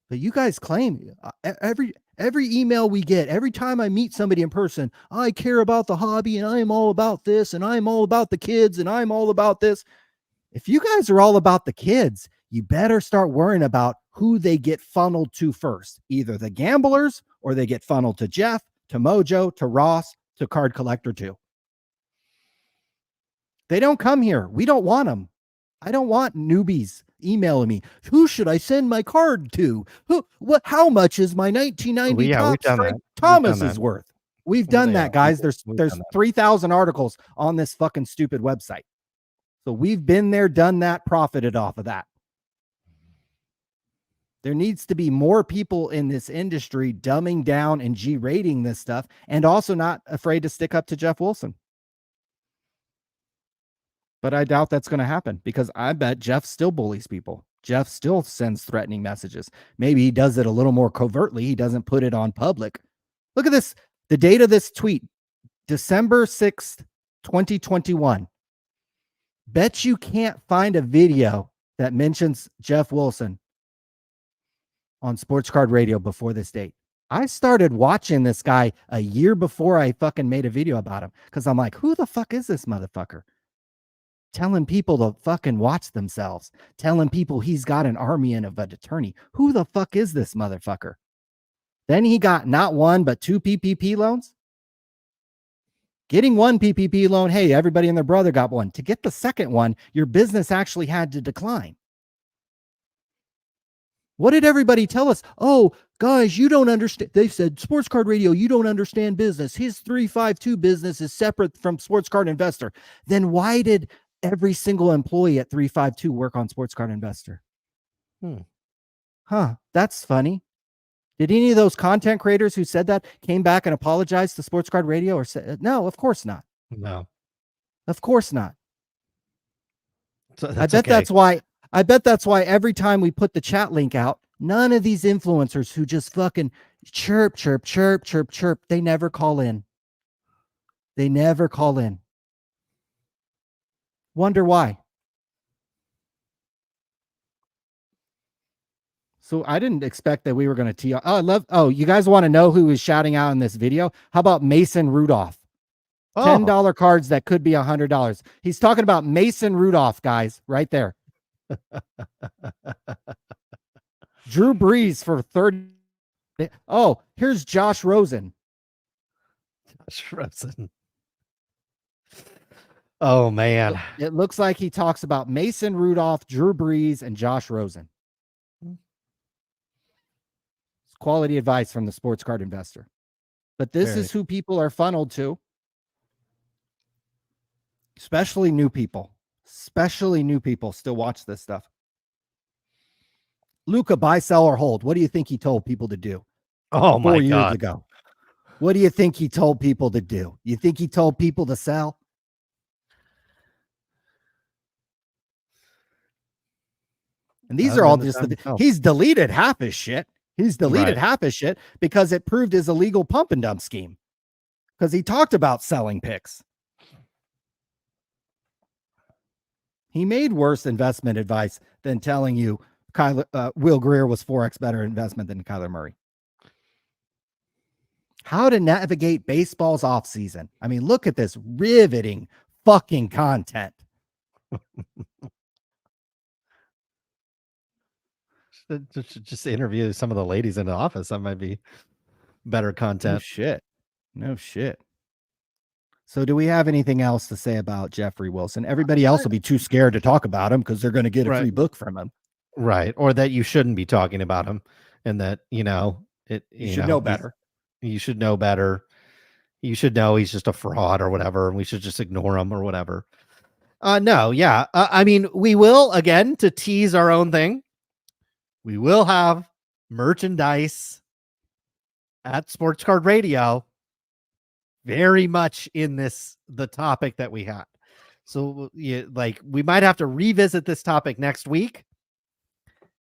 But you guys claim every email we get, every time I meet somebody in person, I care about the hobby and I am all about this and I'm all about the kids and I'm all about this. If you guys are all about the kids, you better start worrying about who they get funneled to first, either the gamblers or they get funneled to Jeff, to Mojo, to Ross, to Card Collector 2. They don't come here. We don't want them. I don't want newbies emailing me. Who should I send my card to? How much is my 1990 Thomas is worth? We've done that, guys. There's 3,000 articles on this fucking stupid website. So we've been there, done that, profited off of that. There needs to be more people in this industry dumbing down and G-rating this stuff and also not afraid to stick up to Jeff Wilson. But I doubt that's going to happen because I bet Jeff still bullies people. Jeff still sends threatening messages. Maybe he does it a little more covertly. He doesn't put it on public. Look at this. The date of this tweet, December 6th, 2021. Bet you can't find a video that mentions Jeff Wilson on Sports Card Radio before this date. I started watching this guy a year before I fucking made a video about him because I'm like, who the fuck is this motherfucker? Telling people to fucking watch themselves, telling people he's got an army and of an attorney. Who the fuck is this motherfucker? Then he got not 1, but 2 PPP loans. Getting 1 PPP loan, hey, everybody and their brother got one. To get the second one, your business actually had to decline. What did everybody tell us? Oh, guys, you don't understand. They said, Sports Card Radio, you don't understand business. His 352 business is separate from Sports Card Investor. Then why did every single employee at 352 work on Sports Card Investor? That's funny. Did any of those content creators who said that came back and apologized to Sports Card Radio or said, no, of course not. No, of course not. So I bet that's why every time we put the chat link out, none of these influencers who just fucking chirp, chirp, chirp, chirp, chirp, they never call in. They never call in. Wonder why. So I didn't expect that we were going to tee. You guys want to know who is shouting out in this video? How about Mason Rudolph? $10 cards that could be $100. He's talking about Mason Rudolph, guys, right there. Drew Brees for 30. Oh, here's Josh Rosen. Josh Rosen. Oh man. It looks like he talks about Mason Rudolph, Drew Brees, and Josh Rosen. It's quality advice from the sports card investor. But this is who people are funneled to. Especially new people. Especially new people still watch this stuff. Luca, buy, sell, or hold. What do you think he told people to do? Oh my 4 years God. ago. What do you think he told people to do? You think he told people to sell? And these are all just he's deleted half his shit. He's deleted half his shit because it proved his illegal pump and dump scheme. Because he talked about selling picks. He made worse investment advice than telling you Will Greer was 4x better investment than Kyler Murray. How to navigate baseball's offseason. I mean, look at this riveting fucking content. Just interview some of the ladies in the office. That might be better content. No shit. So do we have anything else to say about Jeffrey Wilson? Everybody else will be too scared to talk about him because they're going to get a free book from him. Right. Or that you shouldn't be talking about him and that, you should know better. You should know better. You should know he's just a fraud or whatever. And we should just ignore him or whatever. No. Yeah. I mean, we will, again, to tease our own thing. We will have merchandise at Sports Card Radio very much in the topic that we had. So we might have to revisit this topic next week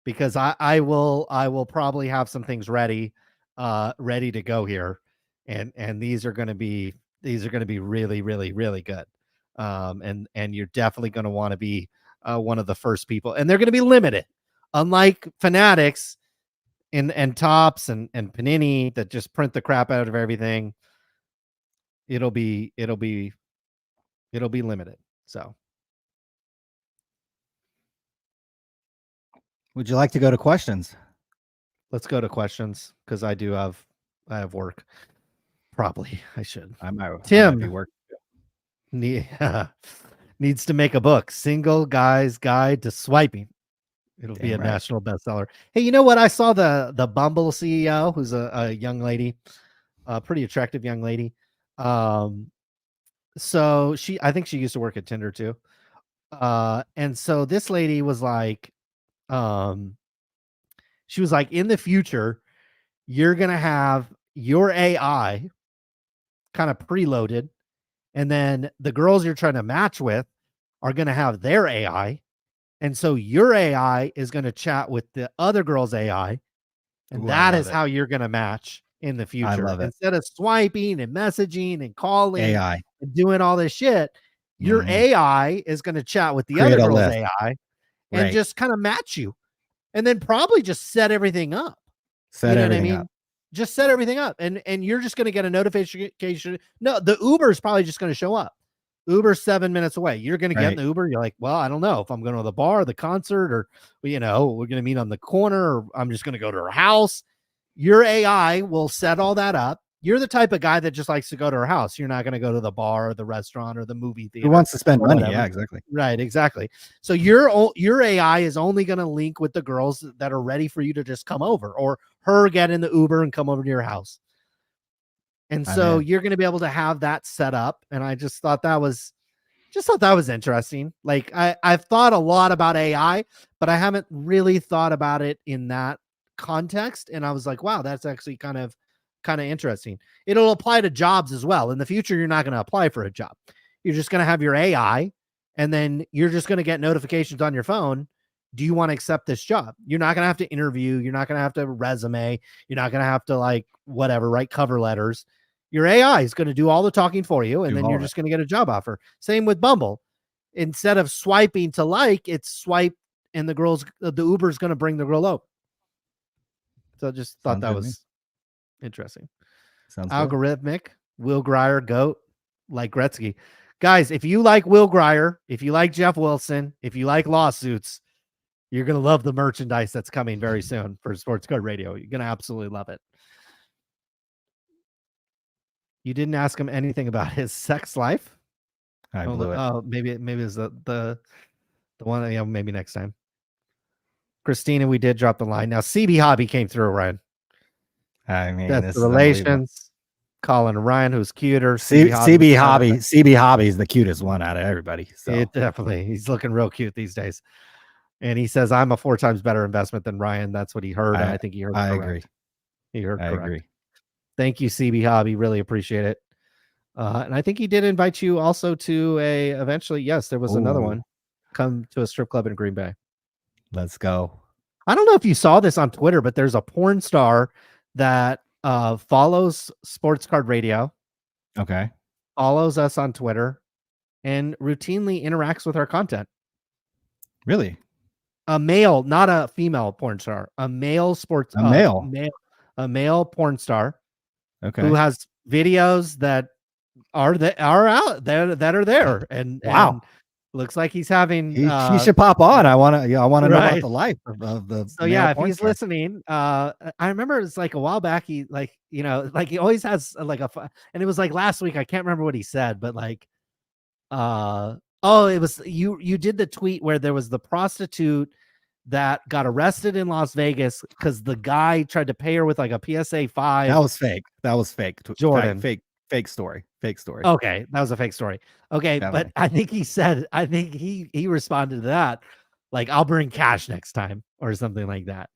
because I will probably have some things ready to go here. And these are going to be really, really, really good. And you're definitely going to want to be one of the first people, and they're going to be limited. Unlike Fanatics and Tops and Panini that just print the crap out of everything, it'll be limited. So, would you like to go to questions? Let's go to questions because I have work. Probably I should. Tim be working. Needs to make a book, Single Guy's Guide to Swiping. It'll be a national bestseller. Hey, you know what? I saw the Bumble CEO, who's a young lady, a pretty attractive young lady. So I think she used to work at Tinder too. And so this lady was like, she was like, in the future, you're going to have your AI kind of preloaded. And then the girls you're trying to match with are going to have their AI. And so your AI is going to chat with the other girl's AI. And that is how you're going to match in the future. I love it. Instead of swiping and messaging and calling AI and doing all this shit, your AI is going to chat with the other girl's AI and just kind of match you. And then probably just set everything up. Set everything up. Just set everything up. And you're just going to get a notification. No, the Uber is probably just going to show up. Uber's 7 minutes away. You're going to get in the Uber. You're like, well, I don't know if I'm going to the bar, the concert, or, we're going to meet on the corner, or I'm just going to go to her house. Your AI will set all that up. You're the type of guy that just likes to go to her house. You're not going to go to the bar or the restaurant or the movie theater. Who wants to spend money? Yeah, exactly. Right, exactly. So your AI is only going to link with the girls that are ready for you to just come over, or her get in the Uber and come over to your house. And so you're going to be able to have that set up. And I just thought that was interesting. Like I've thought a lot about AI, but I haven't really thought about it in that context. And I was like, wow, that's actually kind of interesting. It'll apply to jobs as well. In the future, you're not going to apply for a job. You're just going to have your AI, and then you're just going to get notifications on your phone. Do you want to accept this job? You're not going to have to interview. You're not going to have to resume. You're not going to have to write cover letters. Your AI is going to do all the talking for you, and then you're just going to get a job offer. Same with Bumble. Instead of swiping to it's swipe, and the Uber is going to bring the girl over. So I just thought that was interesting. Sounds algorithmic. Will Grier, GOAT, like Gretzky. Guys, if you like Will Grier, if you like Jeff Wilson, if you like lawsuits, You're gonna love the merchandise that's coming very soon for Sports Card Radio. You're gonna absolutely love it. You didn't ask him anything about his sex life. I blew it. Oh, maybe it's the one. Yeah, maybe next time. Christina, we did drop the line. Now CB Hobby came through, Ryan. I mean, That's this the is unbelievable. relations. Colin Ryan, who's cuter. CB Hobby is the cutest one out of everybody. So It definitely, he's looking real cute these days. And he says, "I'm a 4 times better investment than Ryan." That's what he heard. And I think he heard. I correct. agree. He heard. I correct. agree. Thank you, CB Hobby. Really appreciate it. And I think he did invite you also to eventually. Yes, there was another one. Come to a strip club in Green Bay. Let's go. I don't know if you saw this on Twitter, but there's a porn star that follows Sports Card Radio, Okay. follows us on Twitter, and routinely interacts with our content. Really? A male, not a female porn star, a male sports, A male. a male porn star Okay. who has videos that are out there that are there, and Wow. and looks like he's having. He should pop on. I want to know about Right. the life of the. So male yeah, if porn he's star. listening, I remember it's like a while back. He he always has like and it was like last week. I can't remember what he said, but like, it was you did the tweet where there was the prostitute that got arrested in Las Vegas because the guy tried to pay her with like a PSA 5. That was fake. Jordan. Fake story. Okay, that was a fake story. Okay, Definitely. but I think he responded to that like, "I'll bring cash next time" or something like that.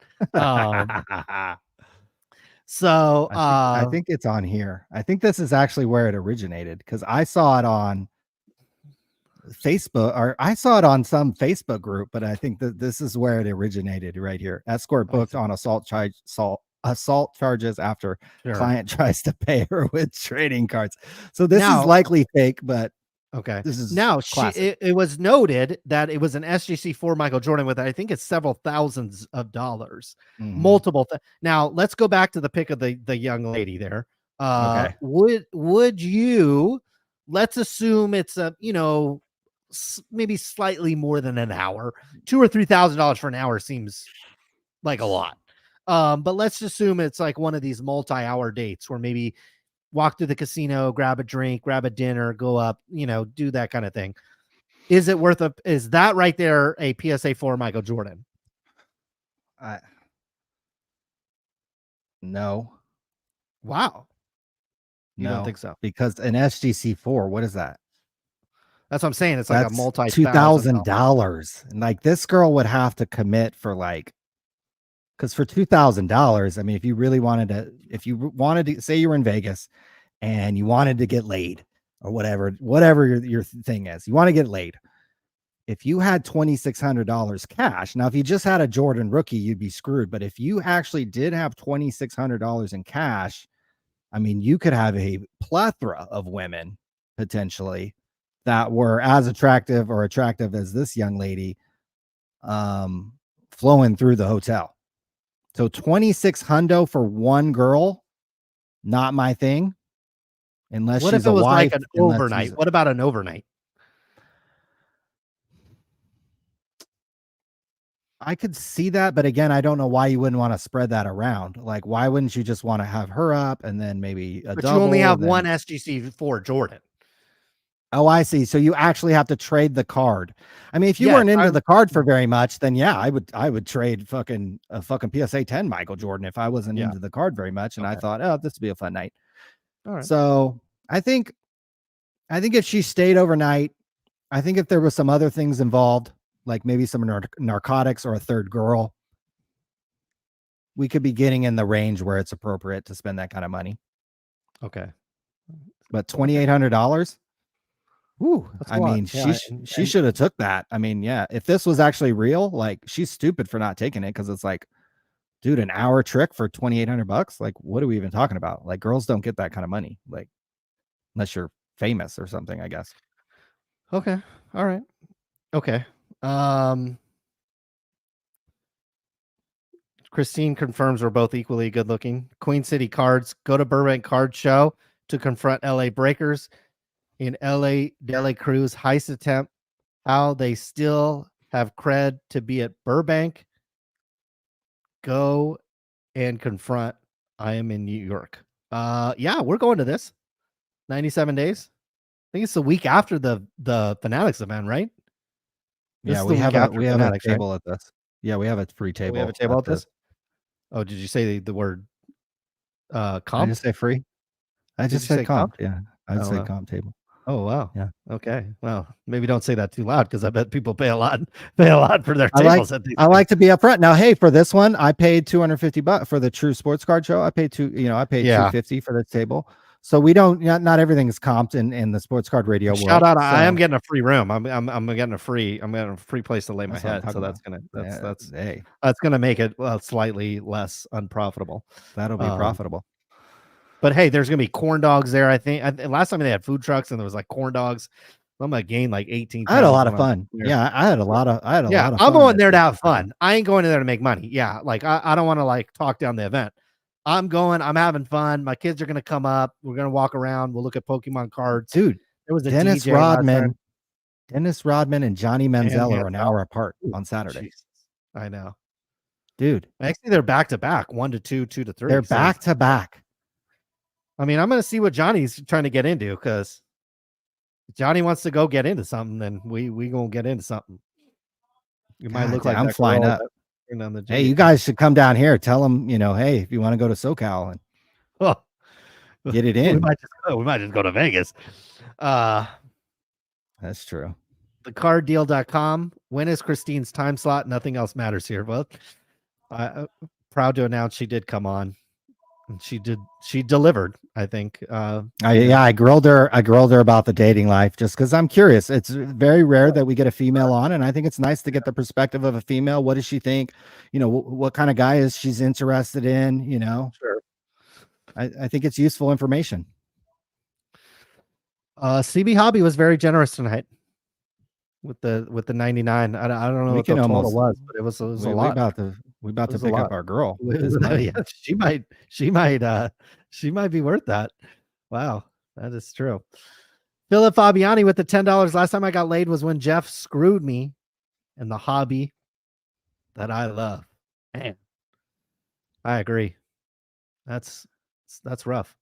So I think it's on here. I think this is actually where it originated because I saw it on Facebook, or I saw it on some Facebook group, but I think that this is where it originated right here. Escort booked on assault charges after client tries to pay her with trading cards. So this is likely fake, but okay. This is now it was noted that it was an SGC4 Michael Jordan with, I think it's several thousands of dollars, multiple. Now let's go back to the pic of the young lady there. Okay. Would you, let's assume it's a, maybe slightly more than an hour, $2,000 or $3,000 for an hour seems like a lot. But let's assume it's like one of these multi-hour dates where maybe walk to the casino, grab a drink, grab a dinner, go up, do that kind of thing. Is it worth is that right there a PSA 4 Michael Jordan? No. Wow. You No, don't think so? Because an SGC4, what is that? That's what I'm saying. It's like a multi $2,000. And like this girl would have to commit for like, because for $2,000, I mean, if you wanted to say you were in Vegas and you wanted to get laid or whatever your thing is, you want to get laid. If you had $2,600 cash, now if you just had a Jordan rookie, you'd be screwed. But if you actually did have $2,600 in cash, I mean, you could have a plethora of women potentially that were as attractive as this young lady, flowing through the hotel. So $2,600 for one girl, not my thing. Unless what she's if it was wife, like an overnight? What about an overnight? I could see that, but again, I don't know why you wouldn't want to spread that around. Like, why wouldn't you just want to have her up and then maybe a double? You only have one SGC4 Jordan. Oh, I see. So you actually have to trade the card. I mean, if you weren't into the card for very much, then yeah, I would trade a fucking PSA 10 Michael Jordan if I wasn't into the card very much. And I thought, oh, this would be a fun night. All right. So I think if she stayed overnight, I think if there was some other things involved, like maybe some narcotics or a third girl, we could be getting in the range where it's appropriate to spend that kind of money. Okay. But $2,800? Ooh, I mean, yeah, she should have took that. I mean, yeah, if this was actually real, like she's stupid for not taking it, because it's like, dude, an hour trick for $2,800. Like, what are we even talking about? Like, girls don't get that kind of money, like, unless you're famous or something, I guess. Okay. All right. Okay. Christine confirms we're both equally good looking. Queen City Cards, go to Burbank Card Show to confront LA Breakers in LA Cruz heist attempt. How they still have cred to be at Burbank. Go and confront. I am in New York. Yeah, we're going to this 97 days. I think it's the week after the Fanatics event, right? This Yeah, is we the week have a after we have a Fanatics, right? table at this. Yeah, we have a free Oh, table. we have a table at the- this. Oh, did you say the word I comp? just say free. I Did just you said say comp. comp? Yeah, I Oh, said wow. comp table. Oh wow. Yeah. Okay. Well, maybe don't say that too loud because I bet people pay a lot for their tables at these I things. like to be upfront. Now, hey, for this one, I paid $250 for the True Sports Card Show. I paid Yeah. $250 for the table. So we don't not everything is comped in the sports card radio world. Shout out! I am So getting a free room. I'm getting a free place to lay my that's what I'm head. So talking about. Hey, that's gonna make it slightly less unprofitable. that'll be profitable. But hey, there's gonna be corn dogs there. I think last time they had food trucks and there was like corn dogs. I'm gonna gain like 18 I had a pounds lot of when I'm fun. there. Yeah, I had a lot of I'm fun going there to at have this fun. I ain't going there to make money. Yeah, like I don't want to like talk down the event. I'm having fun. My kids are gonna come up. We're gonna walk around. We'll look at Pokemon cards. Dude, There was a Dennis DJ last Rodman. time. Dennis Rodman and Johnny Manziel are an Manziel. hour apart Ooh, on Saturday. Jesus. I know. Dude, Actually, they're back to back, 1 to 2, 2 to 3. they're So back to back. I mean, I'm gonna see what Johnny's trying to get into because Johnny wants to go get into something, then we gonna get into something. You might look like I'm that flying girl up. on the Hey, you guys should come down here. Tell them, hey, if you want to go to SoCal and get it in. We might just go to Vegas. That's true. Thecarddeal.com. When is Christine's time slot? Nothing else matters here. Well, proud to announce she did come on. And she delivered, I think. I grilled her about the dating life just because I'm curious. It's very rare that we get a female on, and I think it's nice to get the perspective of a female. What does she think? What kind of guy is she's interested in? Sure. I think it's useful information. CB Hobby was very generous tonight with the 99. I don't know what the total was, but it was a lot. We about to pick up our girl. Yeah, she might be worth that. Wow, that is true. Philip Fabiani with the $10. Last time I got laid was when Geoff screwed me in the hobby that I love. Man, I agree. That's rough.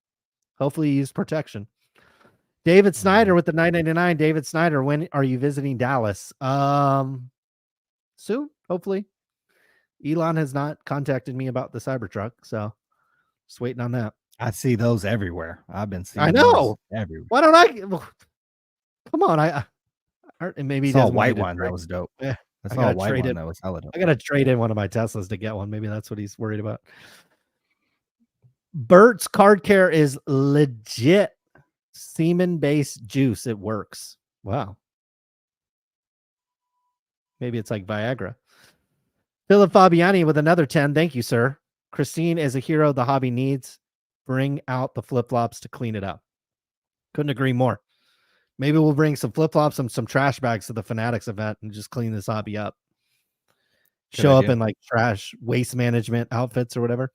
Hopefully you use protection. David Snyder with the $9.99. David Snyder, when are you visiting Dallas? Soon, hopefully. Elon has not contacted me about the Cybertruck, so just waiting on that. I see those everywhere. I've been seeing. I know. Everywhere. Why don't I? Well, come on, I maybe it's all white one. That was dope. Yeah, that's all white one. That was hella dope. I gotta trade in one of my Teslas to get one. Maybe that's what he's worried about. Burt's Card Care is legit. Semen-based juice. It works. Wow. Maybe it's like Viagra. Philip Fabiani with another 10. Thank you, sir. Christine is a hero the hobby needs. Bring out the flip-flops to clean it up. Couldn't agree more. Maybe we'll bring some flip-flops and some trash bags to the Fanatics event and just clean this hobby up. Show up in like trash waste management outfits or whatever.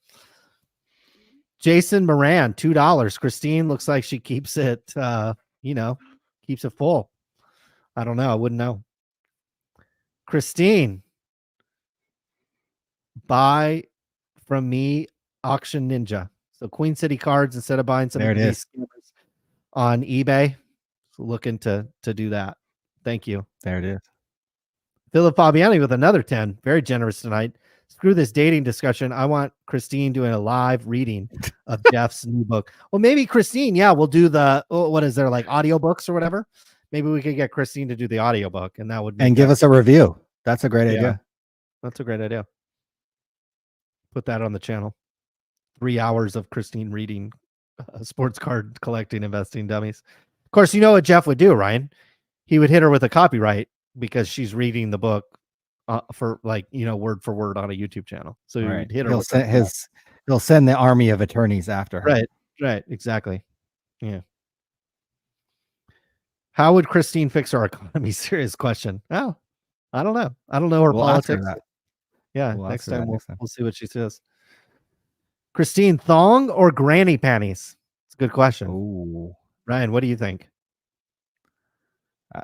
Jason Moran, $2. Christine looks like she keeps it, keeps it full. I don't know. I wouldn't know. Christine, buy from me Auction Ninja. So Queen City cards instead of buying some of these on eBay. So looking to do that. Thank you. There it is. Philip Fabiani with another 10. Very generous tonight. Screw this dating discussion. I want Christine doing a live reading of Geoff's new book. Well, maybe Christine, we'll do the, what is there, like audiobooks or whatever? Maybe we could get Christine to do the audiobook and that would give us a review. That's a great idea. That's a great idea. Put that on the channel. 3 hours of Christine reading sports card collecting, investing dummies. Of course, you know what Geoff would do, Ryan? He would hit her with a copyright because she's reading the book for word for word on a YouTube channel. So right. Hit her. He'll send the army of attorneys after her. Right. Exactly. Yeah. How would Christine fix our economy? Serious question. Oh, I don't know. I don't know her politics. Yeah. Next time we'll see what she says. Christine, thong or granny panties? It's a good question. Ooh. Ryan, what do you think?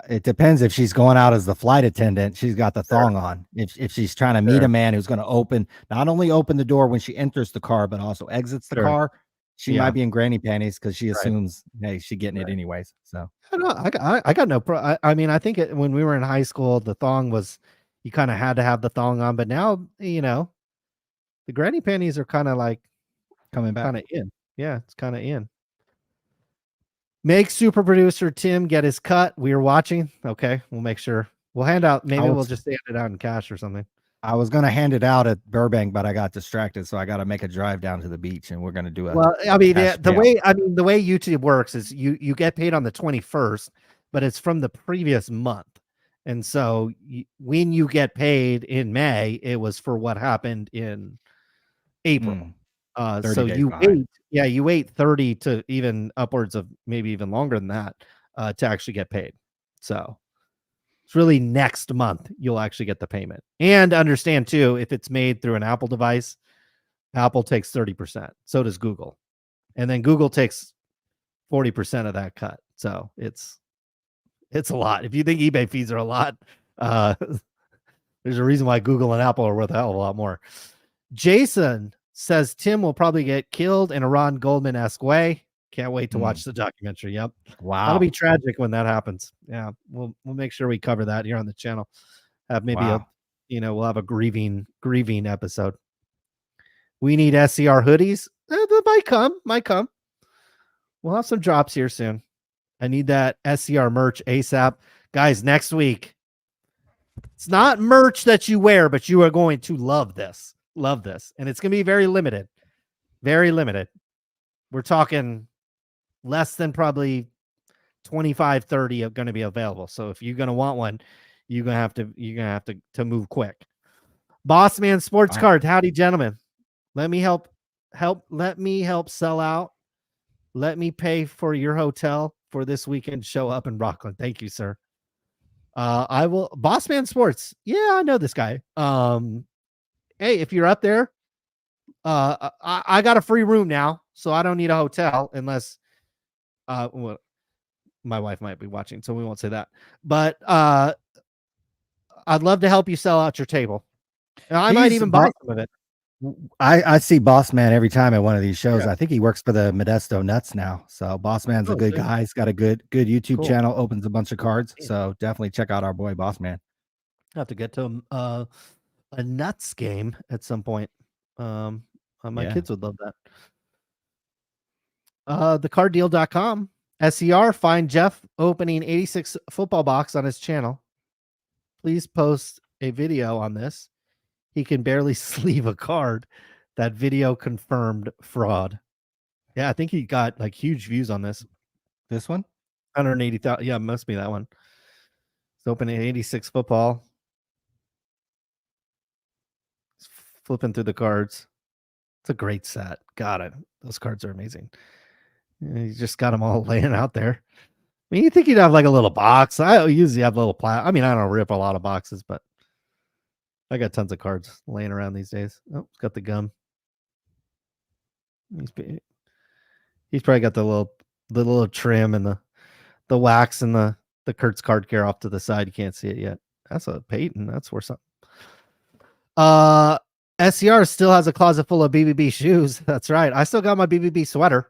It depends if she's going out as the flight attendant. She's got the thong on. If she's trying to meet a man who's going to not only open the door when she enters the car, but also exits the car, she might be in granny panties because she assumes, hey, she's getting it anyways. So I don't know. I got no I mean, I think when we were in high school, the thong was, you kind of had to have the thong on, but now, the granny panties are kind of like coming back. kind of in. Yeah, it's kind of in. Make super producer Tim get his cut. We are watching. Okay, we'll make sure. We'll hand out. Maybe we'll just hand it out in cash or something. I was going to hand it out at Burbank, but I got distracted, so I got to make a drive down to the beach, and we're going to do a. Well, I mean, the way YouTube works is you get paid on the 21st, but it's from the previous month, and so when you get paid in May, it was for what happened in April. So you wait 30 to even upwards of maybe even longer than that to actually get paid. So it's really next month you'll actually get the payment. And understand too, if it's made through an Apple device, Apple takes 30%. So does Google. And then Google takes 40% of that cut. So it's a lot. If you think eBay fees are a lot, there's a reason why Google and Apple are worth a hell of a lot more. Jason says Tim will probably get killed in a Ron Goldman-esque way. Can't wait to watch the documentary. Yep. Wow. That'll be tragic when that happens. Yeah. We'll make sure we cover that here on the channel. Have maybe we'll have a grieving episode. We need SCR hoodies. That might come. We'll have some drops here soon. I need that SCR merch ASAP. Guys, next week. It's not merch that you wear, but you are going to love this. Love this. And it's going to be very limited. Very limited. We're talking less than probably 25, 30 are going to be available. So if you're going to want one, you're going to have to move quick. Boss Man Sports Card. Howdy, gentlemen. Let me help sell out. Let me pay for your hotel for this weekend show up in Rockland. Thank you, sir. I will. Boss Man Sports. Yeah, I know this guy. Hey, if you're up there, I got a free room now, so I don't need a hotel unless well, my wife might be watching, so we won't say that. But I'd love to help you sell out your table. And I might even buy some of it. I see Boss Man every time at one of these shows. Yeah. I think he works for the Modesto Nuts now. So Boss Man's a good guy. He's got a good YouTube channel, opens a bunch of cards. So definitely check out our boy Boss Man. I have to get to a Nuts game at some point. My kids would love that. Thecarddeal.com. SCR, find Geoff opening 86 football box on his channel. Please post a video on this. He can barely sleeve a card. That video confirmed fraud. Yeah, I think he got like huge views on this. This one? 180,000. Yeah, must be that one. It's opening 86 football. Flipping through the cards. It's a great set. Got it. Those cards are amazing. You just got them all laying out there. I mean, you think you'd have like a little box. I usually have a little I mean, I don't rip a lot of boxes, but I got tons of cards laying around these days. Oh, it's got the gum. He's probably got the little trim and the wax and the Kurtz card care off to the side. You can't see it yet. That's a Peyton. That's worth something. SCR still has a closet full of BBB shoes. That's right. I still got my BBB sweater.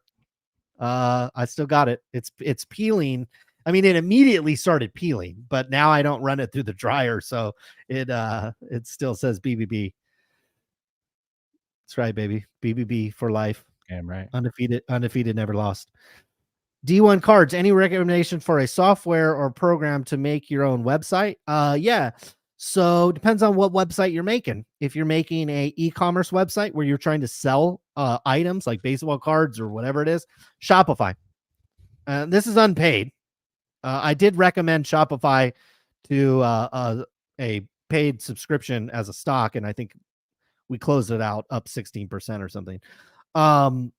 I still got it. It's peeling. I mean, it immediately started peeling, but now I don't run it through the dryer, so it still says BBB. That's right, baby. BBB for life. Damn right. Undefeated, never lost. D1 Cards. Any recommendation for a software or program to make your own website? Yeah. So depends on what website you're making. If you're making a e-commerce website where you're trying to sell items like baseball cards or whatever it is, Shopify. This is unpaid. I did recommend Shopify to a paid subscription as a stock, and I think we closed it out up 16% or something. So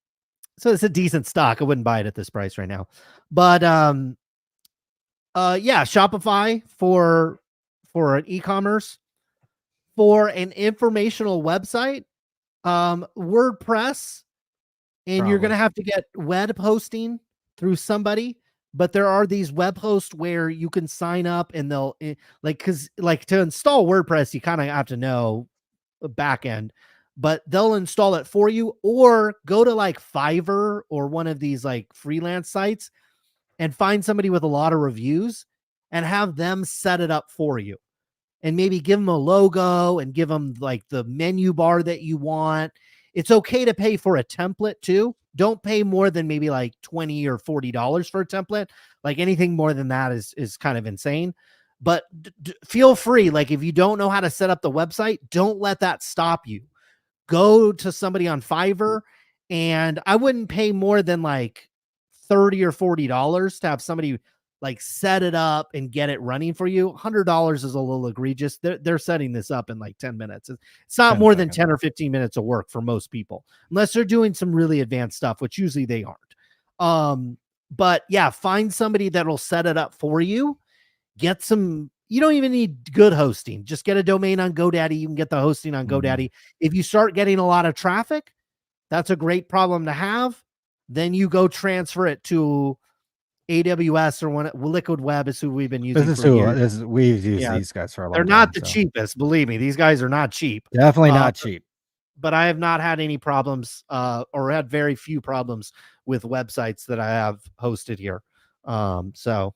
it's a decent stock. I wouldn't buy it at this price right now. But yeah, Shopify for an e-commerce, for an informational website, WordPress, and you're going to have to get web hosting through somebody. but there are these web hosts where you can sign up and they'll because to install WordPress, you kind of have to know the back end, but they'll install it for you, or go to like Fiverr or one of these like freelance sites and find somebody with a lot of reviews and have them set it up for you. And maybe give them a logo and give them like the menu bar that you want. It's okay to pay for a template too. Don't pay more than maybe like $20 or $40 for a template. Like anything more than that is kind of insane. But feel free. Like if you don't know how to set up the website, don't let that stop you. Go to somebody on Fiverr, and I wouldn't pay more than like $30 or $40 to have somebody like set it up and get it running for you. $100 is a little egregious. They're setting this up in like 10 minutes. It's not more than 10 or 15 minutes of work for most people, unless they're doing some really advanced stuff, which usually they aren't. But yeah, find somebody that'll set it up for you. Get some, you don't even need good hosting. Just get a domain on GoDaddy. You can get the hosting on GoDaddy. If you start getting a lot of traffic, that's a great problem to have. Then you go transfer it to AWS or Liquid Web is who we've been using. We've used these guys for a long time. They're not the cheapest, believe me. These guys are not cheap. Definitely not cheap. But I have not had any problems, or had very few problems with websites that I have hosted here. So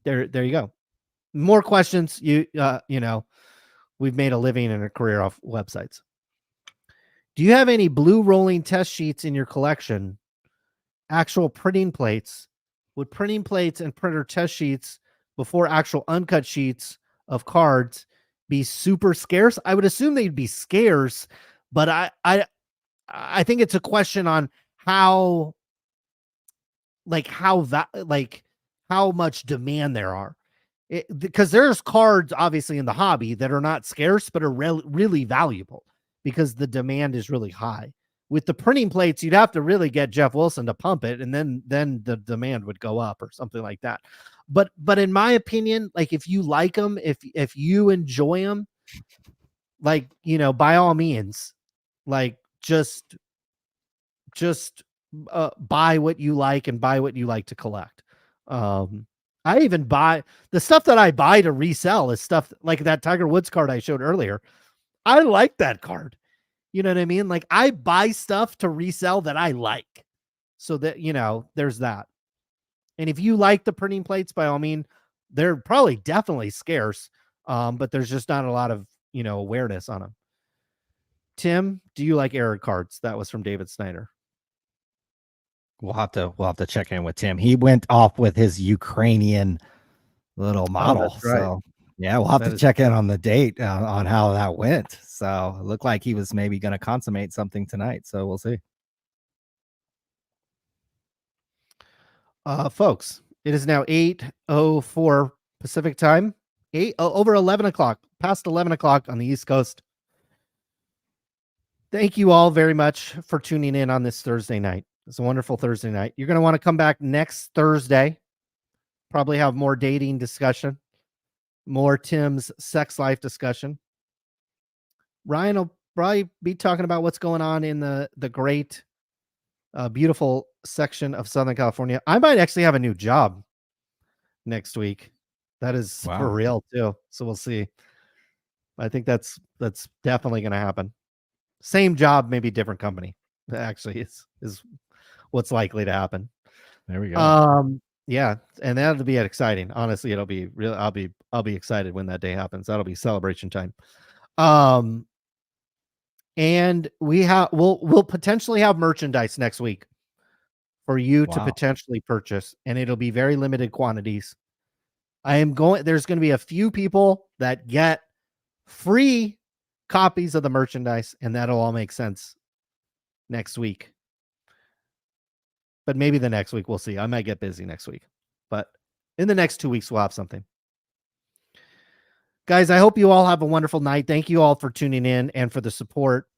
there you go. More questions. You know, we've made a living and a career off websites. Do you have any blue rolling test sheets in your collection? Actual printing plates? Would printing plates and printer test sheets before actual uncut sheets of cards be super scarce? I would assume they'd be scarce, but I think it's a question on how much demand there are. Because there's cards obviously in the hobby that are not scarce but are really valuable because the demand is really high. With the printing plates, you'd have to really get Jeff Wilson to pump it, and then the demand would go up or something like that. But in my opinion, like if you like them, if you enjoy them, like, you know, by all means, like just buy what you like and buy what you like to collect. I even buy the stuff that I buy to resell is stuff like that Tiger Woods card I showed earlier. I like that card. You know what I mean? Like I buy stuff to resell that I like, so that, you know, there's that. And if you like the printing plates, by all means, they're probably definitely scarce. But there's just not a lot of, you know, awareness on them. Tim, do you like error cards? That was from David Snyder. We'll have to check in with Tim. He went off with his Ukrainian little model. That's right. So yeah, we'll have to check in on the date on how that went. So it looked like he was maybe going to consummate something tonight. So we'll see. Folks, it is now 8:04 Pacific time. Over 11 o'clock, past 11 o'clock on the East Coast. Thank you all very much for tuning in on this Thursday night. It's a wonderful Thursday night. You're going to want to come back next Thursday. Probably have more dating discussion, more Tim's sex life discussion. Ryan will probably be talking about what's going on in the great, beautiful section of Southern California. I might actually have a new job next week. That is for real too. So we'll see. I think that's definitely going to happen. Same job, maybe different company. Actually, is what's likely to happen. There we go. Yeah, and that'll be exciting. Honestly, it'll be real. I'll be excited when that day happens. That'll be celebration time. And we'll potentially have merchandise next week for you to potentially purchase, and it'll be very limited quantities. There's going to be a few people that get free copies of the merchandise, and that'll all make sense next week. But maybe the next week, we'll see. I might get busy next week, but in the next 2 weeks, we'll have something. Guys, I hope you all have a wonderful night. Thank you all for tuning in and for the support.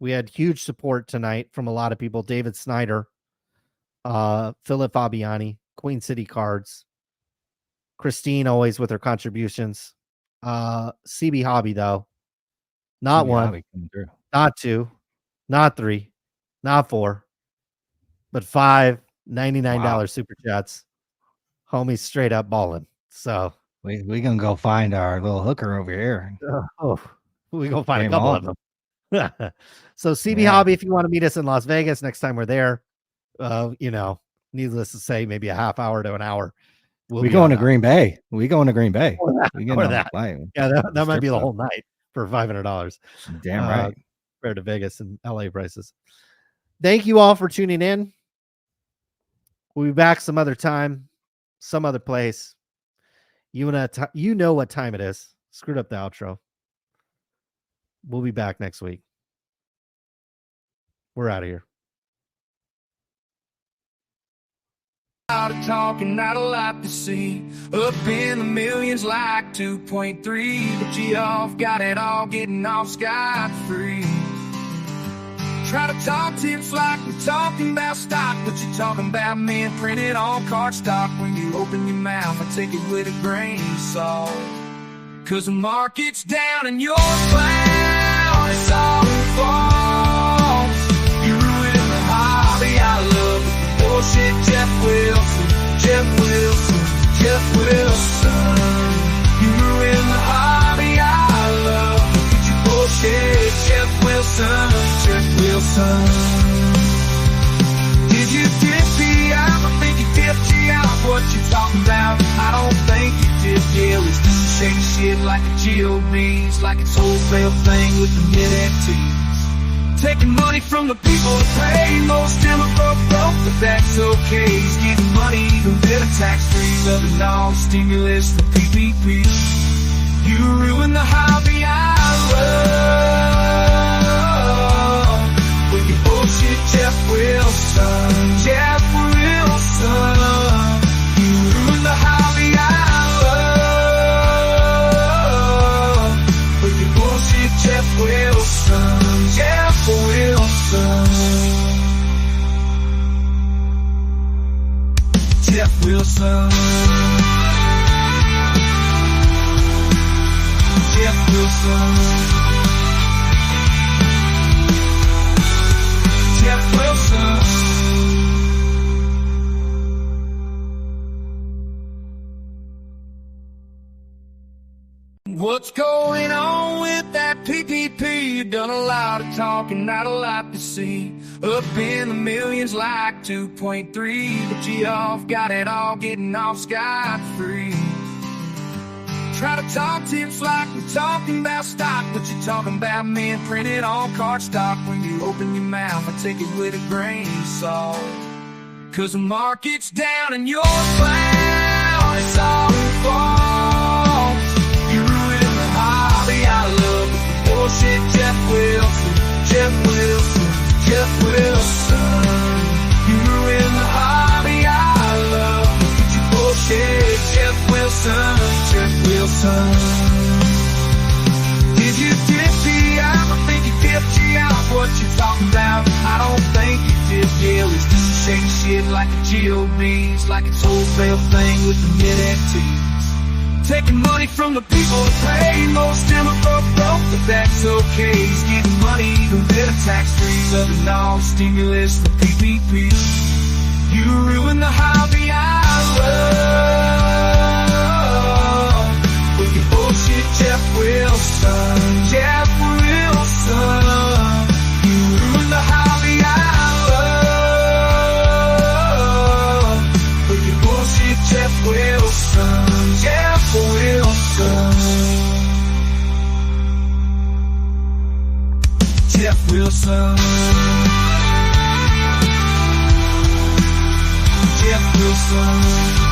We had huge support tonight from a lot of people. David Snyder, Philip Fabiani, Queen City Cards, Christine always with her contributions. CB Hobby, though. Not CB one, not two, not three, not four, but $5.99 super chats. Homie's straight up balling. So we gonna go find our little hooker over here. we gonna find a Game couple on. of them. So CB Yeah. Hobby, if you want to meet us in Las Vegas next time we're there, needless to say, maybe a half hour to an hour. We going to Green Bay. We going to Green Bay. We Or that. Yeah, that might be the club. whole night for $500. Damn right. Compared to Vegas and LA prices. Thank you all for tuning in. We'll be back some other time, some other place. You know what time it is. Screwed up the outro. We'll be back next week. We're out of here. Lot of talking, not a lot to see. Up in the millions like 2.3. But Geoff got it all, getting off scot-free. Try to talk tips like we're talking about stock, but you're talking about men printed on cardstock. When you open your mouth, I take it with a grain of salt. Cause the market's down and you're found. It's all false. You ruin the hobby I love with the bullshit. Jeff Wilson. You ruin the hobby I love with your bullshit. Jeff Wilson. Did you dip me out? I think you dipped you out. What you talking about? I don't think you did. Yeah, it's just saying shit like a Geo means, like it's wholesale thing with the mid-teens. Taking money from the people that pay. Most of them are broke, but that's okay. He's getting money, even better tax-free. Loving all stimulus, the PPP. You ruin the hobby I love with your bullshit, Jeff Wilson. Jeff Wilson. You ruin the hobby I love with your bullshit, Jeff Wilson. Jeff Wilson. Jeff Wilson. Jeff Wilson. Jeff Wilson. What's going on with that PPP? You done a lot of talking, not a lot to see. Up in the millions like 2.3. But Geoff got it all, getting off scot-free. Try to talk tips like we're talking about stock, but you're talking about men printed on cardstock. When you open your mouth, I take it with a grain of salt. Cause the market's down and you're found. It's all false. You ruin the hobby I love with the bullshit, Jeff Wilson. Jeff Wilson. Jeff Wilson. You ruin the hobby I love with your bullshit, Jeff Wilson. Jeff Wilson. Did you dip me out? I think you dipped you out. What you talking about? I don't think you did. Yeah, it's just the same shit like a Geo means, like it's wholesale thing with the mid-teens. Taking money from the people that pay. Most of them are broke, but that's okay. He's getting money, even better tax-free. Loving all stimulus, the PPP. You ruin the hobby I love with your bullshit, Jeff Wilson. Jeff Wilson. You ruin the hobby I love with your bullshit, Jeff Wilson. Jeff Wilson. Jeff Wilson. Jeff Wilson.